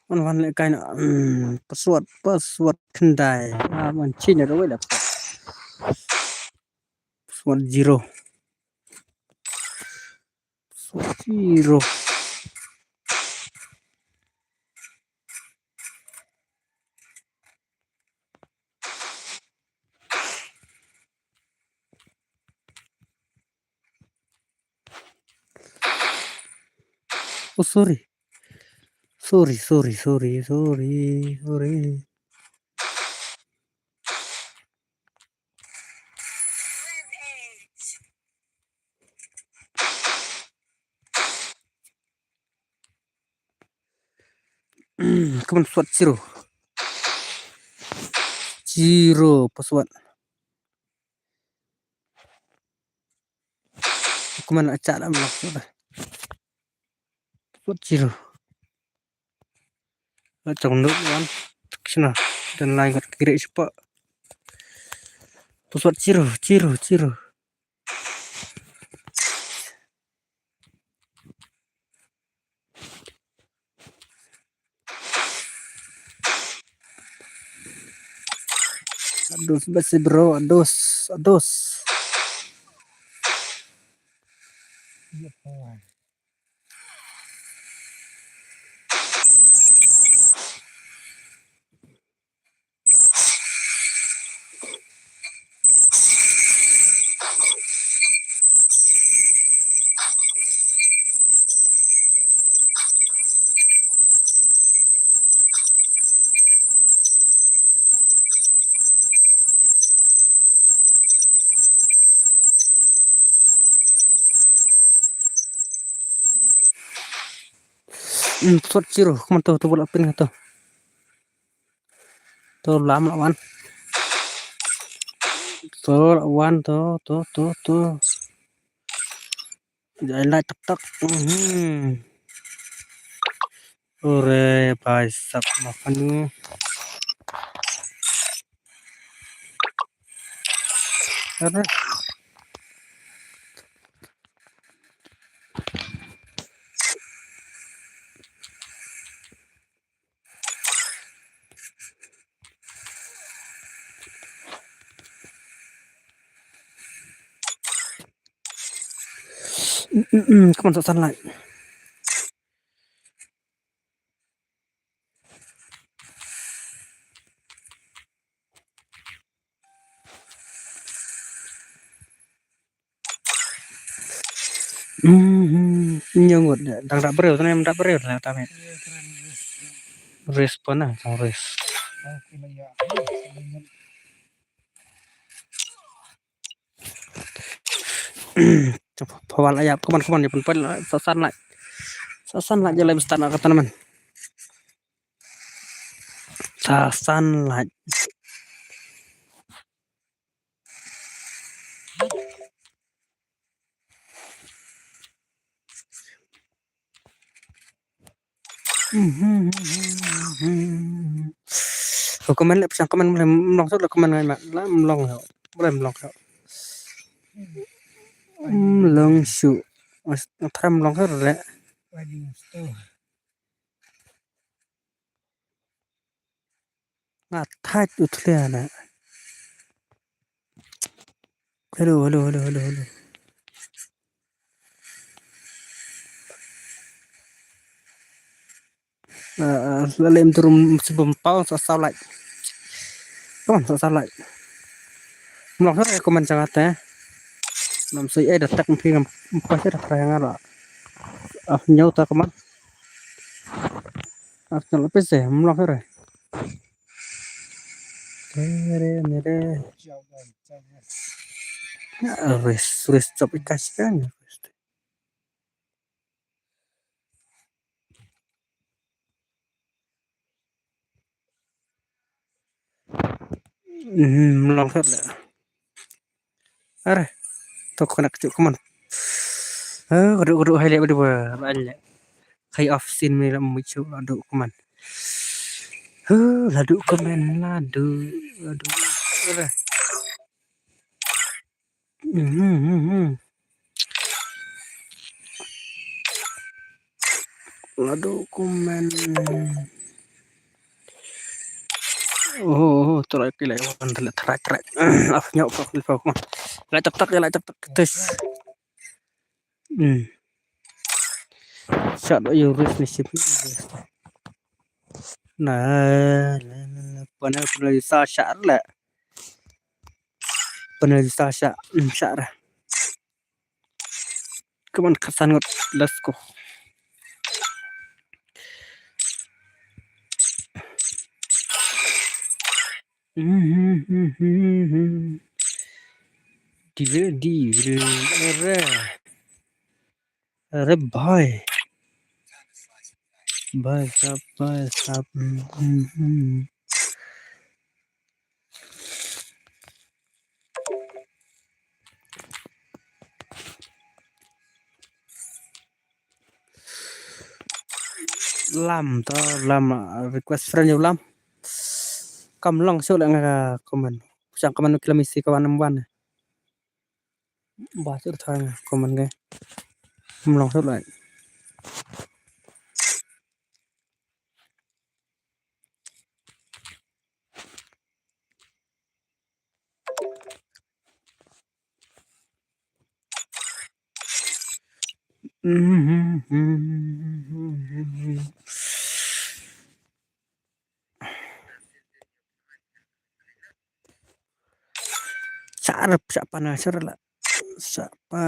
Wan lại cái nữa password kendai man China rồi là password zero oh sorry come on password zero password kemana cara melakukan password zero trong nước kan sana dan lain kat kiri cepat password zero aduh basi bro aduh Yep. Sốt chiru, come to bola pin to. To lam lawan. To lawan to. Jangan like tek. Ore भाई सब makan nih. Ada. Come on to sunlight. Nhiều ngột đang đã bèrè em đã bèrè là tao mẹ Iya keren wis. respon à trong res Oke lah ya. Sebenarnya phawal ayap come on ya pen sasan lại jalan bestan kata teman sasan lại comment lại sang comment lòng rất là comment ngay mà lòng rồi lòng rồi lòng sự tham lòng rất là wajib tuh. ngạt thai tụt liền nè hello lên turun sebelum pau sao lại sao lại lòng rất là comment sangat ya làm gì ấy đặt tặng khi mà pas đặt hàng là nhau ta comment chẳng là biết gì lòng hết rồi nere Coba. res coba kasih kan lòng hết rồi are tôi kena kecil comment gede hai berdua banyak kayak off scene ni lah muncul ladu comment ladu comment ladu are ladu comment terakhir kali orang terak nyok comment lại tập tắc tes sợ nó yêu relationship nah pernah sa syak lah pernah sa syak dah keman kesan ngot let's go di अरे भाई साहब làm request friend nhiều lắm cầm lòng số lượng là comment chẳng comment kila misi kawan namban bahasa thang comment cái lòng số lượng siapa lah siapa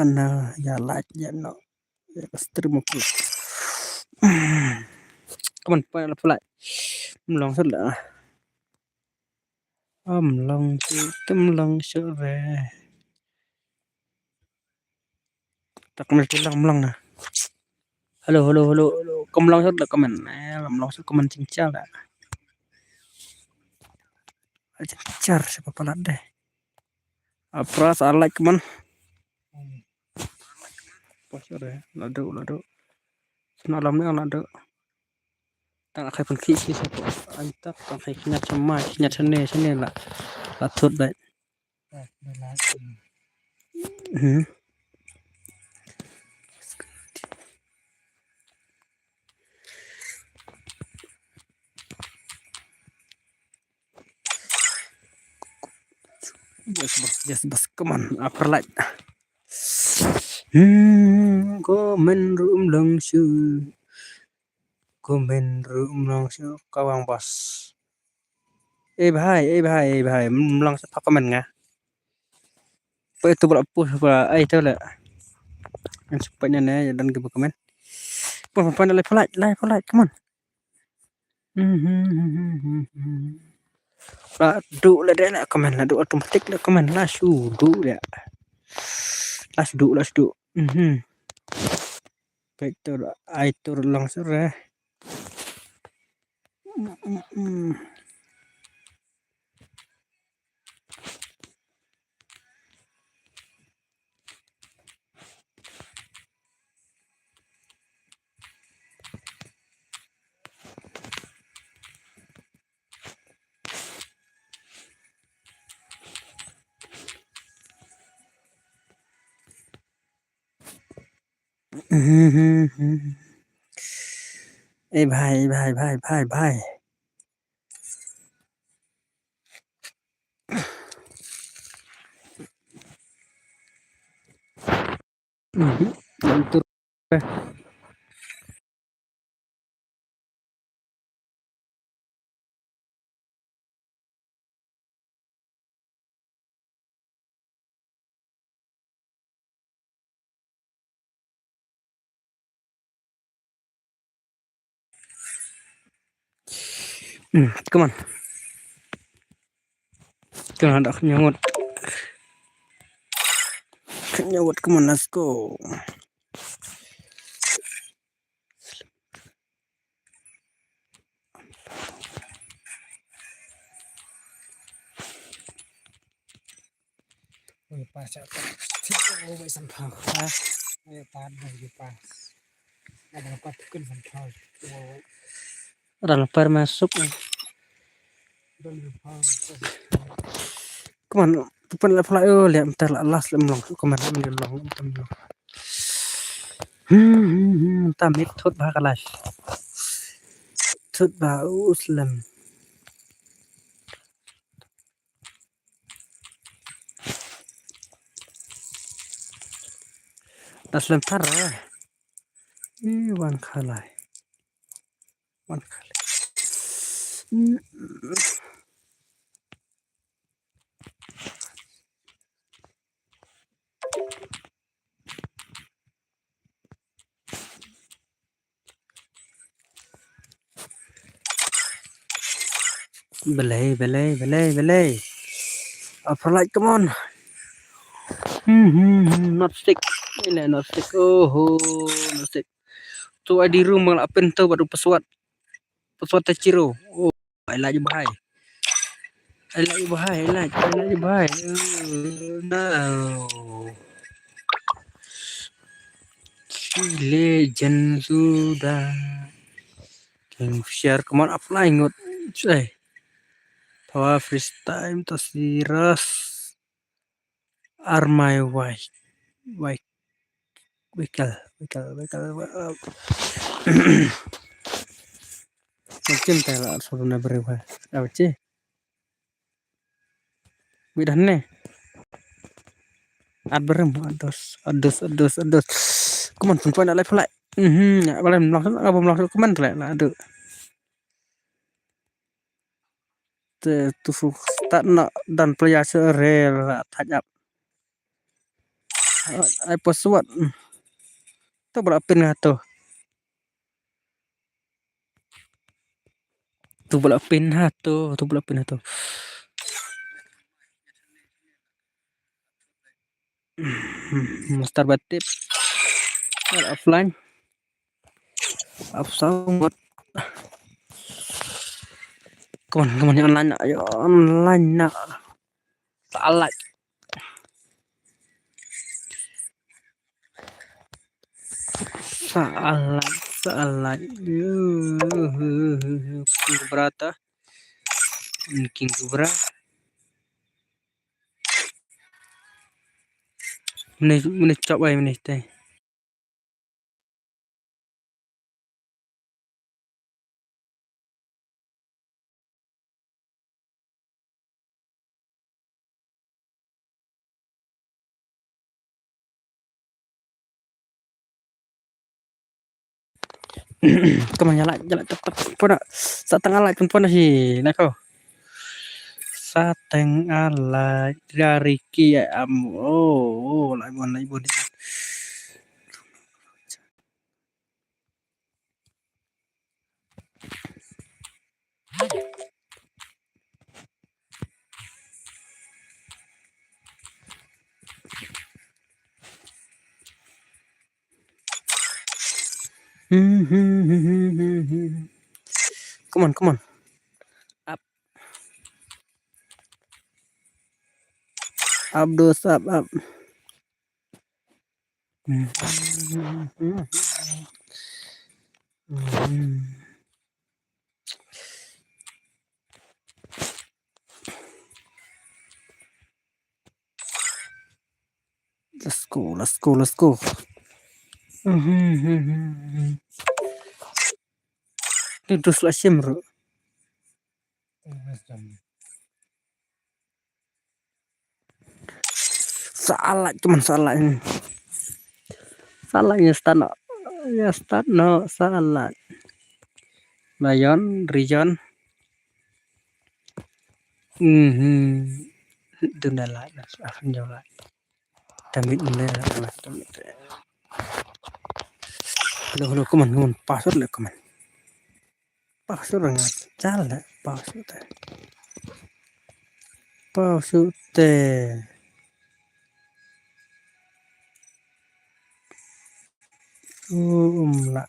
ya like ya no ya stream aku kaman pula lòng rất là lòng tâm lòng sợ về tak mesti lòng nè Halo halo halo halo. Cầm long rất là comment nè, làm long rất comment chính xác là car siapa pala deh. Pras I like man. Pasir ya. Lado lado. Semalam ni lado. Tang akai pun kisi siapa. Antak tang akai kinyat semai kinyat sene lah. Latut baik. Hmm. Just bas come on. Upper light. Go men room long shoe. Go men room long shoe. Kawang bos. भाई long sa comment nga. Pa itu pula push pula. Itu lah. Yang supaya nanya dan ke comment. Pun live polite. Come on. Lah du lah dia nak comment lah du automatic lah comment lah du dia. Las du. Baik tu lah. Itu langsung lah. भाई itu come on jangan ada nyawut come on let's go Pas apa? Tidak sampah. Tan pas. Ada apa tukun sampah. lepar masuk come on pupan la fly lihat bentar lah last long come on long tamit thot ba kalash thot ba uslam aslam tar wan khalai belai apa like come on not stick ini not stick not stick tu di rumah lah pintu baru pesawat Tachiro I like you bye no legend sudah share come on apply ngot power freestyle tasiras are my wife Wikal mungkin tela sebelumnya berubah apa sih bidane ad berem ados come on pun ada live like ya boleh melangsung komen lah aduh tu start nak dan player serel tajap ai password tu berapa pin tu berapa pin tu Master Batip offline up so much. Come on, online nak, ayo online nak. Salah, salah, salah. King berata, king berata. Meneh coba meneh teh. Come on, nyala tetap pun setengah like pun sih, nak kau. Setengah like dari Kia oh, like bon. Come on. Up, dos up. Let's go. Itu terus sim bro. Cuman salah ini. Salahnya start no salah. Lion, region. Itu dah lah, akan jauh lah. Damit ini lah, damit. Hello, come on, password lah, come on. Password nggak jalan, password teh. Lah.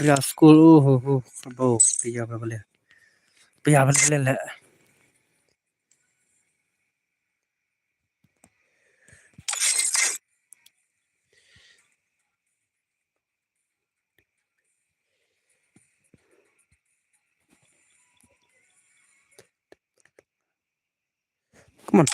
Real school dia boleh lah. Come on.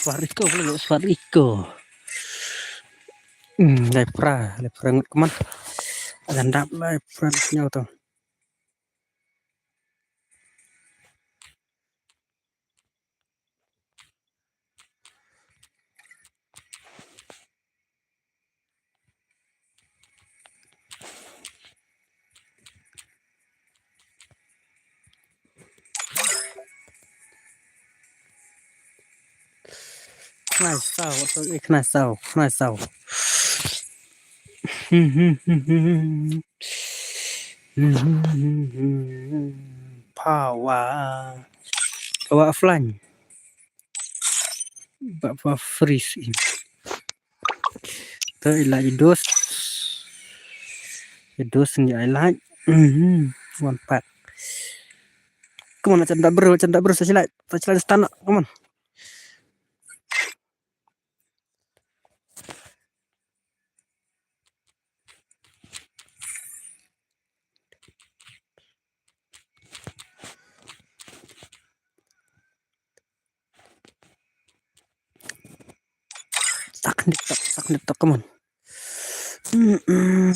Swariko. Lepra keman. Landap lepra tuh. Kena sao. Power offline. Bapak freeze ini. Tuh ilai dos ni ilai. One pack. Come on, canda bro, saya stana. Come on. TikTok, come on. Mm-mm.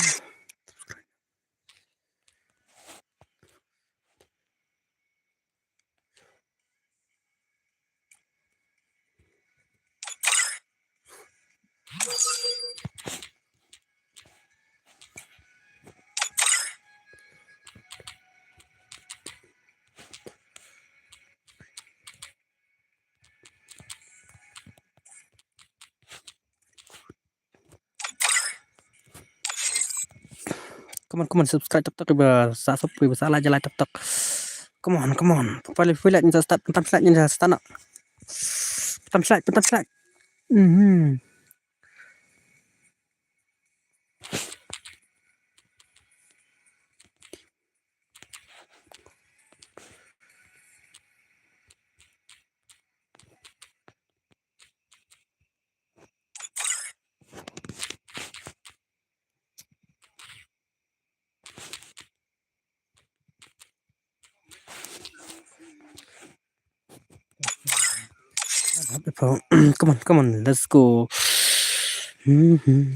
Come on, subscribe TikTok ba sa subscribe sa ala jala TikTok. Come on. Pali filat ni start pentam slide ni start nak. Pentam slide. Mhm. Come on, let's go. Mhm.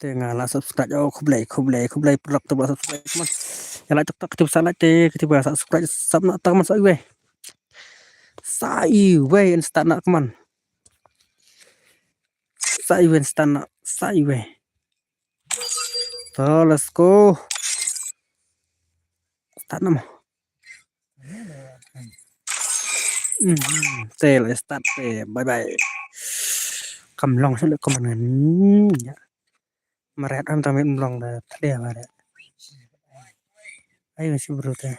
Tengah lah subscribe oh kublai produk tu subscribe teman. Yang like TikTok kita salah kita bahasa subscribe sama teman saya instan nak teman. Saya instan nak saya. So let's go. Start nama. Let's start. Bye bye. Cầm lòng sẽ được cầm ngắn. Mà rét ăn tao mới lòng là đẹp mà đấy. Ayo sih bro teh.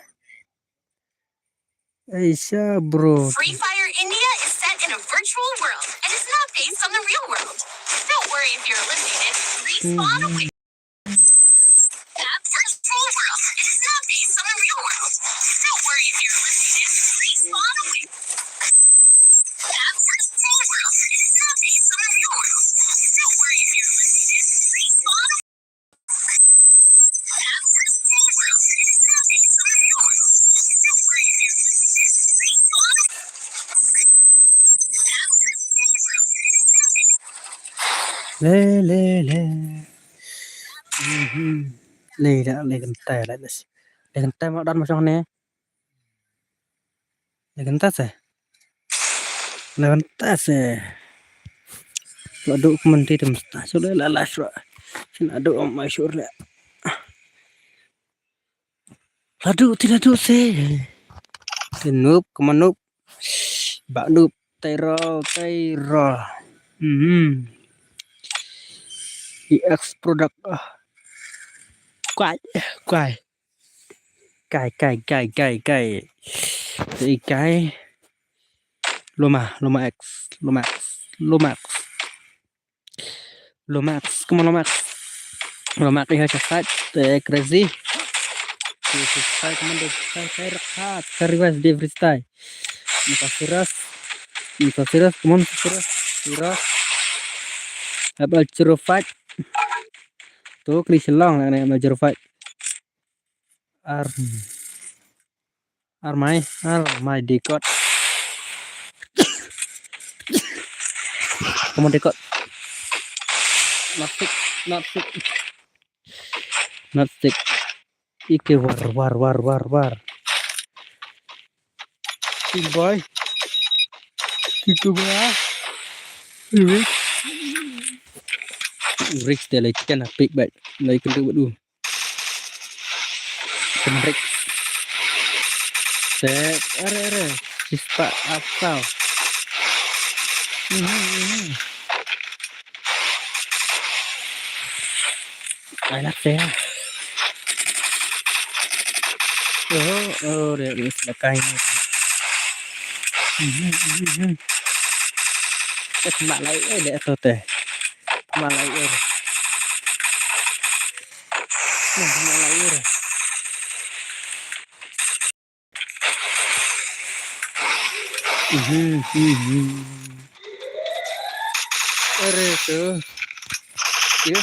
Aisyah bro. Free Fire India is set in a virtual world and is not based on the real world. Don't worry if you're eliminated. Respawn away. That virtual world is not based on the real world. Don't worry if you're eliminated. Respawn away. That virtual world is not based on the real world. Don't worry if you're eliminated. Respawn away. That virtual world is not based on the real world. Don't worry if you're eliminated. Respawn away. Le. Le đã le kentai lại đấy. Le kentai mau dan macam ni. Le kentai se. Le kentai se. Aduk menti tu mesti. Sudah lah sudah. Sini aduk mai syur le. Aduk tidak aduk se. Nup, kemana nup? Bak nup, Tyro. EX produk. Quay. Cài. Thì cái Loma X. Come on Lomax ini hasil side crazy. Freestyle come on saya rekat. Kariwas di freestyle. Muka siras. Come on siras. Abal curu fight. Tuh kris long lah nih major fight. Armai dekot. Come on dekot. Not stick. Ike war. Big boy. Itu gua. Rick dia lagi kan big bite. Lagi kena buat dulu. Rick. Set. Are. Sispa asal. Enak deh. Oh, dia selesai ini. Malay deh tu teh. Malay. Are tuh. Ya.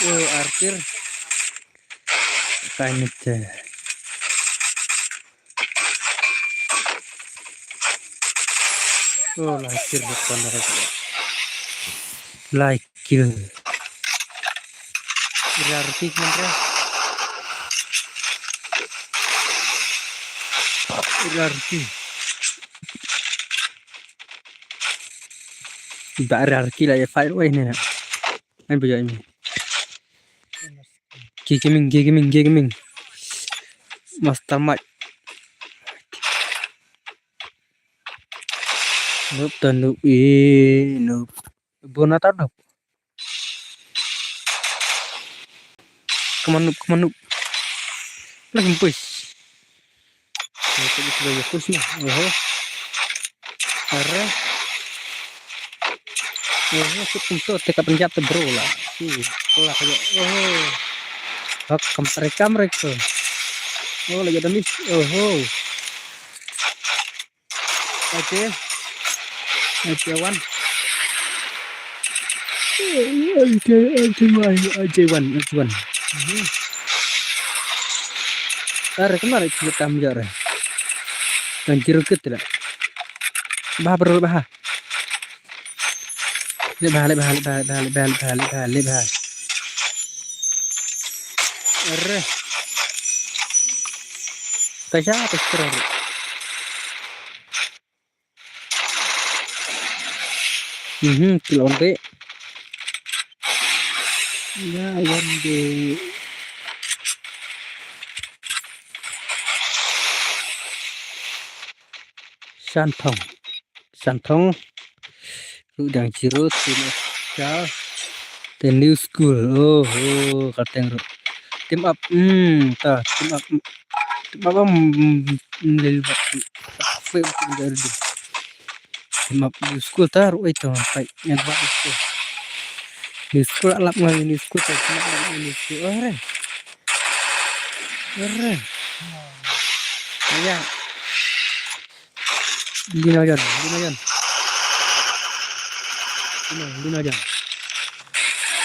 Oh, artir. Kayaknya teh. Oh, lahir depan mereka. Like kill. Berarti kan berarti. Berarti lah ya file ini nak. Kan begini. Gaming. Master Mike. Noob dan noob. Noob. Bonata noob. Come on noob. Lagi push. Kita bisa push nih. Arah. Kita tekan penjat bro lah. Lah kayak. Hak mereka. Lagi ada miss. Oke. Ajawan. Are kemana kita amjar? Anjir kita lah. Bah. Lebah. Are. Kayak apa sekarang? Kilonde. Ya, yande. Santong. Udang jirut, the new school. Kateng. Team up. Team up. Apa melilibat. Team up new school taruh itu sampai nyabak itu. New school alap ngali new school Are. Ya. Lina jan.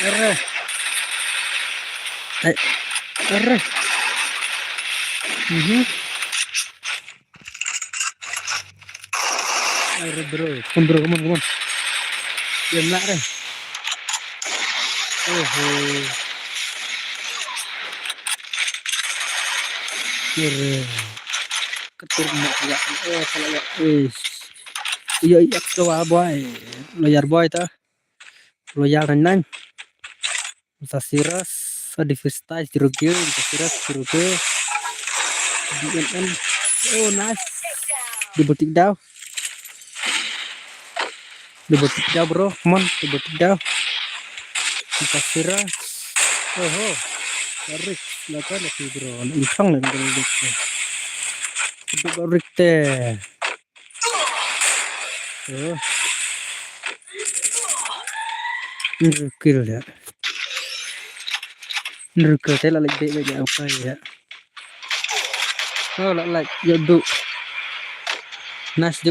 Are. Are bro. Come on. Diam lah re. Ketur mak ya. Kalau ya. Iya ketua boy. Loyal boy ta. Loyal nan. Sasiras Adivista Jirugil Sasiras Jirugil DNN. Nice. Double tick down bro. Come on, double tick down. Sasiras. Tarik lakukan lagi bro. Incang lagi bro. Tarik teh. Jirugil ya. Nurka saya lagi apa ya? Like yadu. Nice.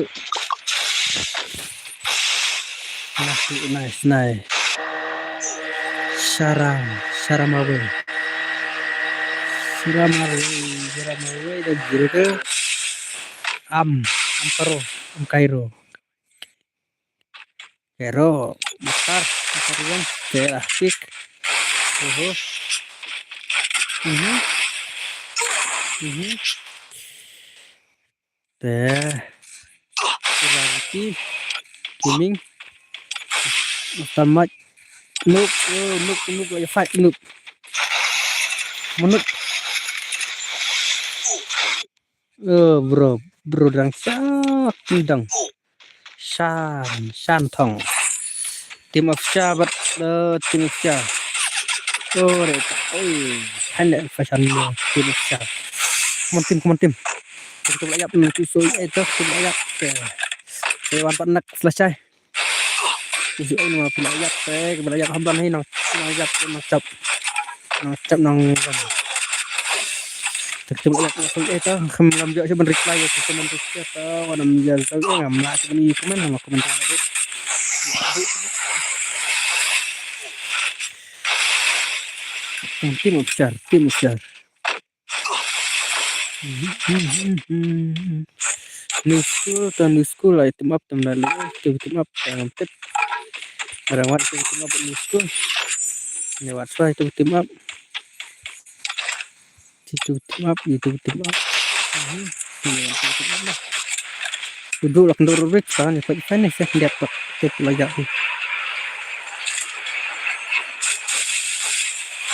Saramawe dan gitu. Kairo. Besar yang terasik. Berarti gaming Tamat noob ya fight noob menut bro dan sandang Shantong tim of Shabat tim of Shah hanya fashion tim of Shah tim kita belajar menuju itu belajar hewan peternak selesai ini mah belajar hamdan ini nang cap nang Tertemu langsung itu ngambil aja reply ya teman terus atau ada menjadi ngamla ini komen sama komentar itu. Tim besar. New school item up tem lalu tim up tip barang wat tim up new school lewat saya itu tim up itu tim up duduk lah kendor rich kan ya finish ya lihat pak tip lagi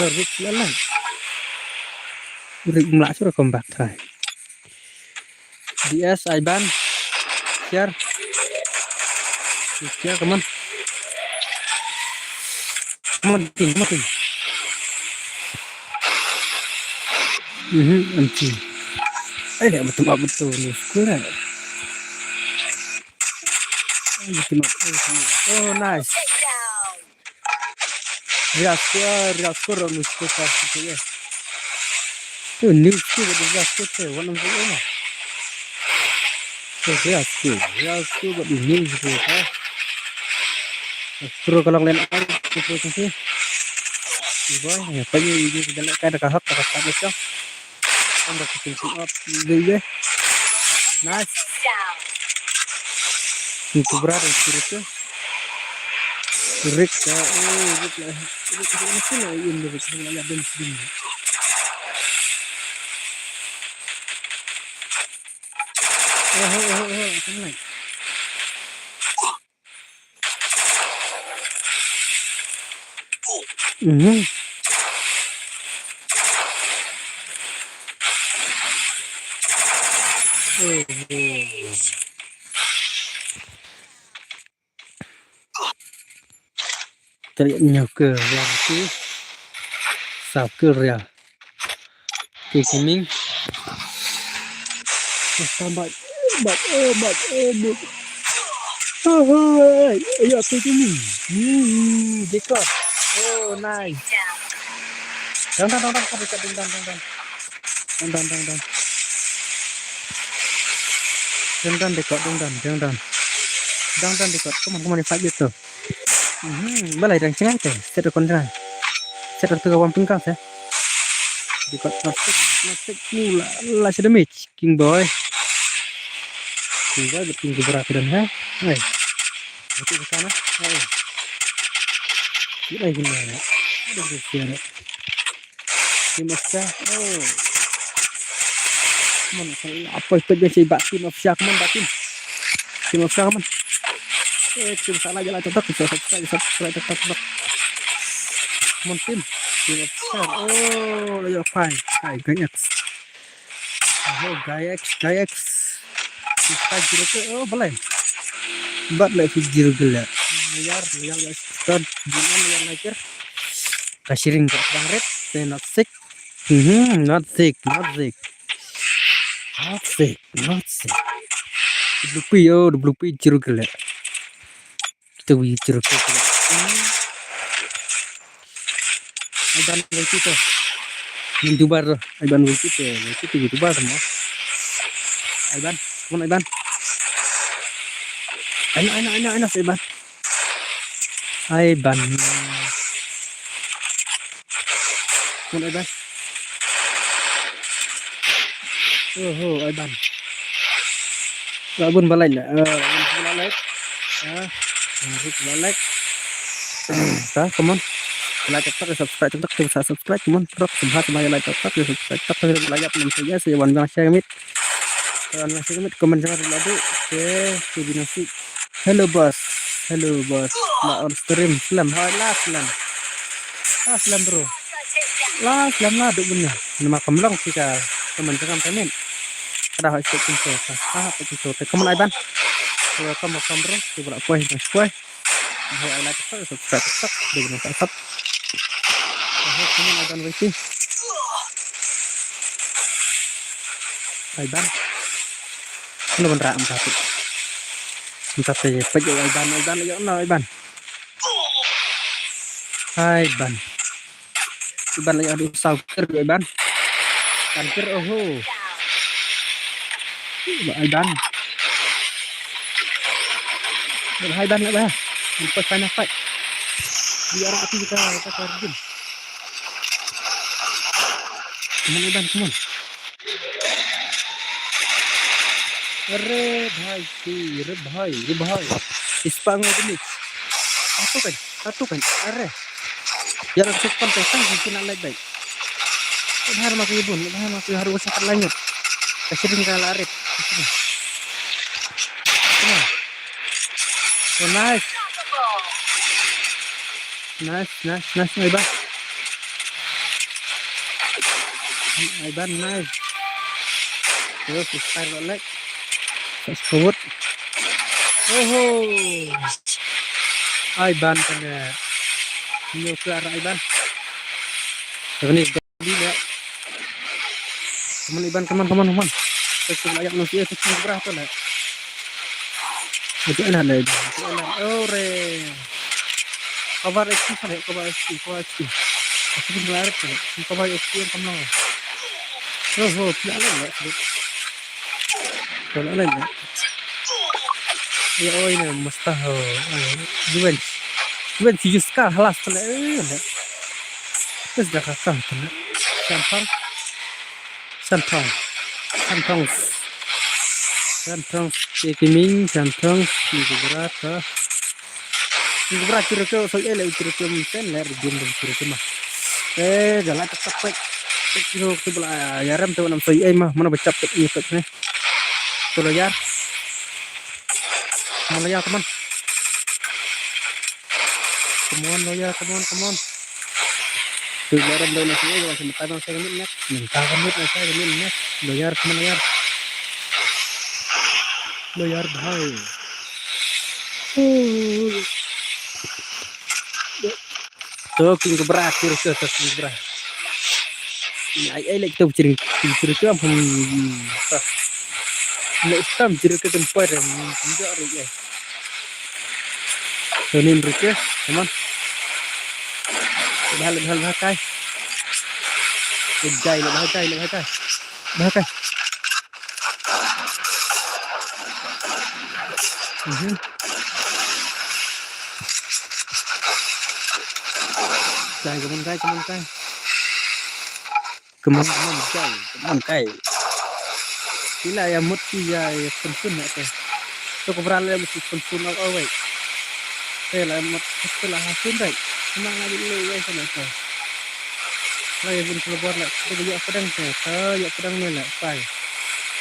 rich lah rich melak sudah kombat try DS Iban share come on team anjing ada betul nih school ya oh nice real score on school pasti ya tuh new school real score tuh one of them real school buat new school kan terus kalau lain apa itu sih boy ya pengen ini kita lihat ada kahak itu anda ketinggi up dulu nice itu berada di situ Rick lah ini ada di sini tenang terlihatnya ke lagi saker ya kekeming sambat ayo kekeming dekat oh nice dan dekat kemana fight gitu balai dan cengang teh set kontra set tu kawan pingkang teh dekat nasik mula lah sedemich king boy betul berapa dan itu ke sana ini gimana ada bersiara dimasa apa itu dia si batin of syak batin tim of syak tim sana jalan tetap tetap mungkin tim of syak ya fine gayax kita jiro boleh buat lagi jiro gelap liar start gimana yang nakir kasirin ke bang red not sick not sick Blupi jiro gelap kita jiro gelap Iban lagi tu YouTuber Iban lagi tu YouTuber semua Iban mana Iban enak Iban mana Iban Iban Rabun balai lah balai come on like subscribe come on drop subhat my like subscribe like saya sewan share comment jangan lagi oke nasi hello boss la on stream slam bro slam lah duk bener nama kemlong kita teman jangan pemen ada hasil pintu come on Iban welcome bro coba kuih like subscribe dengan sub come on Iban waiting Iban ini beneran satu entah saya pejok Iban lagi ada sauker Iban Kanker Aidan. Aidan nak bah. Lepas final fight. Biar api kita kerjin. Come on Aidan, come on. अरे भाई Ispang ini. Satu kan. Are. Jangan cepat pesang bikin alai baik. Bahar masih ibun, bahar masih harus sakit lanjut. Kasirin kalau arit. Oh, nice. Aiban nice. Terus start balik. Fast forward. Aiban kena. Ini ke arah Aiban. Ini gadi ya. Teman Aiban teman. Kita layak manusia itu berapa lah. Itu enak lah. Ore. Kabar SP. Aku berharap kan. Kabar SP yang kamu. Tidak lah. Kalau lain. Ya ini mustah. Juven Juska halas pula. Terus dah kasar pula. Santong. Kiming Santong minggu berat kira-kira soal kira-kira mungkin lah kira-kira mah. Jalan tetap baik. Kira sebelah yaram tu nam soal mah mana bacap ni kat ni. Tu layar. Mana layar teman? Come on. Tu yaram dah nak ni orang sempat saya ni. Minta kami saya ni. Layar teman layar. Layar bhai. Tu king berat kira-kira king berat. Ai lek tu cerita pun lek tam cerita tempat enggak ada. Ini mereka, teman. Bahal kai. Jai. Bahkai. Jai, Keman kai. Sila yang mesti ya pensun nak tu. Tu keberala mesti pensun awak. Setelah hasil baik. Senang lagi dulu sana tu. Lagi pun keluar lah. Kita juga pedang tu. Ya pedang ni lah.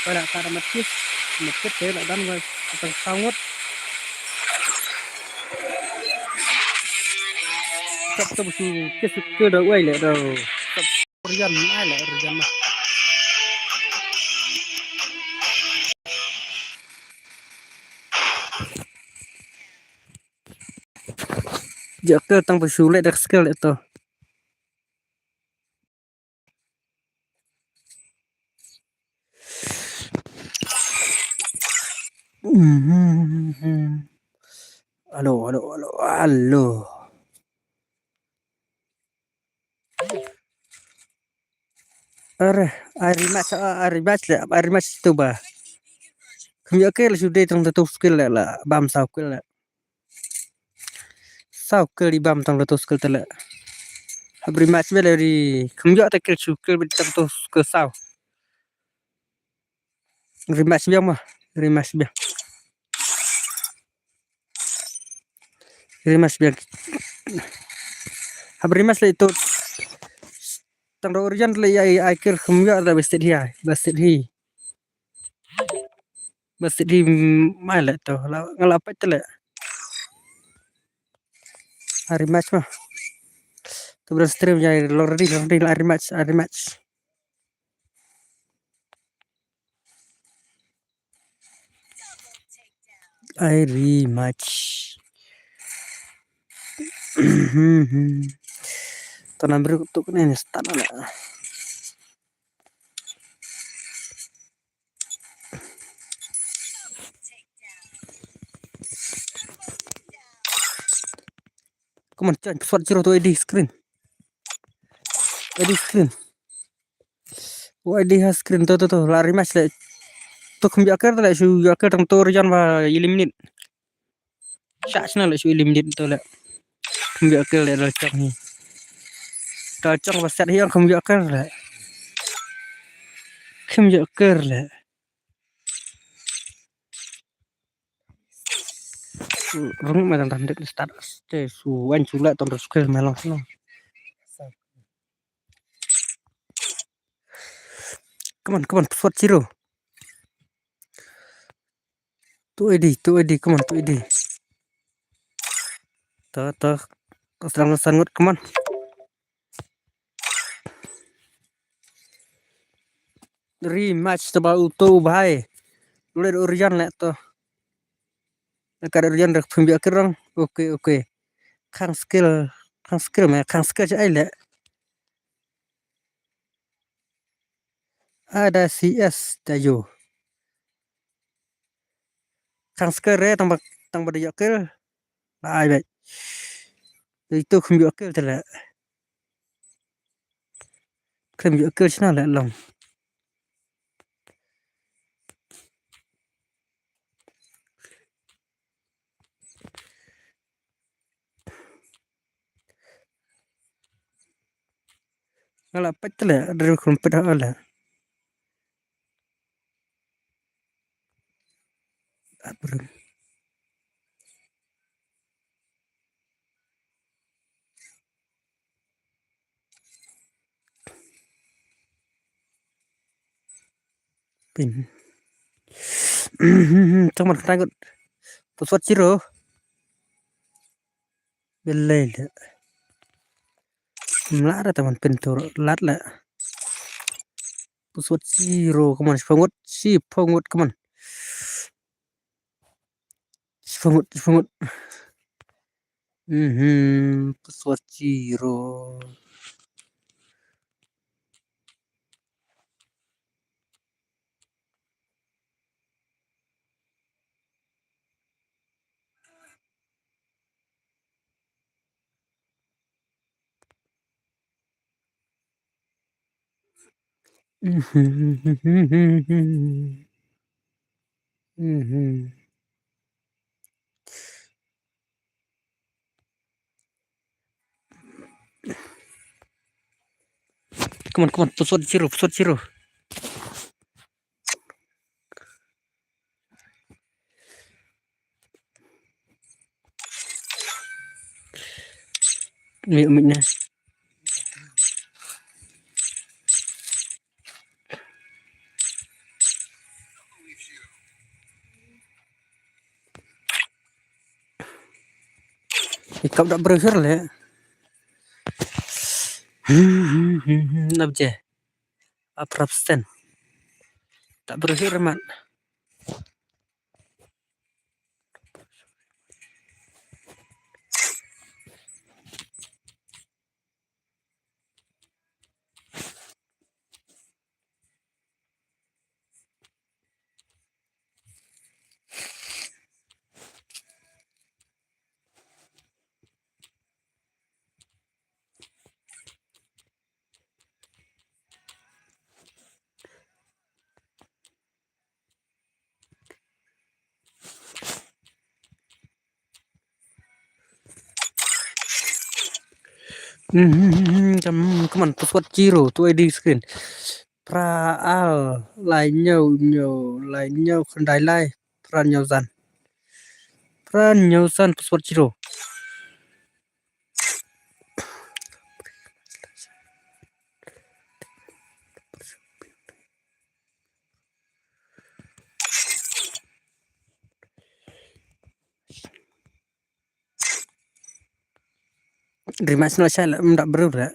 Pada cara matkis dia nak dan petang sangut. Sab mesti ke dah wei le dah. Sab rian mah. Jaka tang bersulit dak skill itu. Halo. Ari match tu bah. Kami akan sudah tang tu skill lah. Bam sau skill lah. Sau skill di bam tang tu skill tu lah. Habri match bela di. Kami akan skill tang tu skill sau. Rematch biang. Habri match itu tang original le ai akhir kami ada bested hi mai tu ngalapat tu le hari match mah tu stream jadi lordi hari match Tanam berikut ini start lah. Come on, change password 0 to edit screen. Wah di screen tuh lari mas le. Tuh kembali akhir le su akhir tang tur jan ba eliminate. Syak le su eliminate tuh le. Kembali akhir le cocok nih. Cocok ba set hiang kembali akhir le. Kembali akhir le. Rung mà thằng đứt start để su anh chú lại toàn được skill mà lòng come on fuat zero tu edi come on tu edi ta serang sangut come on rematch tebal utu bahai udah urian lek to kada urian dak pembi akhirang oke kang skill mah kang skill ai lek ada CS tayo kang skill re tang bade yakil ai baik itu pembi akil tela pembi akil sina lek long ngala pet tela dari kompet ala abrum pin teman takut pusat zero بالليل لا ada teman pintu lat lah pusat zero keman si pengut keman si pengut pusat zero keman pusat zero miknya ikap dak berakhir lah nabje aprapsten tak berakhir mat keman pusat zero tu ID screen praal lai nhau kendai lai pran nhau zan pusat zero rematch no saya ndak beru bak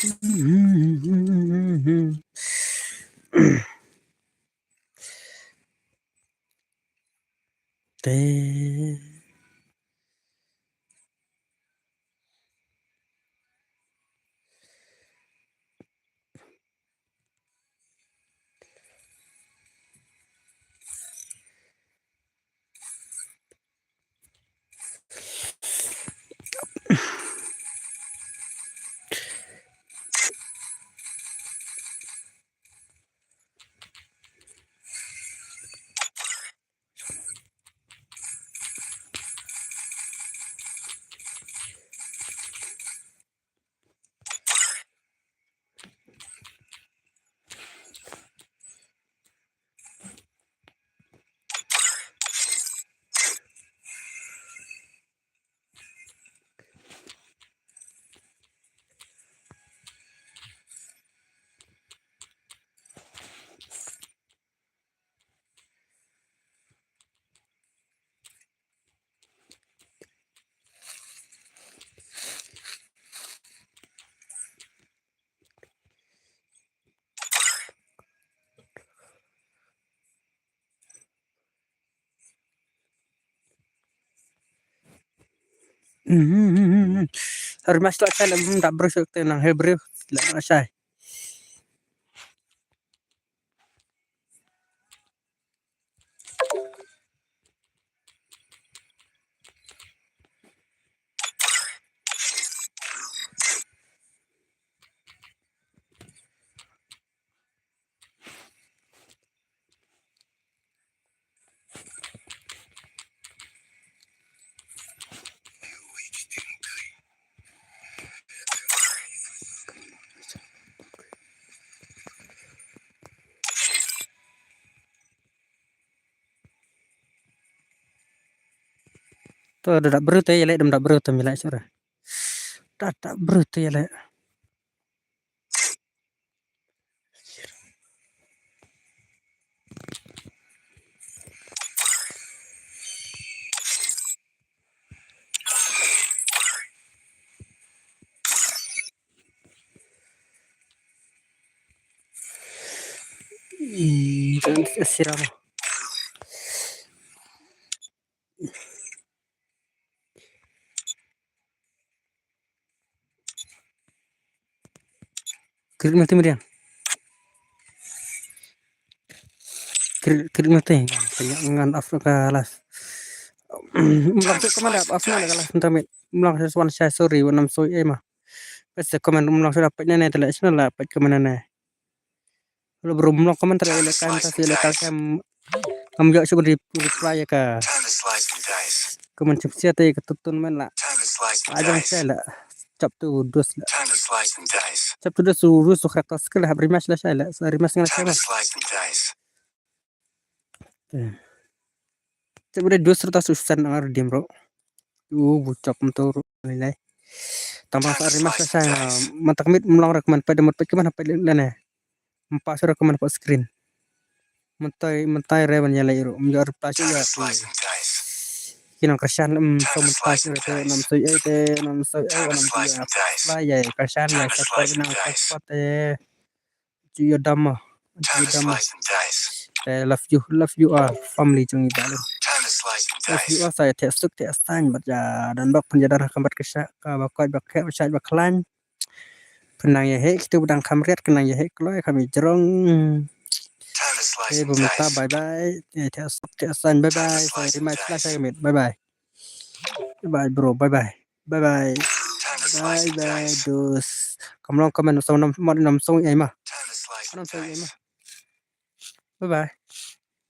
Teh. Harus masuk saya tak berusuk tenang Hebrew lah masai. Tu ada tak berut ya lek dem tak berut milai sore. Tak berut ya lek. Jangan siram. Kirim mati meriang. Kirim mati. Banyak ngan Afrika las. Mulang tu kemana? Afrika lah sebentar mit. Mulang sesuatu saya sorry wanam soy mah. Pasti komen mulang sudah dapat nenek telah sini lah dapat kemana nenek. Kalau belum mulang komen terlalu lekan tapi lekan kamu juga coba reply ya kak. Komen cepet ya ketutun men lah. Aja saya lah. Cap tu dus lah. Cap tu dus urus kereta sekali habis rimas lah saya lah. Rimas dengan saya. Sebenarnya dus serta susah dengar dia bro. Bucok mentur nilai. Tambah saat rimas lah saya. Mantak mit mulang rekomen pada mut kemana pada lana. Empat surat rekomen pak screen. Mentai rewan ya lairu. Menjual reply ya. Kino kersan so mentai surat nam soy nam soy nam soy ya kersan ya sampai nang passport cuyo dama. Love you all family chung ibalin. Love you all saya tesuk tesan baca dan bak penjadar kambat kesya ka bakai bakai usai baklan. Penang ya hek itu budang kamret kenang ya hek loy kami jerong. Bumita bye bye. Tesuk tesan bye bye. Saya terima kasih saya bye bye. Bye bro bye bye. Bye bye. Bye bye dus. Kamu long komen sama nam song ai mah. Nam song ai mah. Bye bye.